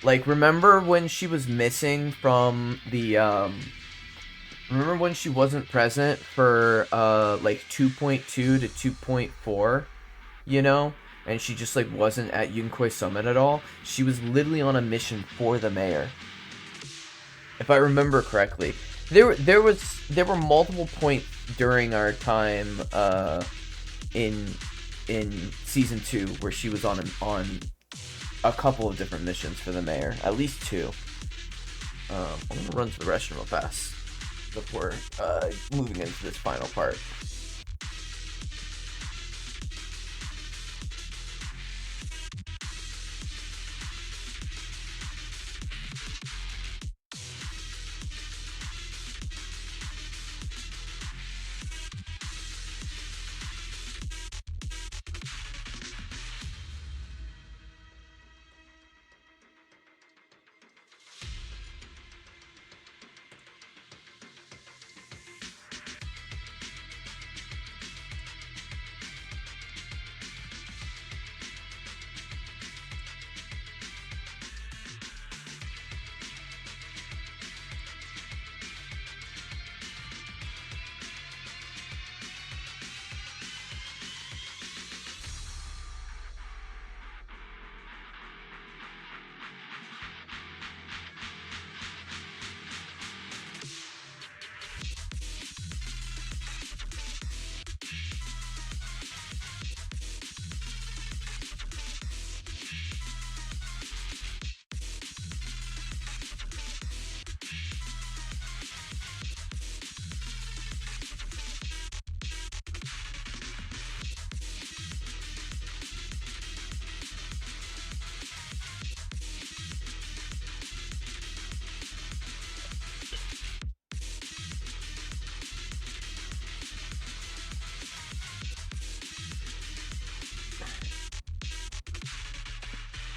Like, remember when she was missing from the, remember when she wasn't present for, like, 2.2 to 2.4, you know? And she just, like, wasn't at Yunquai Summit at all? She was literally on a mission for the mayor. If I remember correctly. There were multiple points during our time in season 2 where she was on a couple of different missions for the mayor, at least 2. I'm gonna run to the restroom real fast before moving into this final part.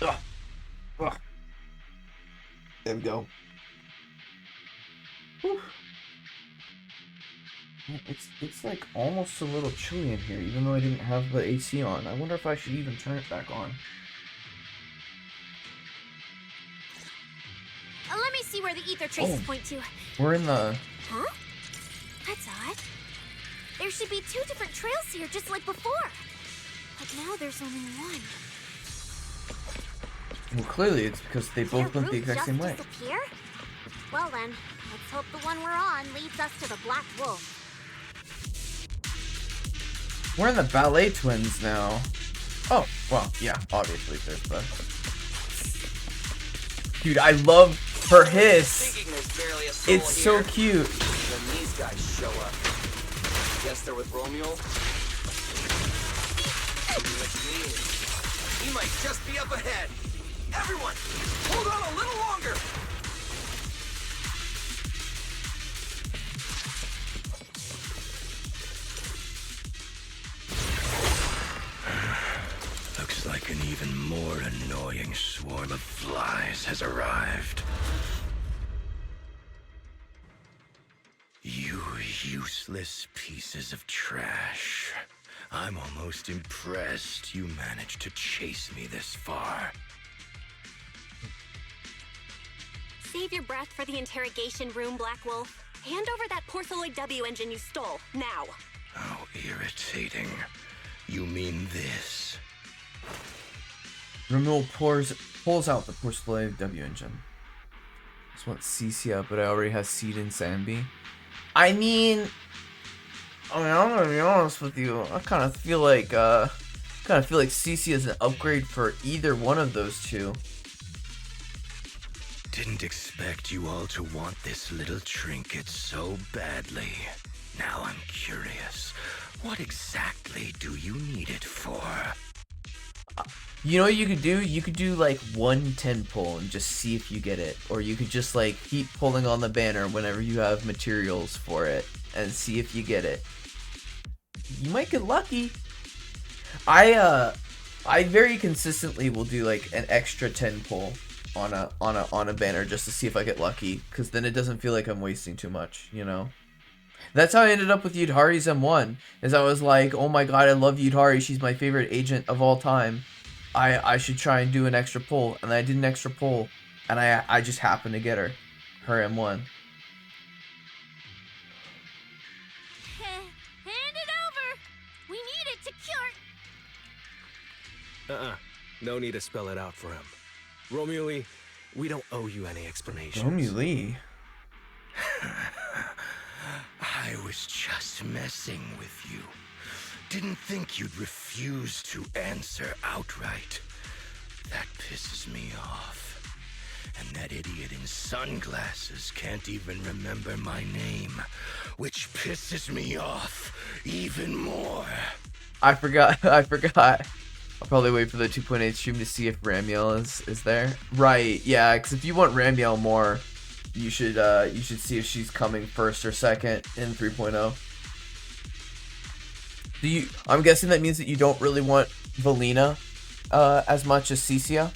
Ugh. Ugh. There we go. Whew. It's like almost a little chilly in here, even though I didn't have the AC on. I wonder if I should even turn it back on. Let me see where the ether traces point to. We're in the... Huh? That's odd. There should be 2 different trails here, just like before. But now there's only one. Well, clearly it's because they both went the exact same way. Disappear? Well then, let's hope the one we're on leads us to the Black Wolf. We're in the Ballet Twins now. Oh, well, yeah, obviously there's the... Dude, I love her hiss. It's so cute. When these guys show up. Guess they're with Romeo? Which means he might just be up ahead. Everyone, hold on a little longer. Looks like an even more annoying swarm of flies has arrived. You useless pieces of trash. I'm almost impressed you managed to chase me this far. Save your breath for the interrogation room, Black Wolf. Hand over that Porceloid W engine you stole, now. How irritating. You mean this? Remuel pulls out the Porceloid W engine. Just want Cecia, but I already have Seed and Sambi. I mean, I'm gonna be honest with you. I kind of feel like Cecia is an upgrade for either one of those two. Didn't expect you all to want this little trinket so badly. Now I'm curious. What exactly do you need it for? You know what you could do? You could do like 110 pull and just see if you get it. Or you could just like keep pulling on the banner whenever you have materials for it and see if you get it. You might get lucky. I very consistently will do like an extra 10 pull on a banner just to see if I get lucky, because then it doesn't feel like I'm wasting too much, you know? That's how I ended up with Yudhari's M1, is I was like, oh my god, I love Yudhari, she's my favorite agent of all time. I should try and do an extra pull, and I did an extra pull, and I just happened to get her M1. Hand it over! We need it to cure... No need to spell it out for him. Romeo Lee, we don't owe you any explanations. Romeo Lee? I was just messing with you. Didn't think you'd refuse to answer outright. That pisses me off. And that idiot in sunglasses can't even remember my name, which pisses me off even more. I forgot. I'll probably wait for the 2.8 stream to see if Ramiel is there. Right, yeah, because if you want Ramiel more, you should see if she's coming first or second in 3.0. I'm guessing that means that you don't really want Valina as much as Cecia.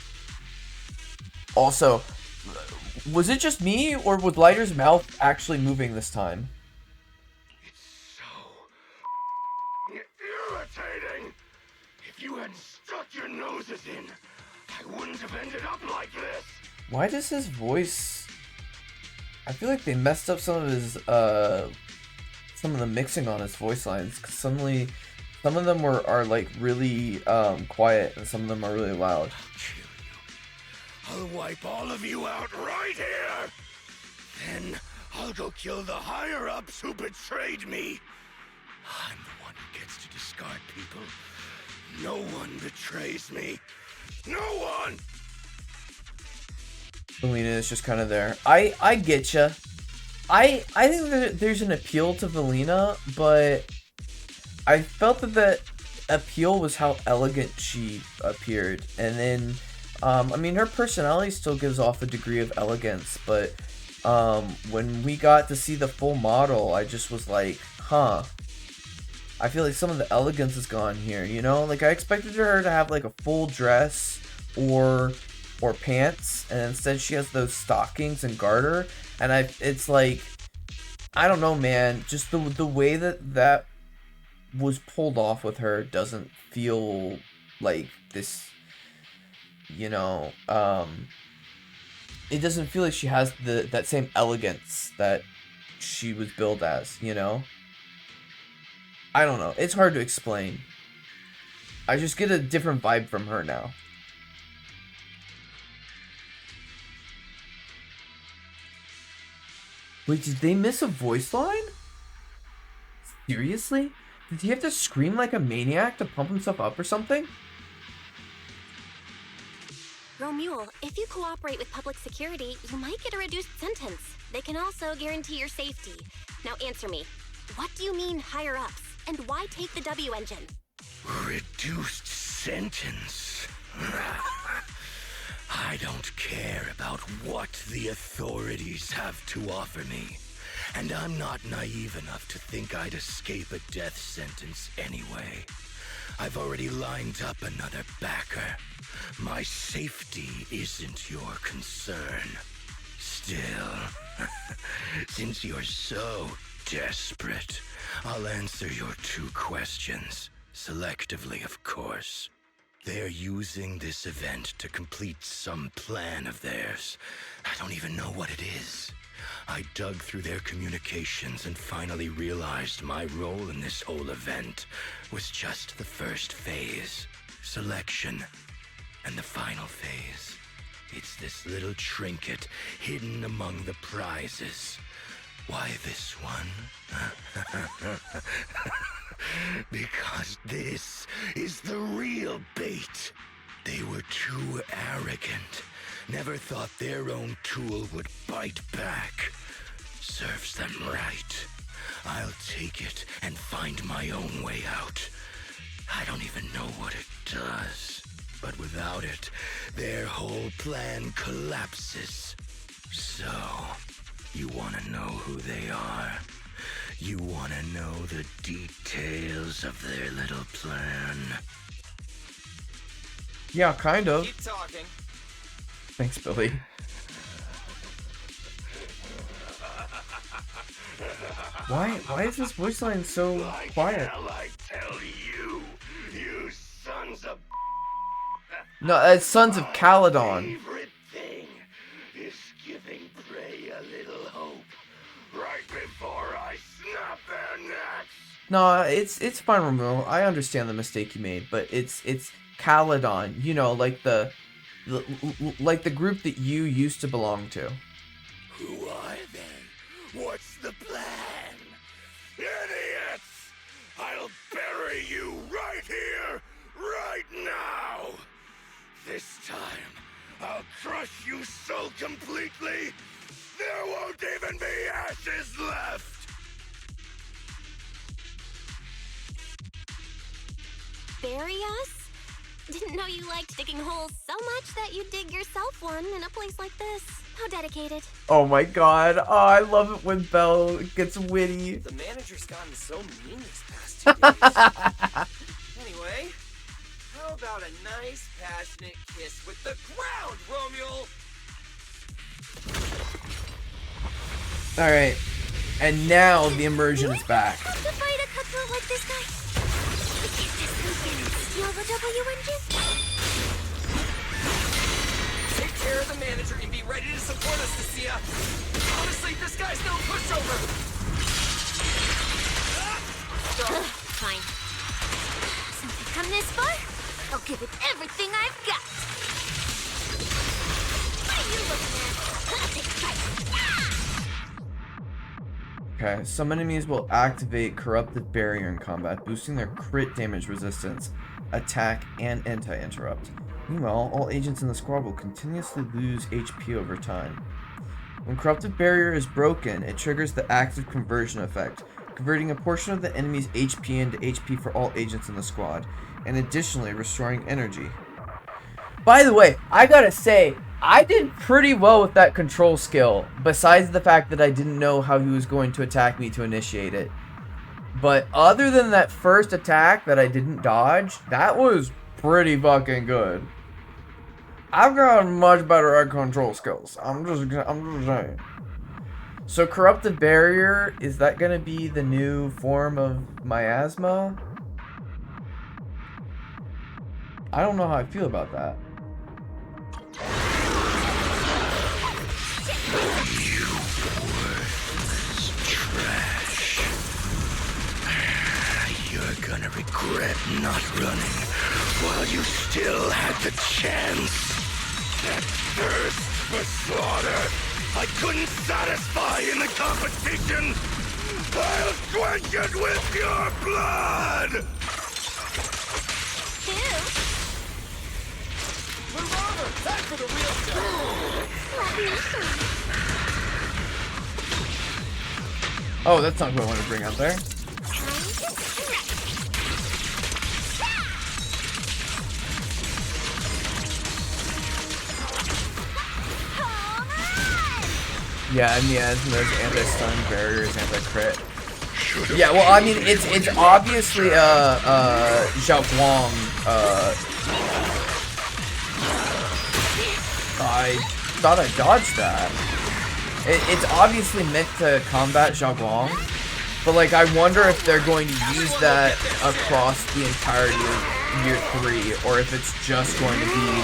Also, was it just me, or was Lighter's mouth actually moving this time? It's so irritating. If you hadn't stuck your noses in, I wouldn't have ended up like this. Why does his voice... I feel like they messed up some of his, some of the mixing on his voice lines, because suddenly, some of them are like really, quiet, and some of them are really loud. I'll wipe all of you out right here. Then I'll go kill the higher-ups who betrayed me. I'm the one who gets to discard people. No one betrays me. No one! Valina is just kind of there. I get ya. I think that there's an appeal to Valina, but I felt that the appeal was how elegant she appeared, and then I mean, her personality still gives off a degree of elegance, but when we got to see the full model, I just was like, huh. I feel like some of the elegance is gone here, you know? Like, I expected her to have like a full dress or pants, and instead she has those stockings and garter, and it's like, I don't know, man, just the way that was pulled off with her doesn't feel like this, you know, it doesn't feel like she has that same elegance that she was billed as, you know? I don't know. It's hard to explain. I just get a different vibe from her now. Wait, did they miss a voice line? Seriously? Did he have to scream like a maniac to pump himself up or something? Romule, if you cooperate with public security, you might get a reduced sentence. They can also guarantee your safety. Now answer me. What do you mean higher ups? And why take the W engine? Reduced sentence? I don't care about what the authorities have to offer me. And I'm not naive enough to think I'd escape a death sentence anyway. I've already lined up another backer. My safety isn't your concern. Still, since you're so desperate, I'll answer your 2 questions. Selectively, of course. They're using this event to complete some plan of theirs. I don't even know what it is. I dug through their communications and finally realized my role in this whole event was just the first phase, selection. And the final phase, it's this little trinket hidden among the prizes. Why this one? Because this is the real bait. They were too arrogant. Never thought their own tool would bite back. Serves them right. I'll take it and find my own way out. I don't even know what it does. But without it, their whole plan collapses. So, you want to know who they are? You want to know the details of their little plan? Yeah, kind of. Keep talking. Thanks, Billy. Why is this voice line so quiet? I tell you, you sons of... No, it's Sons of Caledon. Favorite thing is giving prey a little hope right before I snap their necks. No, it's fine, Romeo. I understand the mistake you made, but it's Caledon. You know, like the group that you used to belong to. Who are they? What's the plan? Idiots! I'll bury you right here, right now! This time, I'll crush you so completely, there won't even be ashes left! Bury us? Didn't know you liked digging holes so much that you'd dig yourself one in a place like this. How dedicated. Oh my god. Oh, I love it when Belle gets witty. The manager's gotten so mean these past 2 days. Anyway, how about a nice, passionate kiss with the ground, Romule? Alright. And now the immersion is back. Have to fight a cutthroat like this guy. We can't just sneak in and steal the W engine. Take care of the manager and be ready to support us, Nasia. Honestly, this guy's no pushover. Fine. Since I've come this far, I'll give it everything I've got. What are you looking at? I'll take a bite. Okay, some enemies will activate Corrupted Barrier in combat, boosting their crit damage resistance, attack, and anti-interrupt. Meanwhile, all agents in the squad will continuously lose HP over time. When Corrupted Barrier is broken, it triggers the active conversion effect, converting a portion of the enemy's HP into HP for all agents in the squad, and additionally restoring energy. By the way, I gotta say, I did pretty well with that control skill, besides the fact that I didn't know how he was going to attack me to initiate it. But other than that first attack that I didn't dodge, that was pretty fucking good. I've got much better eye control skills. I'm just saying. So corrupted barrier, is that gonna be the new form of miasma? I don't know how I feel about that. You worthless trash. You're gonna regret not running while you still had the chance. That thirst for slaughter I couldn't satisfy in the competition. I'll quench it with your blood! Move over! Time for the real stuff! Oh, that's not what I want to bring up there. Yeah, and there's anti-stun barriers, anti-crit. Yeah, well, I mean, it's obviously Zhao Guang. I thought I dodged that. It's obviously meant to combat Zhao Guang, but like I wonder if they're going to use that across the entirety of Year 3, or if it's just going to be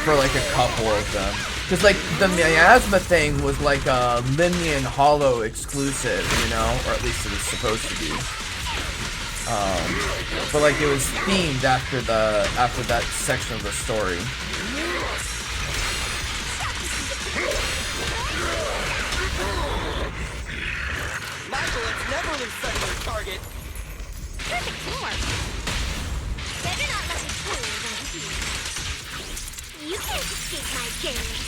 for like a couple of them. Because, like, the miasma thing was like a Limian Hollow exclusive, you know? Or at least it was supposed to be. But, like, it was themed after that section of the story. Michael, it's never lose sight of your target. Perfect teamwork. Better not let me fool you. You can't escape my gaze.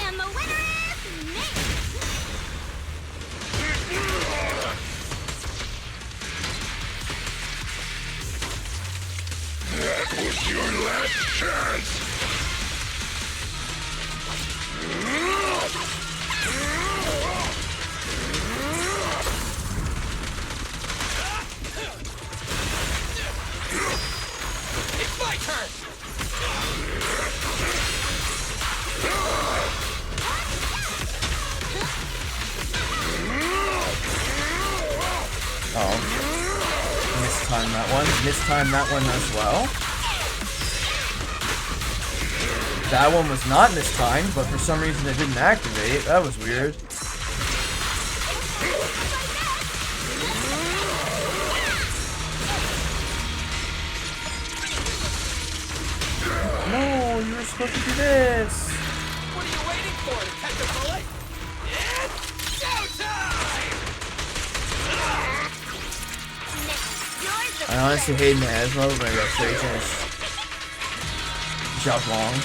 And the winner is me! That was your last chance! It's my turn! Oh. Mistime that one. Mistime that one as well. That one was not mistimed, but for some reason it didn't activate. That was weird. No, you were supposed to do this. What are you waiting for, to catch a bullet? It's showtime! I honestly hate miasma, but maybe that's Zhao Guang.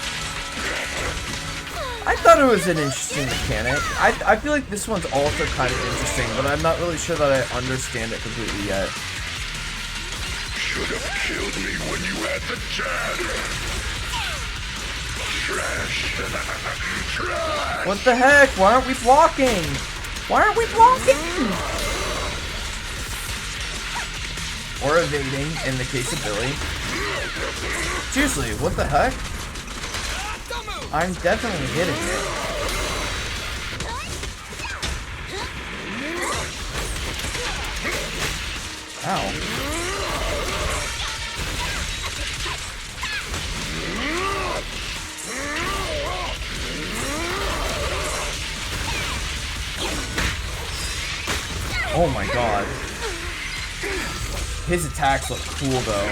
I thought it was an interesting mechanic. I feel like this one's also kind of interesting, but I'm not really sure that I understand it completely yet. Should have killed me when you had the chance. Trash. Trash. What the heck? Why aren't we blocking? Why aren't we blocking? Or evading in the case of Billy. Seriously, what the heck? I'm definitely hitting it. Ow. Oh my god. His attacks look cool though.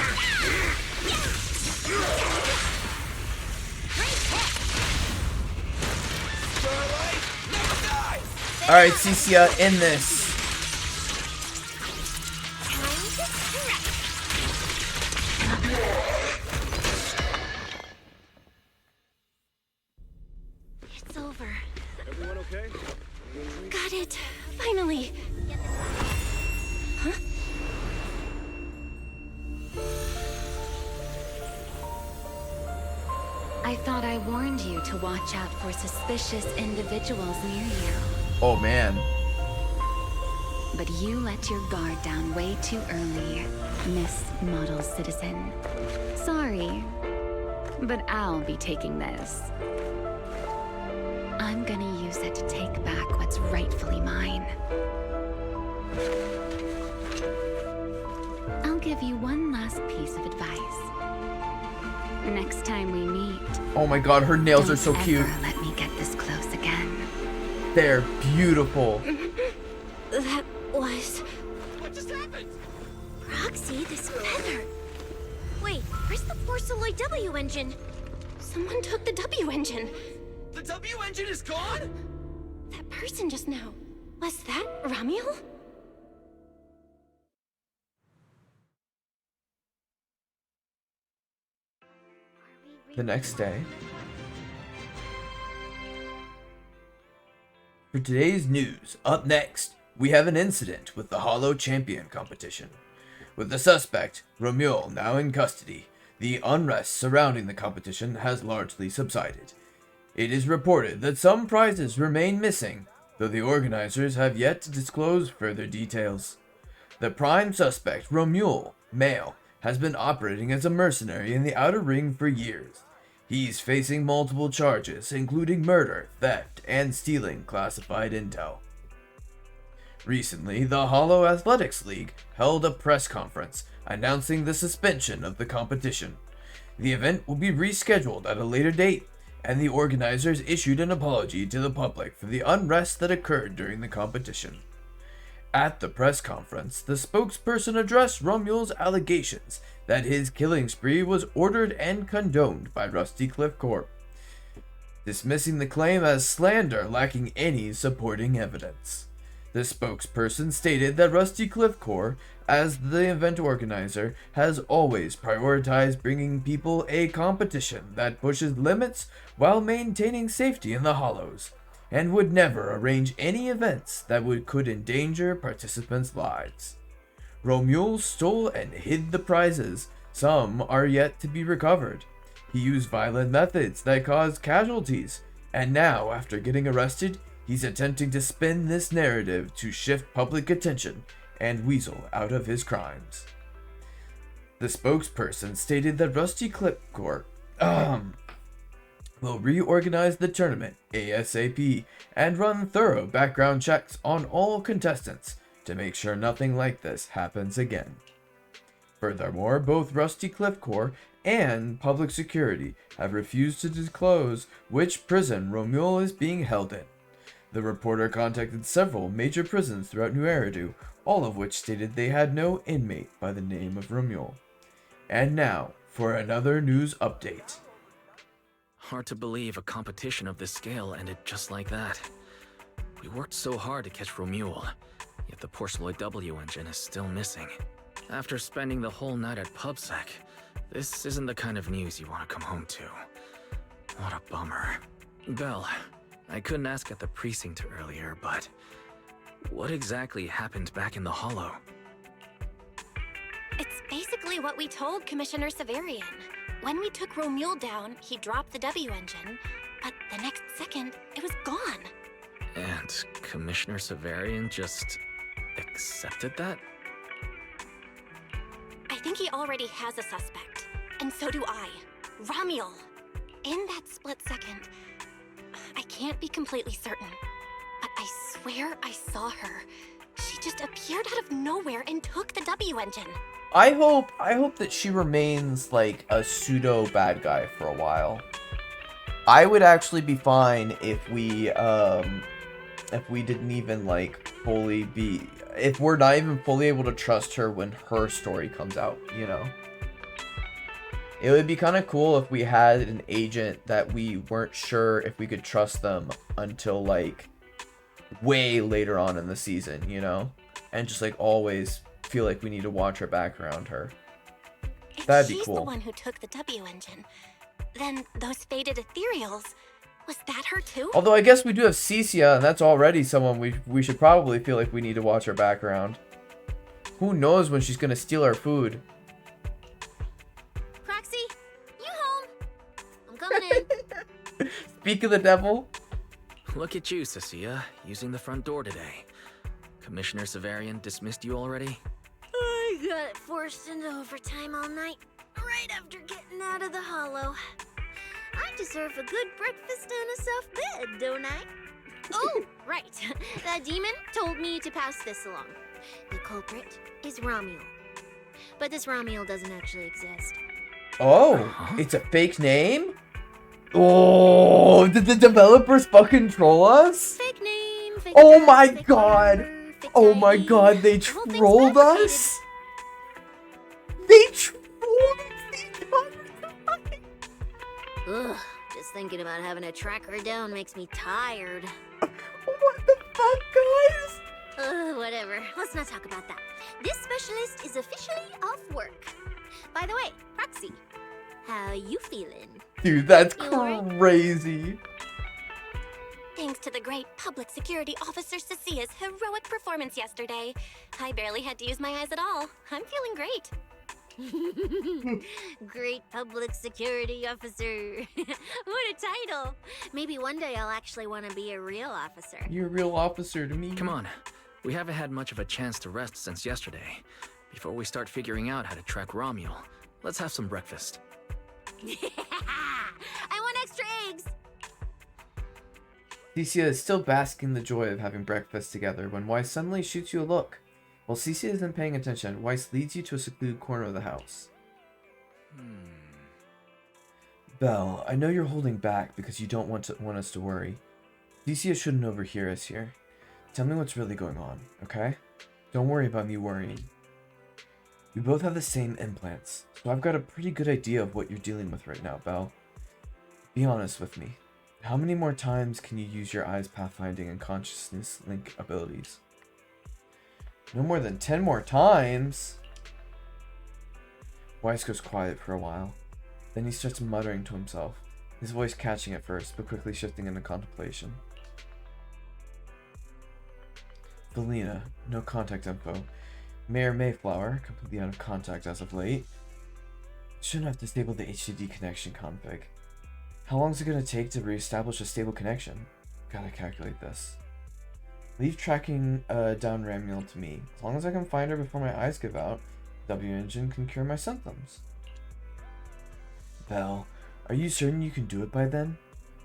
Alright, Cicia, in this. It's over. Everyone okay? Got it. Finally. Huh? I thought I warned you to watch out for suspicious individuals near you. Oh man. But you let your guard down way too early, Miss Model Citizen. Sorry, but I'll be taking this. I'm gonna use it to take back what's rightfully mine. I'll give you one last piece of advice. Next time we meet... Oh my god, her nails are so cute. Don't ever let me get this close again. They're beautiful. That was... What just happened? Roxy, this feather. Wait, where's the Porceloid W engine? Someone took the W engine. The W engine is gone? That person just now. Was that Ramiel? The next day. For today's news, up next, we have an incident with the Hollow Champion competition. With the suspect, Romuald, now in custody, the unrest surrounding the competition has largely subsided. It is reported that some prizes remain missing, though the organizers have yet to disclose further details. The prime suspect, Romuald, male, has been operating as a mercenary in the Outer Ring for years. He's facing multiple charges, including murder, theft, and stealing classified intel. Recently, the Hollow Athletics League held a press conference announcing the suspension of the competition. The event will be rescheduled at a later date, and the organizers issued an apology to the public for the unrest that occurred during the competition. At the press conference, the spokesperson addressed Romuald's allegations that his killing spree was ordered and condoned by Rusty Cliff Corp, dismissing the claim as slander lacking any supporting evidence. The spokesperson stated that Rusty Cliff Corp, as the event organizer, has always prioritized bringing people a competition that pushes limits while maintaining safety in the Hollows, and would never arrange any events that could endanger participants' lives. Romuald stole and hid the prizes. Some are yet to be recovered. He used violent methods that caused casualties, and now, after getting arrested, he's attempting to spin this narrative to shift public attention and weasel out of his crimes. The spokesperson stated that Rusty Clip Corp will reorganize the tournament ASAP and run thorough background checks on all contestants to make sure nothing like this happens again. Furthermore, both Rusty Cliff Corp and Public Security have refused to disclose which prison Romuald is being held in. The reporter contacted several major prisons throughout New Eridu, all of which stated they had no inmate by the name of Romuald. And now, for another news update. Hard to believe a competition of this scale ended just like that. We worked so hard to catch Romuald, yet the Porceloid W engine is still missing. After spending the whole night at PubSec, this isn't the kind of news you want to come home to. What a bummer. Belle, I couldn't ask at the precinct earlier, but what exactly happened back in the Hollow? It's basically what we told Commissioner Severian. When we took Romuald down, he dropped the W engine, but the next second, it was gone. And Commissioner Severian just accepted that? I think he already has a suspect, and so do I. Ramiel. In that split second, I can't be completely certain, but I swear I saw her. She just appeared out of nowhere and took the W engine. I hope that she remains like a pseudo bad guy for a while. I would actually be fine if we didn't even like fully be, if we're not even fully able to trust her when her story comes out, you know? It would be kind of cool if we had an agent that we weren't sure if we could trust them until like way later on in the season, you know? And just like always feel like we need to watch her back around her. That'd be cool. If she's the one who took the W engine, then those faded ethereals, was that her too? Although I guess we do have Cecia, and that's already someone we should probably feel like we need to watch her background. Who knows when she's gonna steal our food? Proxy, you home? I'm coming in. Speak of the devil. Look at you, Cecilia, using the front door today. Commissioner Severian dismissed you already? I got forced into overtime all night, right after getting out of the hollow. I deserve a good breakfast and a soft bed, don't I? Oh, right. That demon told me to pass this along. The culprit is Romuel. But this Romuel doesn't actually exist. Oh, it's a fake name? Oh, did the developers fucking troll us? Fake name, fake Oh address, my fake god. number, fake Oh my ID. god, they The whole thing's trolled fabricated. us? They trolled us? Ugh, just thinking about having to track her down makes me tired. What the fuck, guys? Whatever. Let's not talk about that. This specialist is officially off work. By the way, Proxy, how you feeling? Dude, that's You alright? crazy. Thanks to the great public security officer Cecia's heroic performance yesterday, I barely had to use my eyes at all. I'm feeling great. Great public security officer. What a title. Maybe one day I'll actually want to be a real officer. You're a real officer to me. Come on. We haven't had much of a chance to rest since yesterday. Before we start figuring out how to track Romuel, let's have some breakfast. I want extra eggs. Cecia is still basking in the joy of having breakfast together when Weiss suddenly shoots you a look. While Cecia isn't paying attention, Weiss leads you to a secluded corner of the house. Belle, I know you're holding back because you don't want us to worry. Cecia shouldn't overhear us here. Tell me what's really going on, okay? Don't worry about me worrying. We both have the same implants, so I've got a pretty good idea of what you're dealing with right now, Belle. Be honest with me. How many more times can you use your eyes pathfinding and consciousness link abilities? No more than 10 more times. Weiss goes quiet for a while. Then he starts muttering to himself, his voice catching at first, but quickly shifting into contemplation. Felina, no contact info. Mayor Mayflower, completely out of contact as of late. Shouldn't have disabled the HDD connection config. How long is it going to take to reestablish a stable connection? Gotta calculate this. Leave tracking down Romuel to me. As long as I can find her before my eyes give out, W engine can cure my symptoms. Belle, are you certain you can do it by then?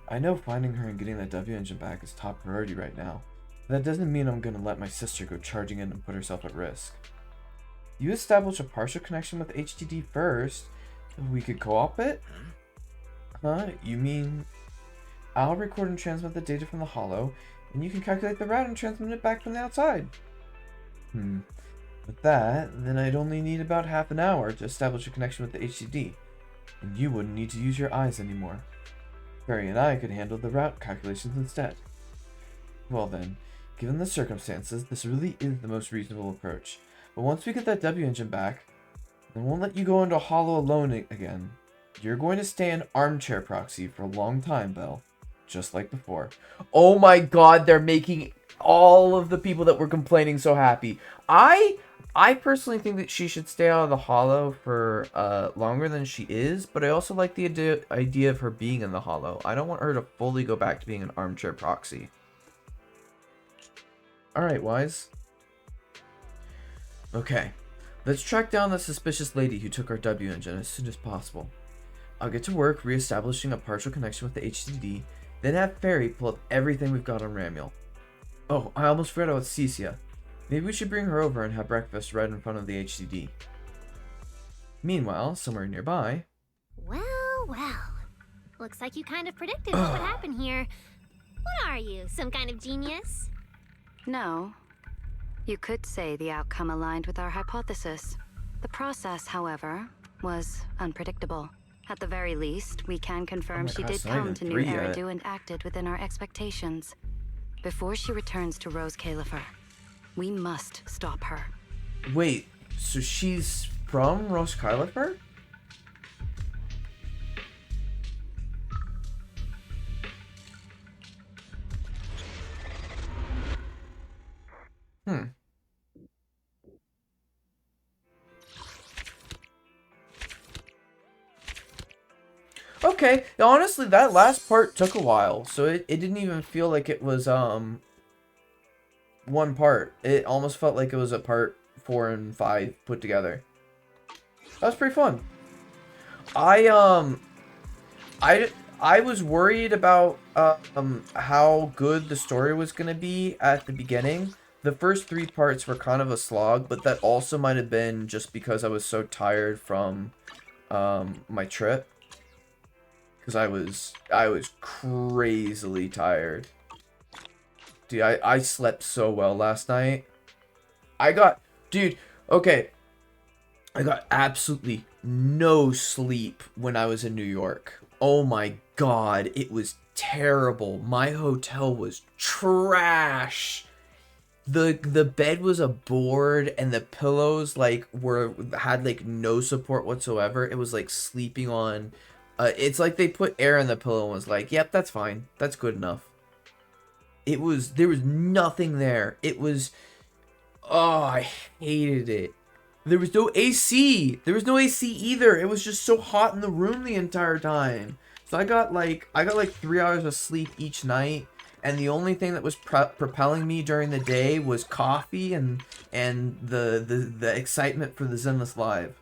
I know finding her and getting that W engine back is top priority right now, but that doesn't mean I'm gonna let my sister go charging in and put herself at risk. You establish a partial connection with HDD first, so we could co-op it? Huh? You mean I'll record and transmit the data from the holo, and you can calculate the route and transmit it back from the outside? With that, then I'd only need about half an hour to establish a connection with the HDD, and you wouldn't need to use your eyes anymore. Barry and I could handle the route calculations instead. Well then, given the circumstances, this really is the most reasonable approach. But once we get that W engine back, then we'll let you go into holo alone again. You're going to stay in armchair proxy for a long time, Belle. Just like before. Oh my god, they're making all of the people that were complaining so happy. I personally think that she should stay out of the holo for longer than she is, but I also like the idea of her being in the holo. I don't want her to fully go back to being an armchair proxy. Alright, Wise. Okay, let's track down the suspicious lady who took our W engine as soon as possible. I'll get to work re-establishing a partial connection with the HDD, then have Fairy pull up everything we've got on Romuel. Oh, I almost forgot about Cecia. Maybe we should bring her over and have breakfast right in front of the HDD. Meanwhile, somewhere nearby... Well, well. Looks like you kind of predicted what would happen here. What are you, some kind of genius? No. You could say the outcome aligned with our hypothesis. The process, however, was unpredictable. At the very least, we can confirm she did come to New Eridu and acted within our expectations. Before she returns to Rose Califer, we must stop her. Wait, so she's from Rose Califer? Okay, honestly, that last part took a while, so it didn't even feel like it was, one part. It almost felt like it was a part 4 and 5 put together. That was pretty fun. I was worried about how good the story was gonna be at the beginning. The first 3 parts were kind of a slog, but that also might have been just because I was so tired from my trip. Because I was crazily tired. Dude, I slept so well last night. Dude, okay. I got absolutely no sleep when I was in New York. Oh my god, it was terrible. My hotel was trash. The bed was a board and the pillows had like no support whatsoever. It was like sleeping on it's like they put air in the pillow and was like, "Yep, that's fine. That's good enough." There was nothing there. It was oh, I hated it. There was no AC. There was no AC either. It was just so hot in the room the entire time. So I got like 3 hours of sleep each night, and the only thing that was propelling me during the day was coffee and the excitement for the Zenless Live.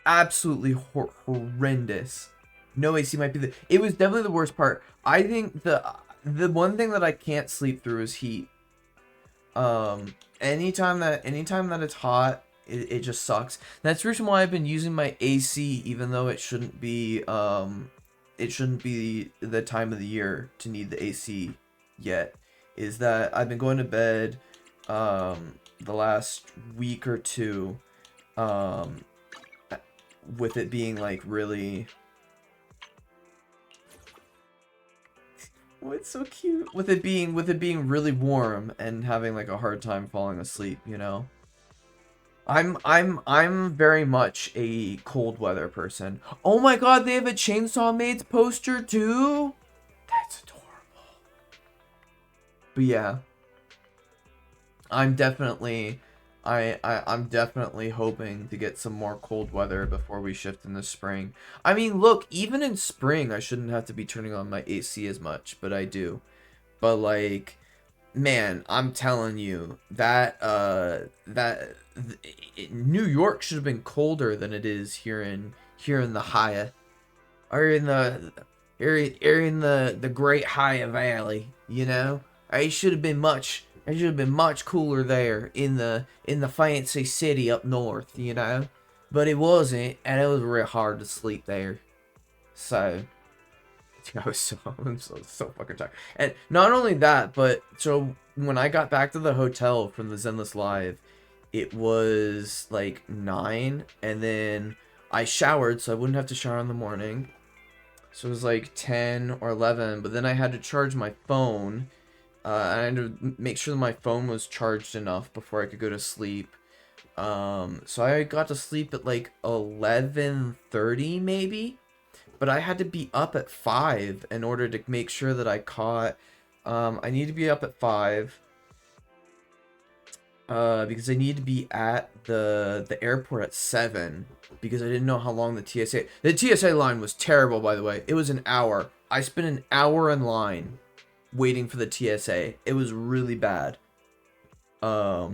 Absolutely horrendous. No AC might be it was definitely the worst part. I think the one thing that I can't sleep through is heat. Anytime that it's hot, it just sucks. That's the reason why I've been using my AC, even though it shouldn't be the time of the year to need the AC yet. Is that I've been going to bed the last week or two with it being like really oh, it's so cute. With it being really warm and having like a hard time falling asleep, you know. I'm very much a cold weather person. Oh my god, they have a Chainsaw Maids poster too? That's adorable. But yeah. I'm definitely hoping to get some more cold weather before we shift in the spring. I mean, look, even in spring, I shouldn't have to be turning on my AC as much, but I do. But like, man, I'm telling you that New York should have been colder than it is here in the Haya, or in the Great Haya Valley. You know, it should have been much. It should have been much cooler there in the fancy city up north, you know? But it wasn't, and it was real hard to sleep there. So, I'm so fucking tired. And not only that, but so when I got back to the hotel from the Zenless Live, it was like 9, and then I showered so I wouldn't have to shower in the morning. So it was like 10 or 11, but then I had to charge my phone. I had to make sure that my phone was charged enough before I could go to sleep. So I got to sleep at like 11:30 maybe, but I had to be up at 5 in order to make sure that I caught. I need to be up at 5 because I need to be at the airport at 7 because I didn't know how long the TSA line was terrible, by the way. It was an hour. I spent an hour in line waiting for the TSA. It was really bad. I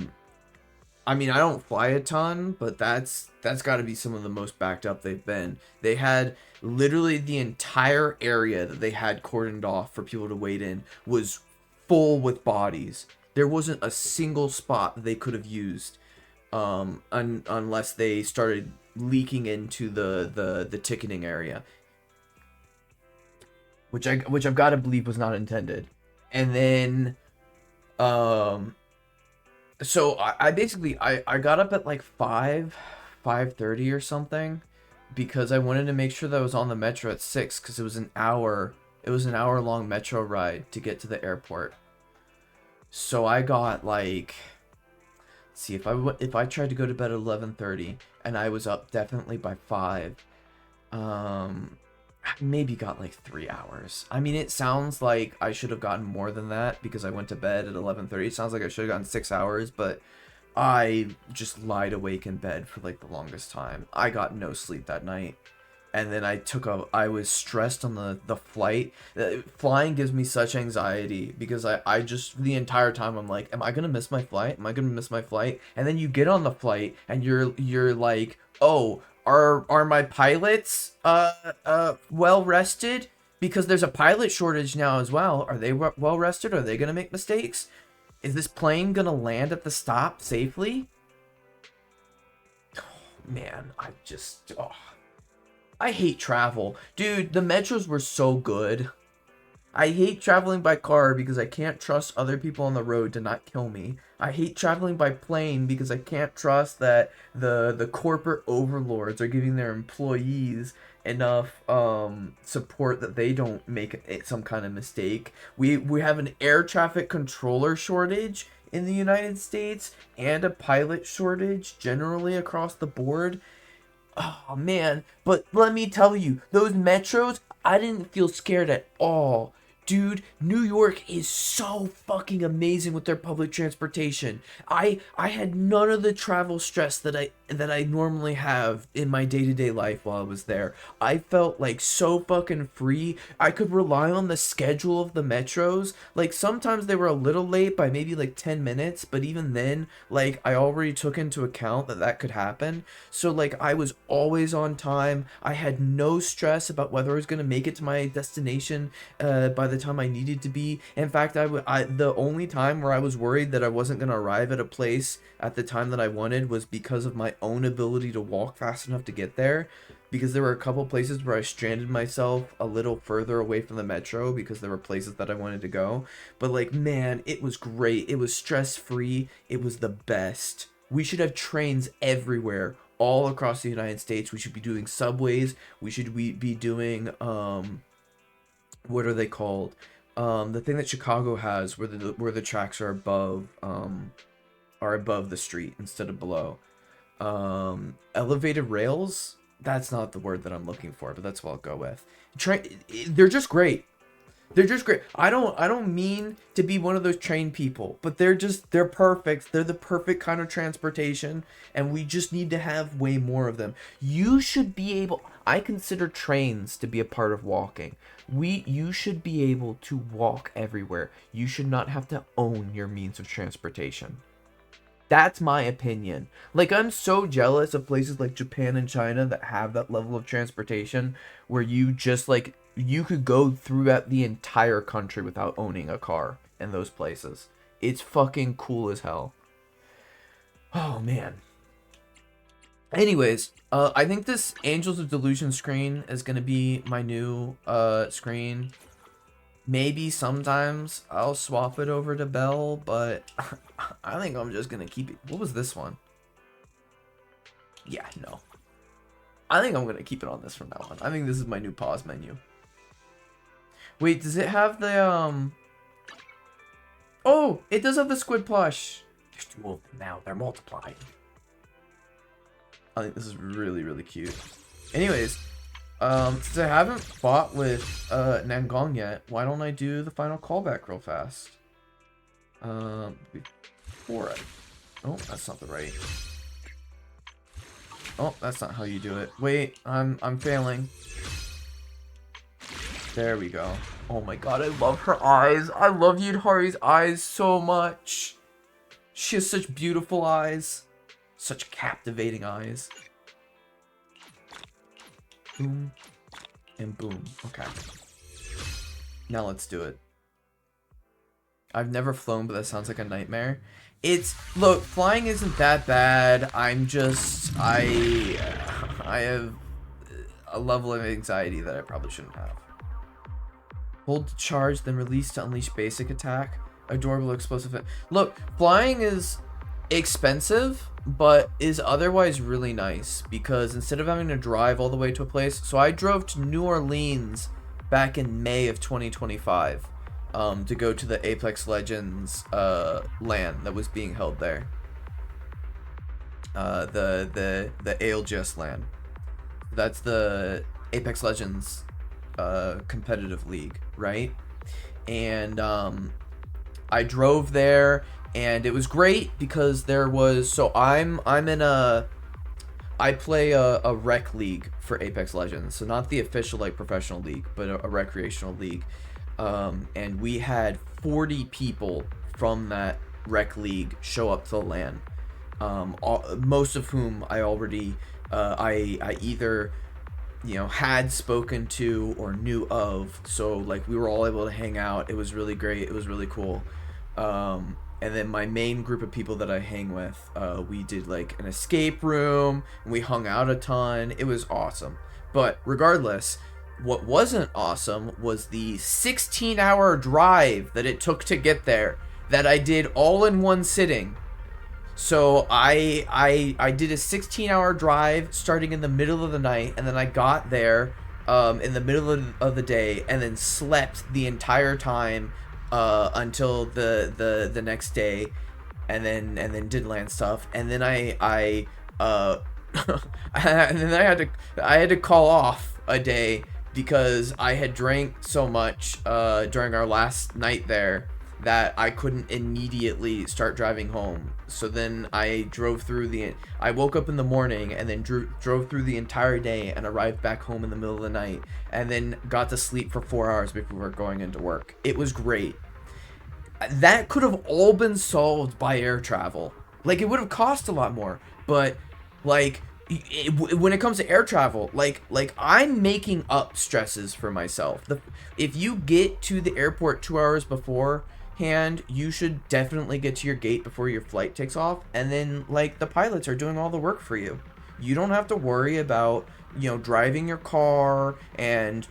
mean, I don't fly a ton, but that's got to be some of the most backed up they've been. They had literally the entire area that they had cordoned off for people to wait in was full with bodies. There wasn't a single spot that they could have used, unless they started leaking into the ticketing area. Which I've got to believe was not intended. And then, so I basically, I got up at like 5:30 or something, because I wanted to make sure that I was on the metro at 6, because it was an hour long metro ride to get to the airport. So I got like, let's see, if I tried to go to bed at 11:30 and I was up definitely by 5, maybe got like 3 hours. I mean, it sounds like I should have gotten more than that because I went to bed at 11:30. It sounds like I should have gotten 6 hours, but I just lied awake in bed for like the longest time. I got no sleep that night. and then I was stressed on the flight. Flying gives me such anxiety because I just, the entire time I'm like, am I gonna miss my flight? Am I gonna miss my flight? And then you get on the flight and you're like, oh, are my pilots well rested? Because there's a pilot shortage now as well. Are they well rested? Are they gonna make mistakes? Is this plane gonna land at the stop safely? Oh, man, I hate travel. Dude, the metros were so good. I hate traveling by car because I can't trust other people on the road to not kill me. I hate traveling by plane because I can't trust that the corporate overlords are giving their employees enough support that they don't make some kind of mistake. We have an air traffic controller shortage in the United States and a pilot shortage generally across the board. Oh man, but let me tell you, those metros, I didn't feel scared at all. Dude, New York is so fucking amazing with their public transportation. I had none of the travel stress that I normally have in my day-to-day life while I was there. I felt like so fucking free. I could rely on the schedule of the metros. Like sometimes they were a little late by maybe like 10 minutes, but even then, like I already took into account that could happen. So like I was always on time. I had no stress about whether I was going to make it to my destination by the time I needed to be. In fact, the only time where I was worried that I wasn't going to arrive at a place at the time that I wanted was because of my own ability to walk fast enough to get there, because there were a couple places where I stranded myself a little further away from the metro because there were places that I wanted to go. But like, man, it was great. It was stress-free. It was the best. We should have trains everywhere, all across the United States. We should be doing subways. We should be doing what are they called? The thing that Chicago has, where the tracks are above the street instead of below. Elevated rails. That's not the word that I'm looking for, but that's what I'll go with. They're just great. They're just great. I don't mean to be one of those train people, but they're perfect. They're the perfect kind of transportation, and we just need to have way more of them. You should be able, I consider trains to be a part of walking. You should be able to walk everywhere. You should not have to own your means of transportation. That's my opinion. Like, I'm so jealous of places like Japan and China that have that level of transportation where you just like, you could go throughout the entire country without owning a car in those places. It's fucking cool as hell. Oh, man. Anyways, I think this Angels of Delusion screen is going to be my new screen. Maybe sometimes I'll swap it over to Bell, but I think I'm just going to keep it. What was this one? Yeah, no. I think I'm going to keep it on this from now on. I think this is my new pause menu. Wait, does it have the, Oh, it does have the squid plush. There's 2 of them now. They're multiplied. I think this is really, really cute. Anyways, since I haven't fought with Nangong yet, why don't I do the final callback real fast? Before I... Oh, that's not the right... Oh, that's not how you do it. Wait, I'm failing. There we go. Oh my god, I love her eyes. I love Yudhari's eyes so much. She has such beautiful eyes. Such captivating eyes. Boom. And boom. Okay. Now let's do it. I've never flown, but that sounds like a nightmare. Look, flying isn't that bad. I'm just, I have a level of anxiety that I probably shouldn't have. Hold to charge, then release to unleash basic attack. Adorable explosive. Look, flying is expensive, but is otherwise really nice, because instead of having to drive all the way to a place, so I drove to New Orleans back in May of 2025 to go to the Apex Legends LAN that was being held there. The ALGS LAN. That's the Apex Legends competitive league, right? And I drove there, and it was great because there was, so I'm in a, I play a rec league for Apex Legends, so not the official like professional league, but a recreational league. And we had 40 people from that rec league show up to the LAN. Most of whom I already I either had spoken to or knew of, so like we were all able to hang out. It was really great. It was really cool. And then my main group of people that I hang with, we did like an escape room, and we hung out a ton. It was awesome. But regardless, what wasn't awesome was the 16-hour drive that it took to get there, that I did all in one sitting. So I did a 16-hour drive starting in the middle of the night, and then I got there in the middle of the day, and then slept the entire time until the next day, and then did LAN stuff, and then I and then I had to call off a day because I had drank so much during our last night there that I couldn't immediately start driving home. So then I woke up in the morning and then drove through the entire day and arrived back home in the middle of the night, and then got to sleep for 4 hours before going into work. It was great. That could have all been solved by air travel. Like, it would have cost a lot more, but like when it comes to air travel, like I'm making up stresses for myself. If you get to the airport 2 hours beforehand, you should definitely get to your gate before your flight takes off, and then like the pilots are doing all the work for you. You don't have to worry about driving your car and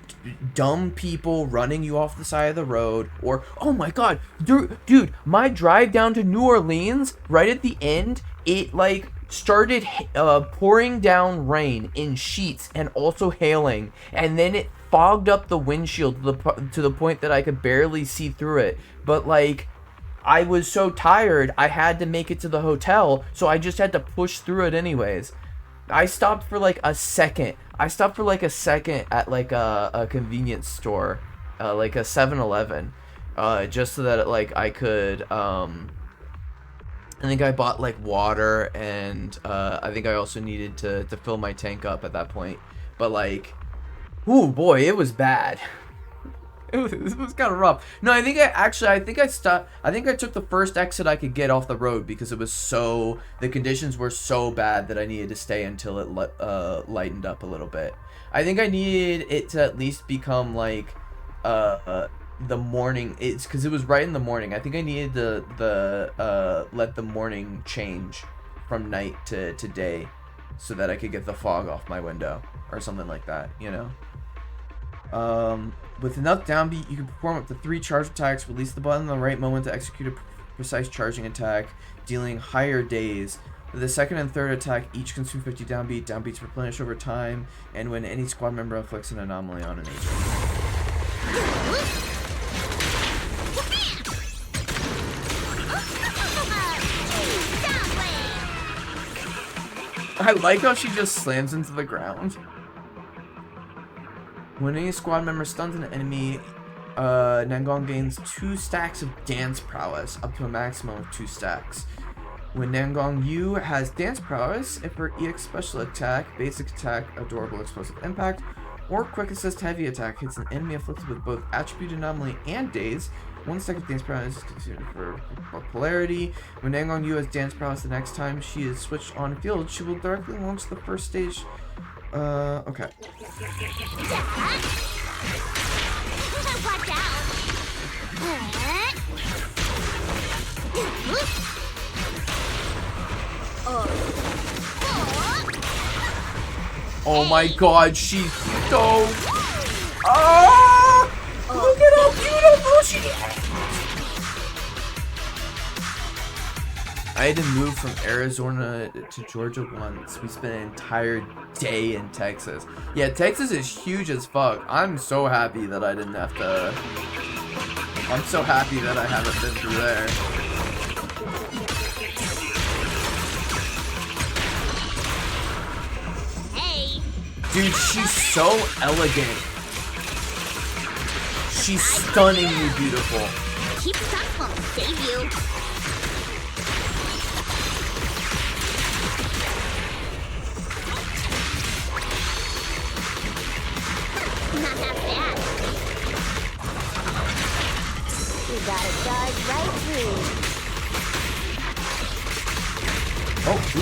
dumb people running you off the side of the road. Or, oh my god, dude, my drive down to New Orleans, right at the end, it like started pouring down rain in sheets and also hailing, and then it fogged up the windshield to the point that I could barely see through it. But like, I was so tired, I had to make it to the hotel, so I just had to push through it anyways. I stopped for like a second. At like a convenience store, like a 7-Eleven, just so that like I could. I think I bought like water, and I think I also needed to fill my tank up at that point. But like, ooh boy, it was bad. It was kind of rough. No, I think I stopped. I think I took the first exit I could get off the road because the conditions were so bad that I needed to stay until it lightened up a little bit. I think I needed it to at least become like the morning. It's because it was right in the morning. I think I needed to let the morning change from night to day so that I could get the fog off my window or something like that, With enough downbeat, you can perform up to 3 charge attacks. Release the button in the right moment to execute a precise charging attack, dealing higher days. The second and third attack each consume 50 downbeat. Downbeats replenish over time, and when any squad member inflicts an anomaly on an agent. I like how she just slams into the ground. When any squad member stuns an enemy, Nangong gains 2 stacks of dance prowess, up to a maximum of 2 stacks. When Nangong Yu has dance prowess, if her EX special attack, basic attack, adorable explosive impact, or quick assist heavy attack hits an enemy afflicted with both attribute anomaly and daze, 1 stack of dance prowess is considered for polarity. When Nangong Yu has dance prowess, the next time she is switched on field, she will directly launch the first stage. Okay. Oh my god, she's so... Oh! Look at how beautiful she is! I had to move from Arizona to Georgia once. We spent an entire day in Texas. Yeah, Texas is huge as fuck. I'm so happy that I didn't have to... I'm so happy that I haven't been through there. Hey! Dude, she's so elegant. She's stunningly beautiful. Keep stuff won't save you. We gotta charge right through. Oh, oops.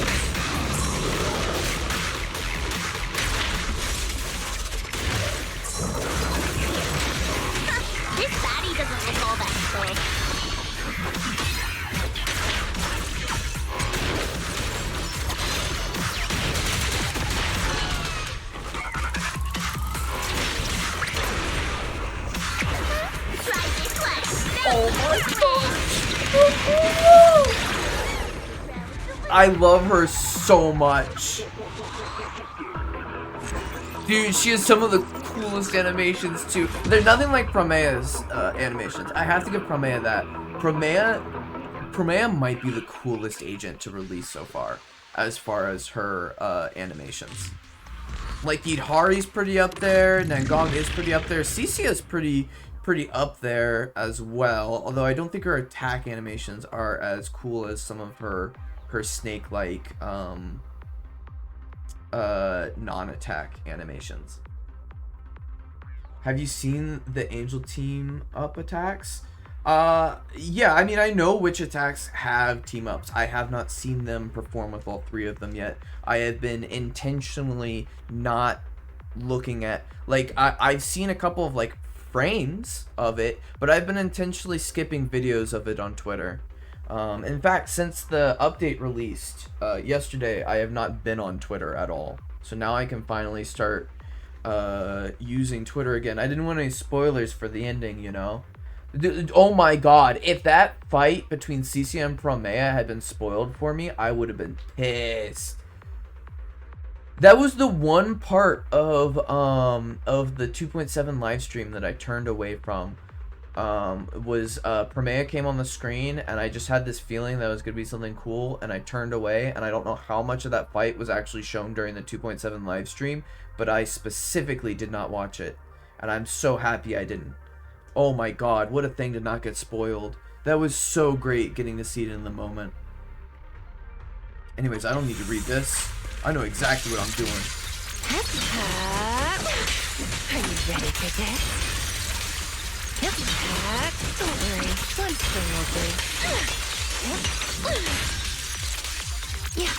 This baddie doesn't look all that cool. Oh my god! I love her so much. Dude, she has some of the coolest animations too. They're nothing like Promea's animations. I have to give Promea that. Promea might be the coolest agent to release so far as her animations. Like Yidhari's pretty up there, Nangong is pretty up there, Cicia's pretty up there as well, although I don't think her attack animations are as cool as some of her snake-like non-attack animations. Have you seen the Angel team up attacks? Yeah, I mean, I know which attacks have team ups. I have not seen them perform with all 3 of them yet. I have been intentionally not looking at, like, I've seen a couple of like frames of it, but I've been intentionally skipping videos of it on Twitter. In fact, since the update released yesterday, I have not been on Twitter at all. So now I can finally start using Twitter again. I didn't want any spoilers for the ending, you know? Oh my god, if that fight between Cicia and Promea had been spoiled for me, I would have been pissed. That was the one part of the 2.7 live stream that I turned away from. Was Promea came on the screen and I just had this feeling that it was gonna be something cool, and I turned away, and I don't know how much of that fight was actually shown during the 2.7 live stream, but I specifically did not watch it, and I'm so happy I didn't. Oh my god, what a thing to not get spoiled. That was so great getting to see it in the moment. Anyways, I don't need to read this. I know exactly what I'm doing. Are you ready for this? Yep. Don't worry, one thing will do. Yeah.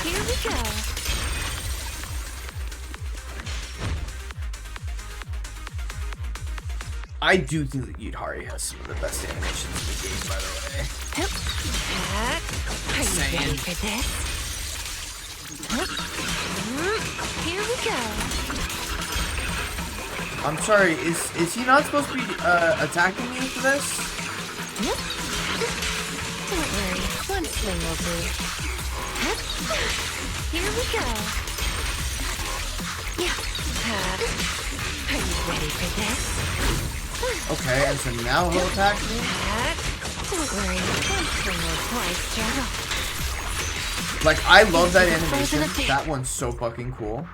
Here we go. I do think that Yidhari has some of the best animations in the game, by the way. Are you ready for this? Here we go. I'm sorry, is he not supposed to be attacking me for this? Yep. Don't worry, one swing will do. Here we go. Yeah. Are you ready for this? Okay, and so now he'll attack me? Don't worry, one swing will twice, Gerald. Like, I love that animation. That one's so fucking cool.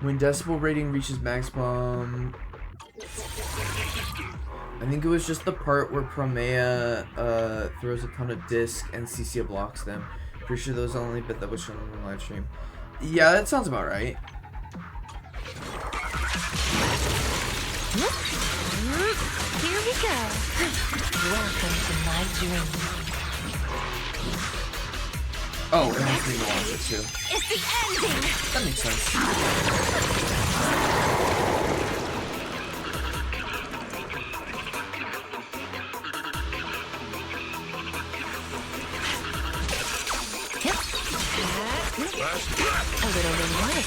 When decibel rating reaches maximum... I think it was just the part where Promea throws a ton of disc and Cicia blocks them. Pretty sure that was the only bit that was shown on the live stream. Yeah, that sounds about right. Here we go. Welcome to my dream. Oh, and that's me watch it too. It's the ending. That makes sense. A little reward.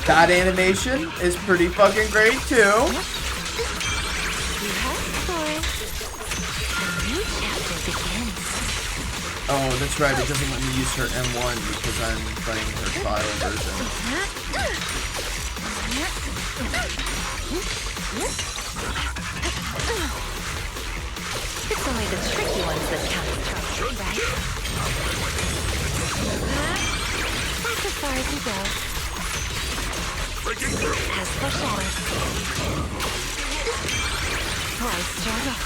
That animation is pretty fucking great too. You asked for it. A new chapter begins. Oh, that's right. It doesn't let me use her M1 because I'm playing her trial version. It's only the tricky ones that count, right? That's as far as you go. As for shadows. Twice struggle.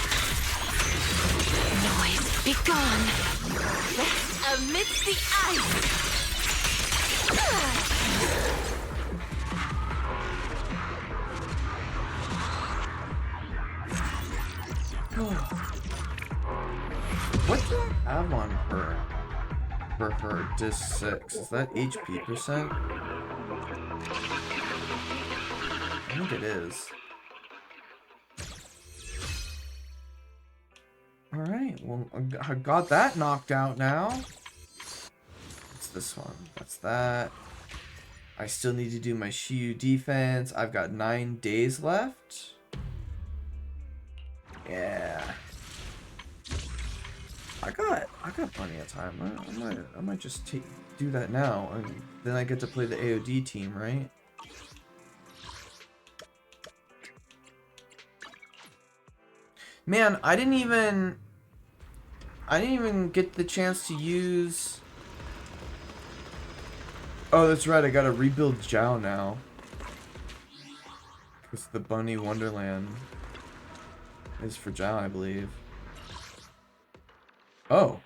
Noise be gone. Rest amidst the ice. What do I have on her? For her disc 6. Is that HP percent? I think it is. Alright, well, I got that knocked out now. What's this one? That's that. I still need to do my Shiyu defense. I've got 9 days left. Yeah. I got plenty of time. I might just do that now, and then I get to play the AOD team, right? Man, I didn't even get the chance to use. Oh, that's right. I gotta rebuild Zhao now. Because the Bunny Wonderland is for Zhao, I believe. Oh.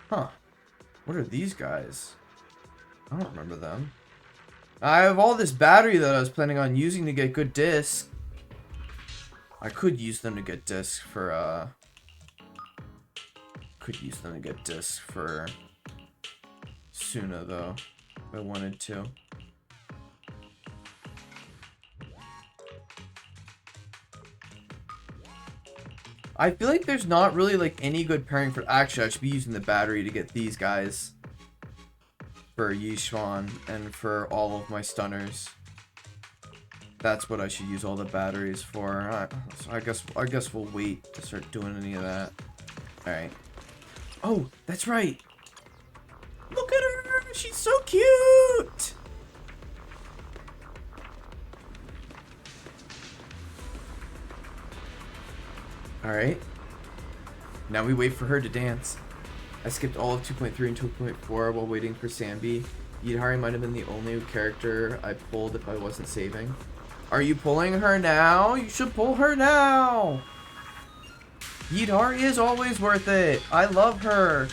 Huh. What are these guys? I don't remember them. I have all this battery that I was planning on using to get good discs. I could use them to get discs for, Suna, though, if I wanted to. I feel like there's not really, like, any good pairing for... Actually, I should be using the battery to get these guys. For Yishuan and for all of my stunners. That's what I should use all the batteries for. So I guess we'll wait to start doing any of that. Alright. Oh, that's right! Look at her! She's so cute! Alright. Now we wait for her to dance. I skipped all of 2.3 and 2.4 while waiting for Sambi. Yidhari might have been the only character I pulled if I wasn't saving. Are you pulling her now? You should pull her now! Yidhari is always worth it. I love her.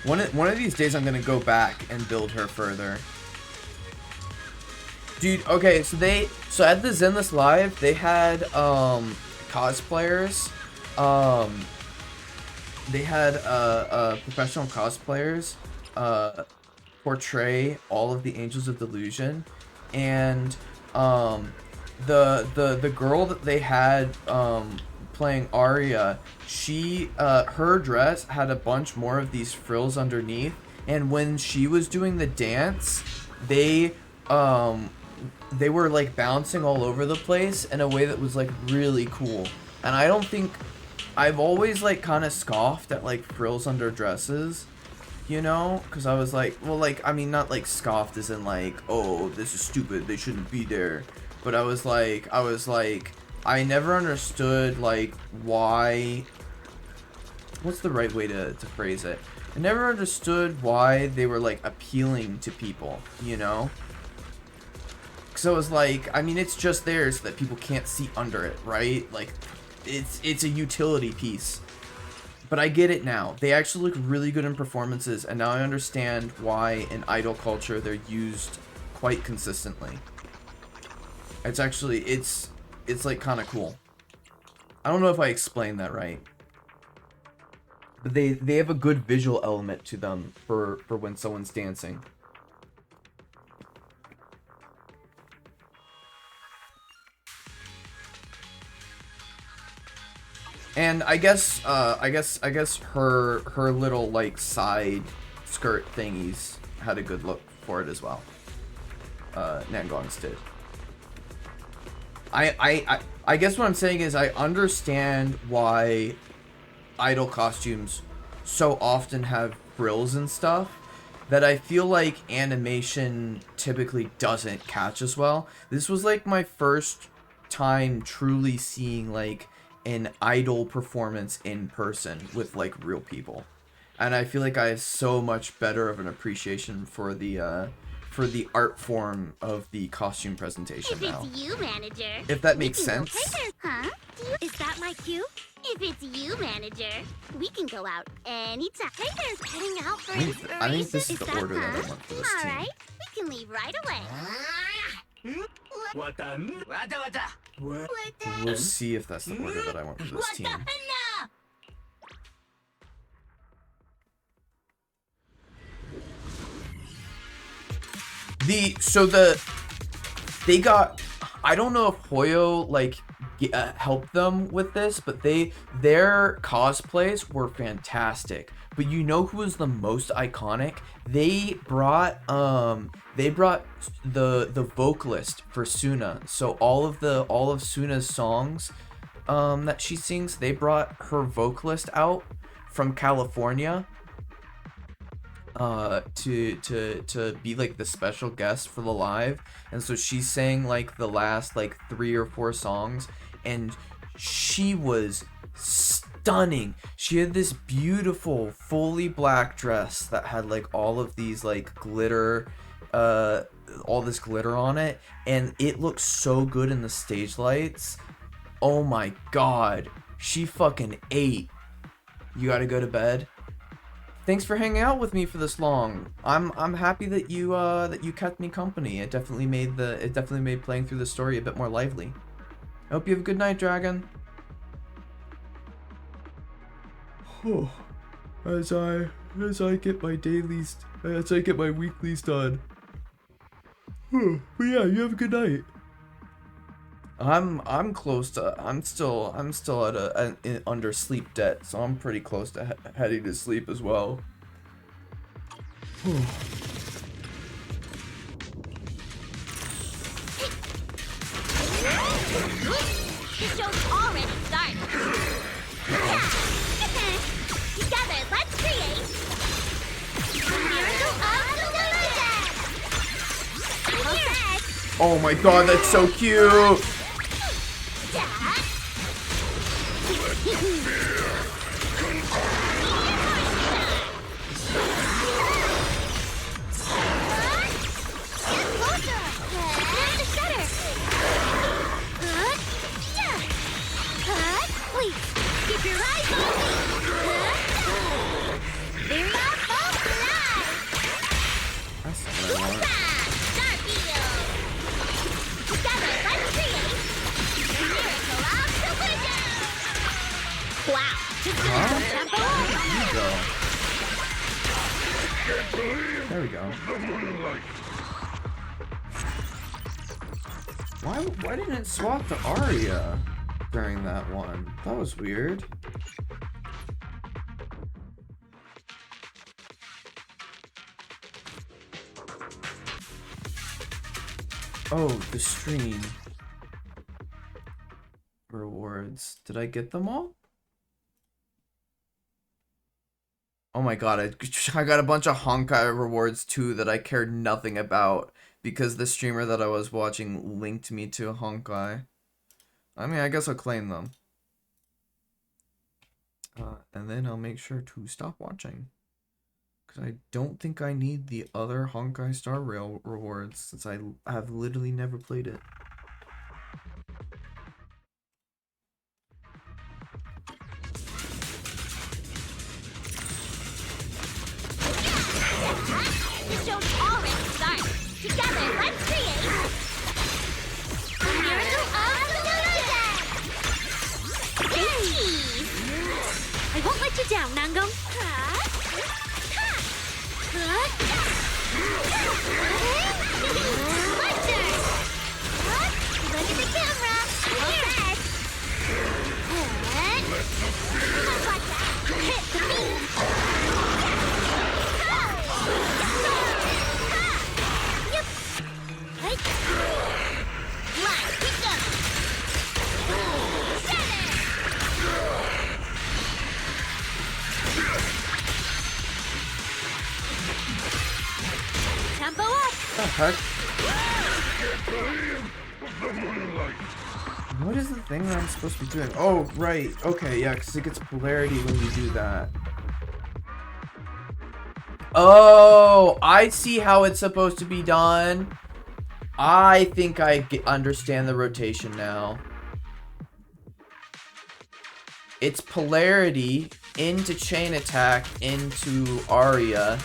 One of these days I'm gonna go back and build her further. Dude, okay, so at the Zenless Live, they had cosplayers. They had professional cosplayers portray all of the Angels of Delusion, and the girl that they had playing Arya, she her dress had a bunch more of these frills underneath, and when she was doing the dance, they were like bouncing all over the place in a way that was like really cool. And I don't think I've always like kind of scoffed at like frills under dresses, you know, because I was like, well, like, I mean, not like scoffed as in like, oh, this is stupid, they shouldn't be there, but I was like I never understood like why, what's the right way to phrase it, I never understood why they were like appealing to people, you know. So it was like, I mean, it's just there so that people can't see under it, right? Like, it's a utility piece. But I get it now. They actually look really good in performances, and now I understand why in idol culture they're used quite consistently. It's actually, it's like kind of cool. I don't know if I explained that right. But they have a good visual element to them for when someone's dancing. And I guess her little like side skirt thingies had a good look for it as well. Nangong's did. I guess what I'm saying is I understand why idol costumes so often have frills and stuff that I feel like animation typically doesn't catch as well. This was like my first time truly seeing like an idol performance in person with like real people, and I feel like I have so much better of an appreciation for the for the art form of the costume presentation If now. it's you, manager. If that we makes can go sense. places, huh? Is that my cue? If it's you, manager, we can go out anytime. Hey, there's heading out for inspiration. I think this is the that, order that I want for this All team. right, we can leave right away. We'll see if that's the order that I want for this team. They got, I don't know if Hoyo like helped them with this, but their cosplays were fantastic. But you know who was the most iconic? They brought the vocalist for Suna. So all of Suna's songs that she sings, they brought her vocalist out from California to be like the special guest for the live. And so she sang like the last like 3 or 4 songs, and she was stunning. She had this beautiful fully black dress that had like all of these like glitter, all this glitter on it, and it looked so good in the stage lights. Oh my god, she fucking ate. You gotta go to bed. Thanks for hanging out with me for this long. I'm happy that you kept me company. It definitely made playing through the story a bit more lively. I hope you have a good night, Dragon. Oh, as I get my dailies, as I get my weeklies done. Oh, but yeah, you have a good night. I'm close to. I'm still at under sleep debt, so I'm pretty close to heading to sleep as well. The show's already started. Together, let's create the miracle of delusion. Oh my god, that's so cute. Keep your eyes on me! They're not both alive! That's what I want. Starfield! Together, let's create the miracle of delusion! Wow! Just tempo! There we go. Why didn't it swap to Arya during that one? That was weird. Oh, the stream rewards. Did I get them all? Oh my god, I got a bunch of Honkai rewards too that I cared nothing about because the streamer that I was watching linked me to Honkai. I mean, I guess I'll claim them. And then I'll make sure to stop watching. Because I don't think I need the other Honkai Star Rail rewards since I have literally never played it. The show's already started. Together, let's create the miracle of delusion! Jeez! I won't let you down, Nangong. Look at the camera! Okay! Hit the beat! Yep! Right! Line, keep going! Tempo up! What the heck? What is the thing that I'm supposed to be doing? Oh, right. Okay, yeah, because it gets polarity when you do that. Oh, I see how it's supposed to be done. I think I understand the rotation now. It's polarity into chain attack into Arya,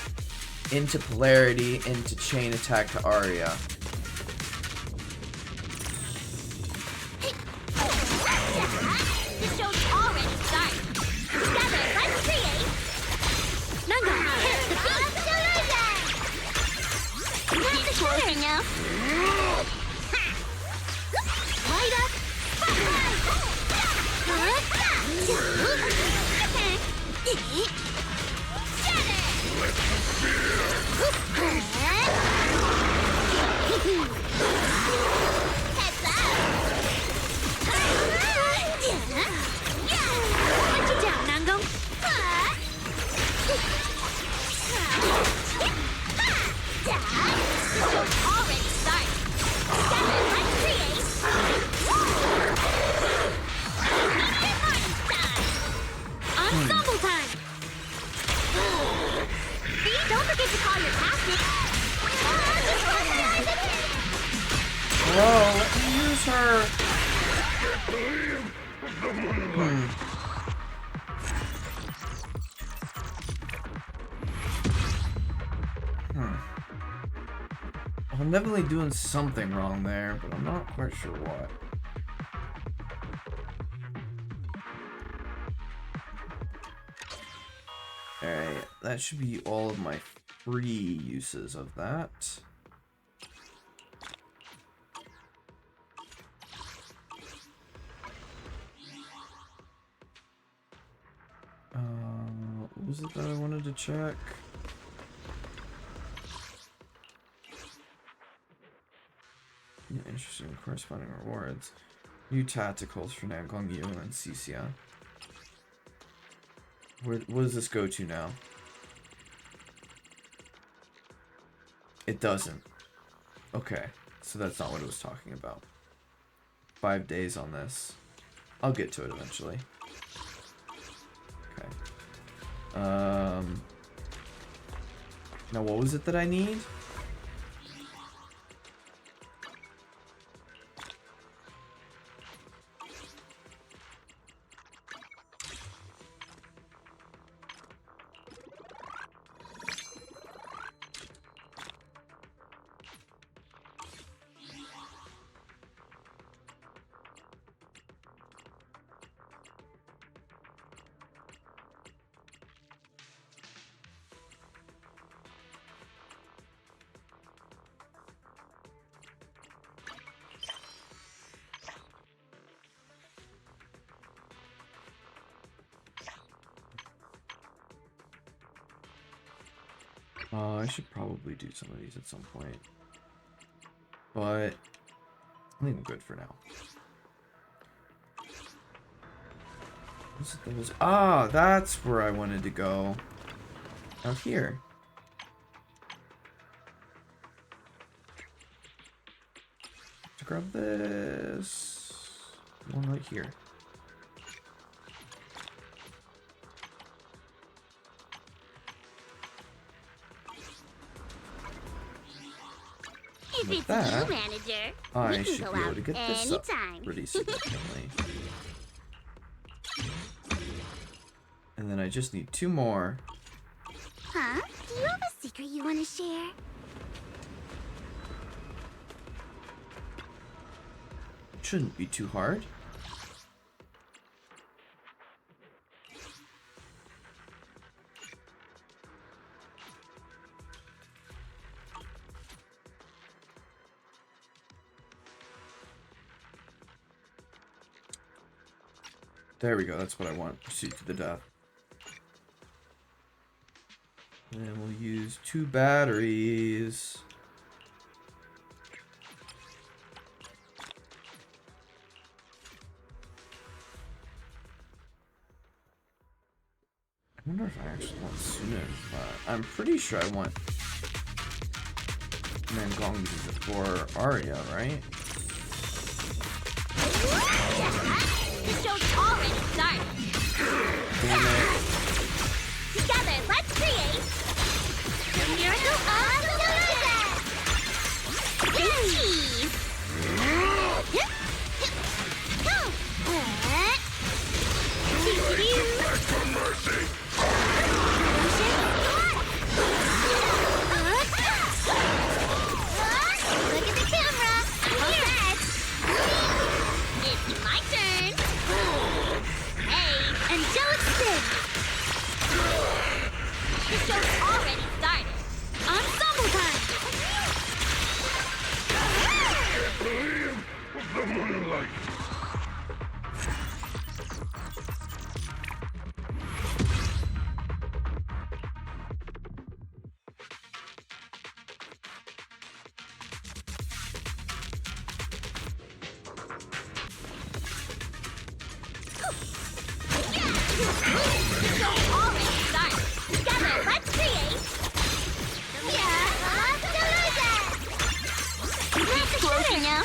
into polarity into chain attack to Arya. The show's already started. Together, let's create Nangong, hit the beat. Not the shooter now. Light up. Heads up. Put you down, Nangong. The show's already started. Together, let's create ensemble time. See, don't forget to call your tactics. Hello, let me use her. I'm definitely doing something wrong there, but I'm not quite sure what. Alright, that should be all of my free uses of that. What was it that I wanted to check? Yeah, interesting corresponding rewards. New tacticals for Nangong and Cixia. What does this go to now? It doesn't. Okay, so that's not what it was talking about. 5 days on this. I'll get to it eventually. Okay. Now what was it that I need? I should probably do some of these at some point. But I think I'm good for now. Ah, that's where I wanted to go. Out here. To grab this one right here. If With it's that, you, manager, I we can should go be able out to get this up anytime. pretty significantly. And then I just need 2 more. Huh? Do you have a secret you want to share? It shouldn't be too hard. There we go, that's what I want. Pursuit to the death. And we'll use 2 batteries. I wonder if I actually want Suna, but I'm pretty sure I want Nangong before Arya, right? The show's already started. Damn it. Together, let's create The show's already started. Ensemble time! Believe the moonlight. Together, let's create! Let's closer now!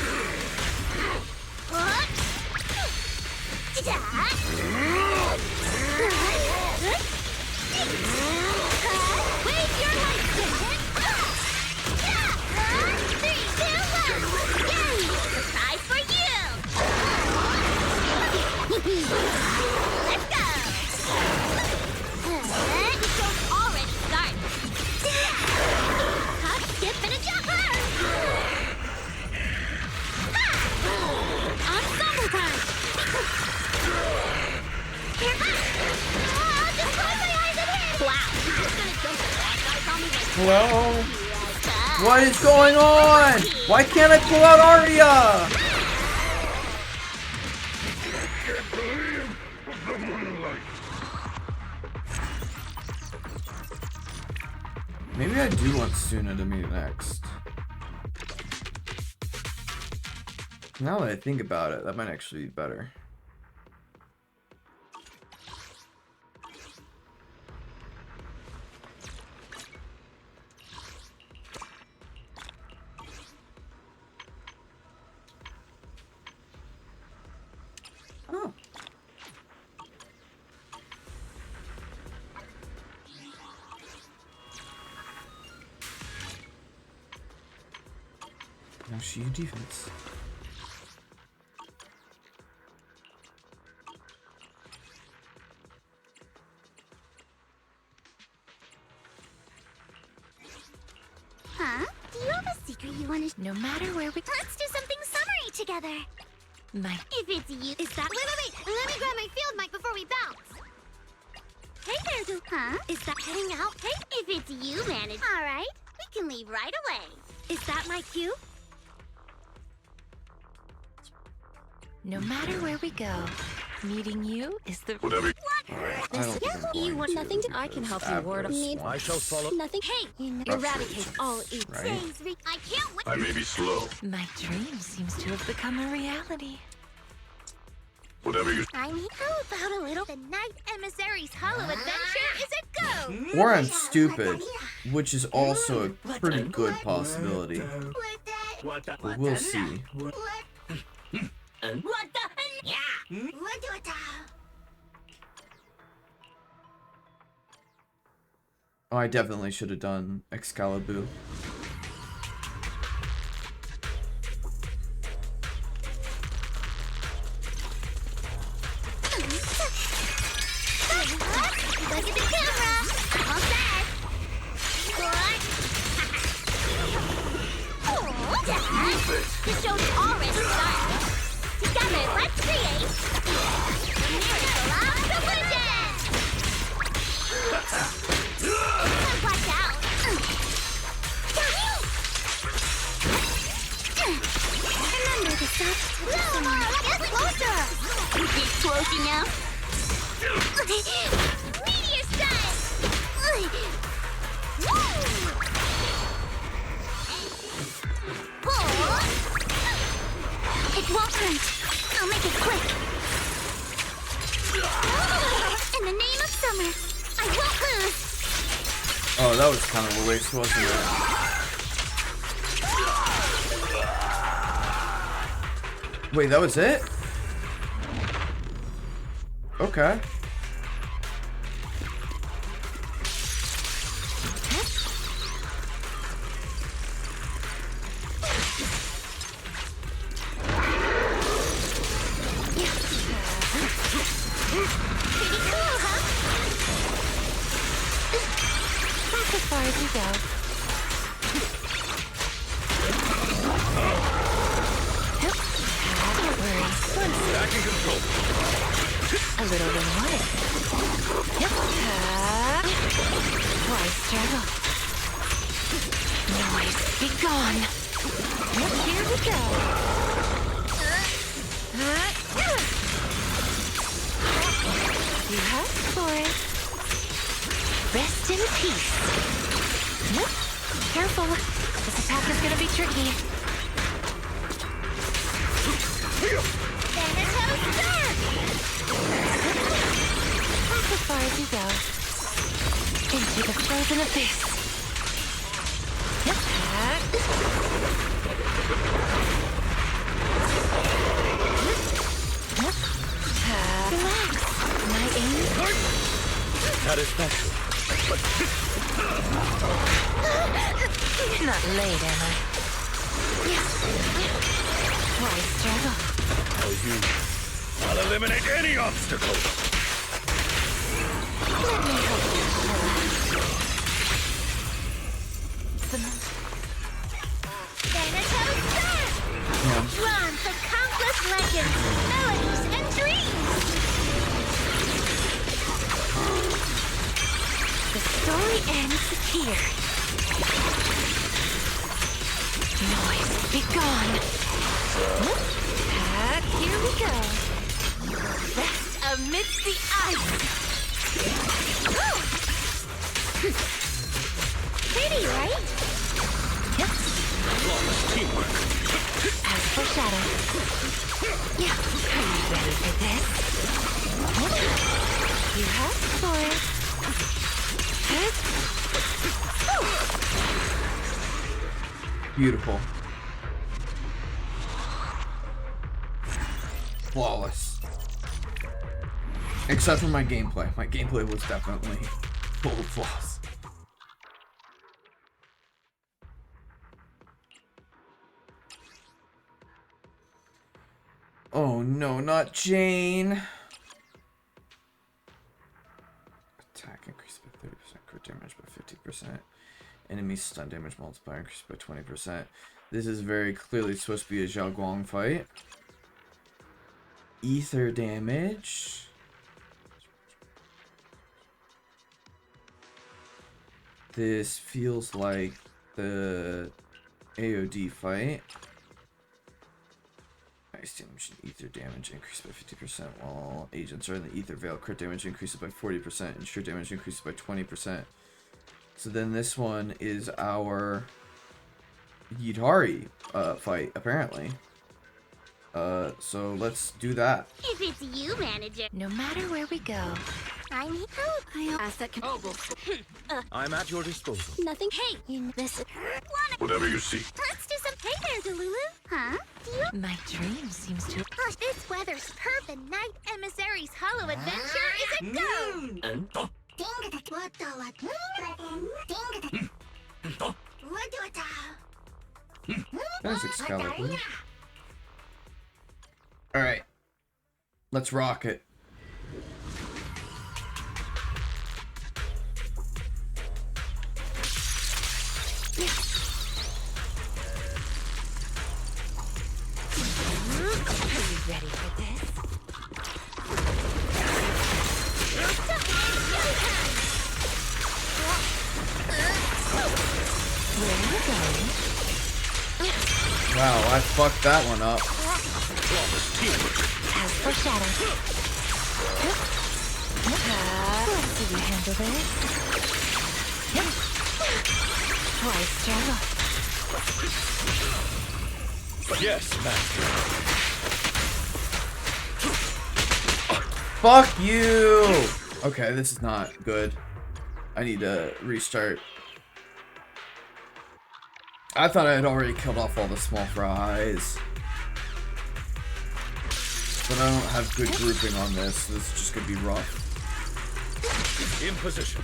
Wave your light, Citizen! 3, 2, 1! Yay! Surprise for you! Let's go! The show's already started. Hop, skip, and a jumper! Ensemble time! Just close my eyes and hit! Wow! Just gonna jump the back. Gotta call me when... Hello? What is going on? Why can't I pull out Arya? The moonlight. Maybe I do want Suna to meet next. Now that I think about it, that might actually be better. Oh. Now she defense. Huh? Do you have a secret you want to... No matter where we... Let's do something summery together. If it's you... Is that... Wait! Let me grab my field mic before we bounce. Hey there, Duke. Huh? Is that heading out? Hey, if it's you, manage. All right. We can leave right away. Is that my cue? No matter where we go, meeting you is the... Whatever. You want nothing to... I can help you ward off... I shall follow. Nothing. Hey, Eradicate all evil. Right? I can't wait. I may be slow. My dream seems to have become a reality. Whatever you. I'm here. How about a little... The Night Emissary's Hollow Adventure is a go! Or I'm stupid, which is also a pretty good possibility. But we'll see. Oh, I definitely should have done Excalibur. Look at the camera! I'm all set! The show's already started! Together, let's create... The miracle of collision! Watch out! Remember the soft... Get closer! Get closer now! Meteor strike! It won't hurt. I'll make it quick. In the name of summer, I won't lose. Oh, that was kind of a waste, wasn't it? Wait, that was it? Okay. struggle. Noise, be gone. Here we go. You asked for it. Rest in peace. Careful. This attack is gonna be tricky. Thanatos Spark! That's as far as you go. Into the frozen abyss. Relax. My aim is Satisfaction. not late, am I? Why struggle? Oh, you. I'll eliminate any obstacle. Let me help you. Thanatos Spark! Drawn from countless legends, melodies, and dreams! The story ends here. Noise, be gone. Here we go. Rest amidst the ice. Pretty, right? Flawless teamwork. As for Shadow. Yeah, are you ready for this? You asked for it. Beautiful. Flawless. Except for my gameplay. My gameplay was definitely full of flaws. Oh no, not Jane. Attack increased by 30%, crit damage by 50%. Enemy stun damage multiplier increased by 20%. This is very clearly supposed to be a Zhao Guang fight. Ether damage. This feels like the AOD fight. Ice damage and ether damage increased by 50% while agents are in the ether veil. Crit damage increases by 40% and sheer damage increases by 20%. So then this one is our Yidari fight, apparently. So let's do that. If it's you, manager. No matter where we go, I need help. I ask that I'm at your disposal. nothing. Hey, you this. Whatever you see. Let's do some. Hey there, Delulu. Huh? Do you? My dream seems to. Gosh, this weather's perf and Night Emissary's Hollow Adventure is a go. There's Excalibur. Alright. Let's rock it. Are you ready for this? Where are you going? Wow, I fucked that one up. As for Shadow. Let's see you handle this. Why struggle? Yes, master. Fuck you! Okay, this is not good. I need to restart. I thought I had already killed off all the small fries. But I don't have good grouping on this, so this is just gonna be rough. In position.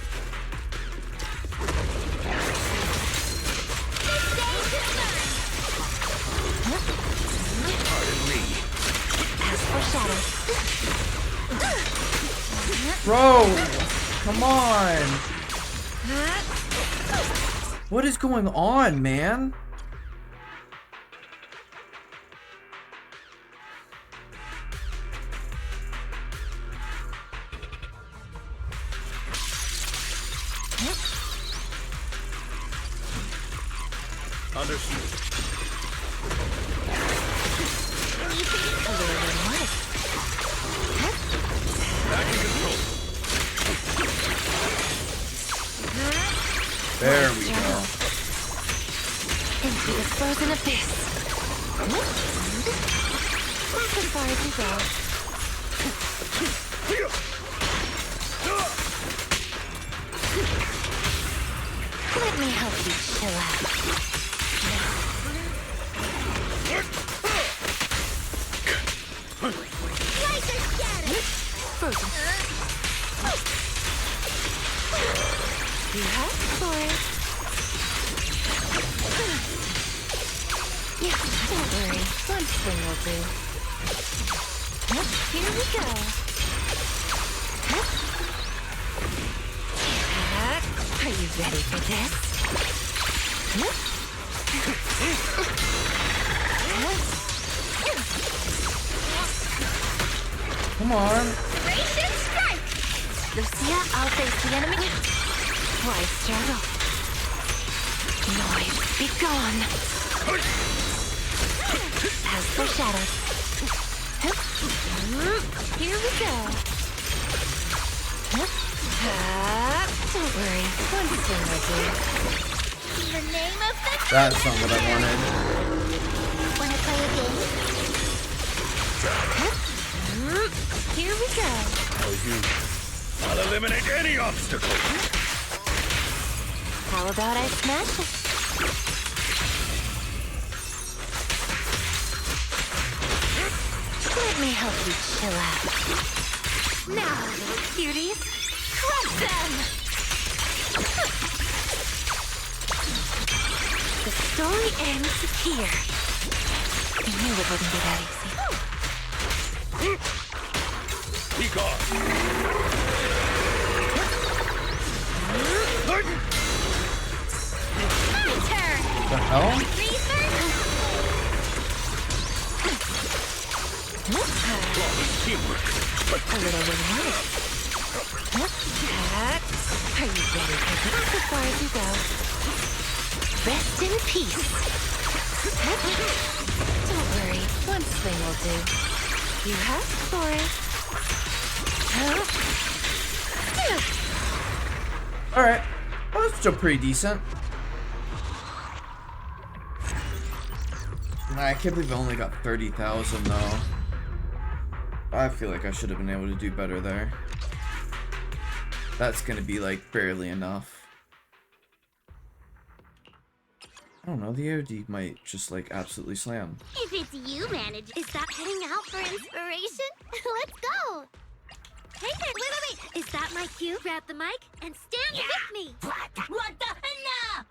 Pardon me. As for Shadow. Bro! Come on! What is going on, man? Understood. Back in control. There we go. Into the frozen abyss. That's as far as you go. Let me help you chill out. Laser scatter! Frozen. You have for it. Yeah, don't worry. One swing will do. Here we go. Are you ready for this? Come on. Duration strike! Lucia, I'll face the enemy. Why struggle? Noise, be gone. As foreshadowed. Here we go. Don't worry, one swing will do. In the name of the... That's not what I wanted. Wanna play a game? Here we go. I'll eliminate any obstacle. How about I smash it? Let me help you chill out. Now, little cuties, crush them! The story ends here. I knew it wouldn't be that easy. Be gone. My turn! The hell? A little reward. Are you ready for this? As far as you go. Rest in peace. Don't worry, one swing will do. You asked for it. Alright. Well, that's still pretty decent. I can't believe I only got 30,000 though. I feel like I should have been able to do better there. That's gonna be like barely enough. I don't know, the AOD might just like absolutely slam. If it's you, manager, is that heading out for inspiration? Let's go! Hey, wait! Is that my cue? Grab the mic and stand with me! What the henna?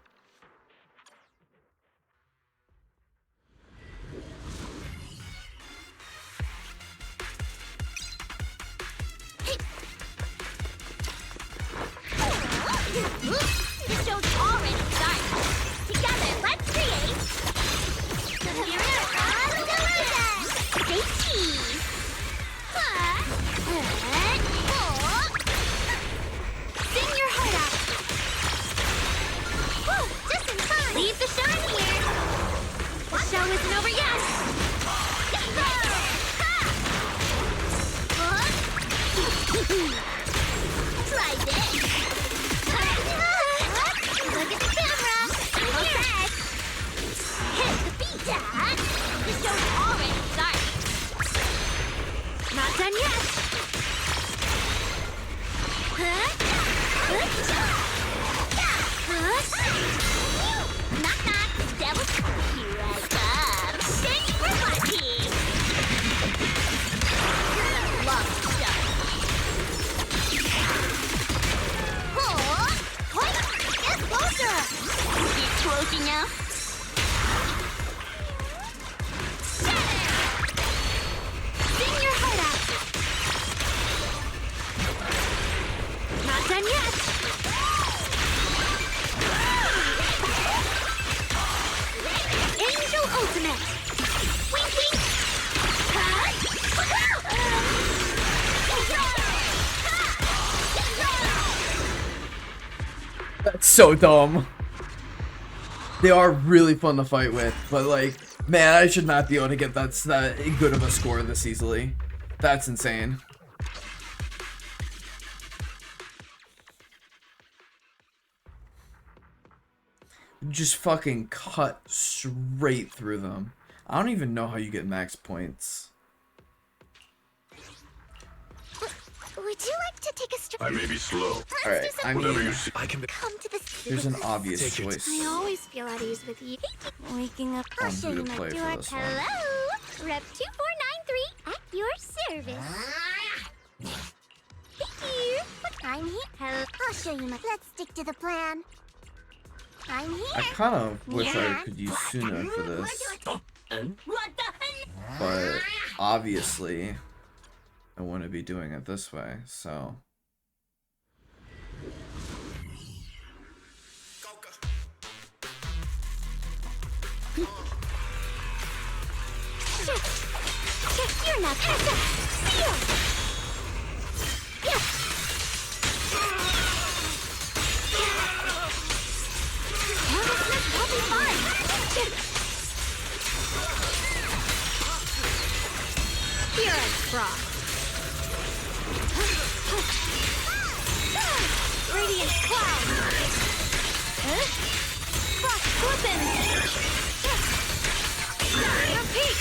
The show's already started. Together, let's create. Say cheese. Sing your heart out. Whoa, just in time. Leave the shine here. The show isn't over yet. Try this. Look at the camera. Okay. Hit the beat, Dad. The show's already started. Not done yet. Knock, knock. Devil. Here I come. Thank you for watching. Love the show. Get closer! Get close enough? Sing your heart out! Not done yet! Angel Ultimate! Wink, wink! That's so dumb. They are really fun to fight with, but like, man, I should not be able to get that good of a score this easily. That's insane. Just fucking cut straight through them. I don't even know how you get max points. Would you like to take a strip? I may be slow. Alright, I mean, I can Come to the there's an obvious choice. I always feel at ease with you. Waking up. I'll On show who you to my play for door. this one. Hello, Rep 2493 at your service. Here, I'm here. Hello. I'll show you my. Let's stick to the plan. I'm here. I kind of wish I could use Suna for this, but obviously I wouldn't be doing it this way, so. You're not seal. Yeah. Nervousness will be fine. Here at Frost. Radiant cloud. Frost weapons. Repeat.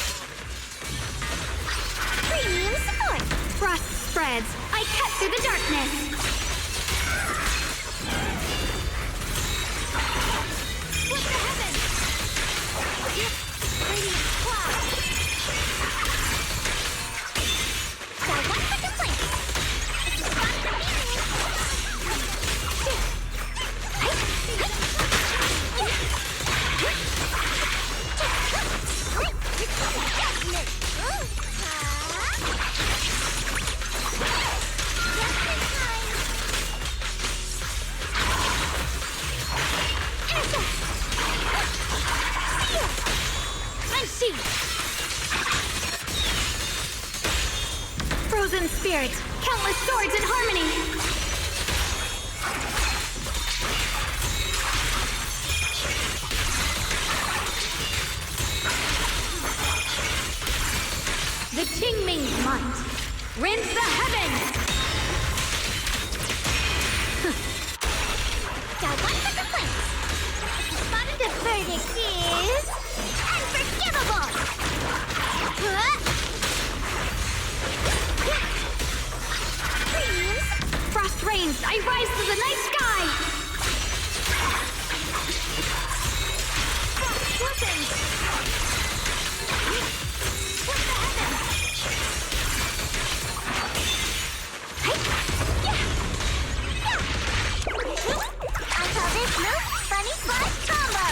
Premium support. Frost spreads. I cut through the darkness. Split the heavens. Radiant cloud. Got one for complaint. This is fun for me. Frozen spirits, countless swords in harmony. The Qingming's might. Rinse the heavens! Got one for complaints. The verdict is... unforgivable! Premiums? Frost rains, I rise to the night sky! Frost weapons! What the heavens? I call this move Funny Splash Combo!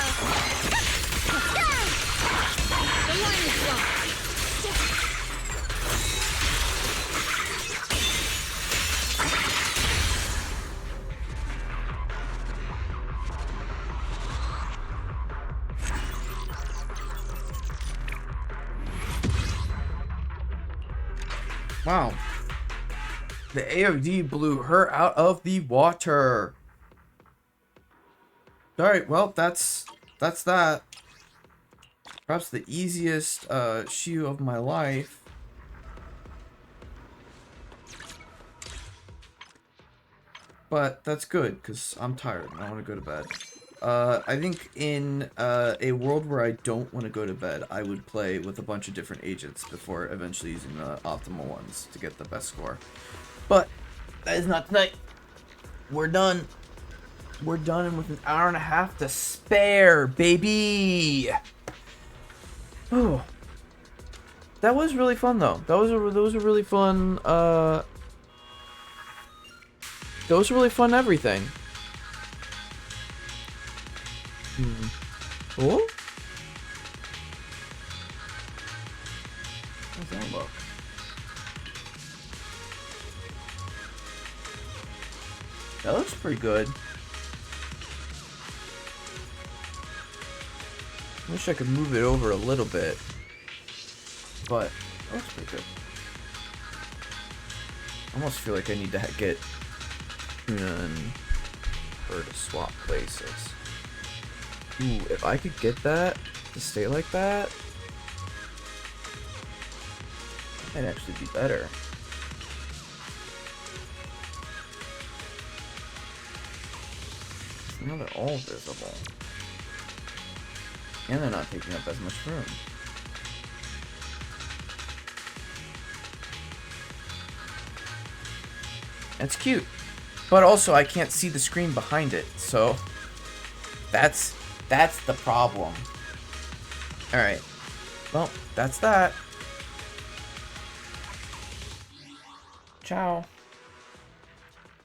The line is gone. Wow. The AOD blew her out of the water. Alright, well, that's that. Perhaps the easiest Shiyu of my life. But that's good, because I'm tired and I want to go to bed. I think in a world where I don't want to go to bed, I would play with a bunch of different agents before eventually using the optimal ones to get the best score. But that is not tonight. We're done. We're done and with an hour and a half to spare, baby. Oh, that was really fun though. Those are really fun. Those are really fun. Everything. Oh. How's that look? That looks pretty good. Wish I could move it over a little bit, but that looks pretty good. I almost feel like I need to get Tuna and her to swap places. Ooh, if I could get that to stay like that, that'd actually be better. Now they're all visible. And they're not taking up as much room. That's cute. But also I can't see the screen behind it, so that's the problem. Alright. Well, that's that. Ciao.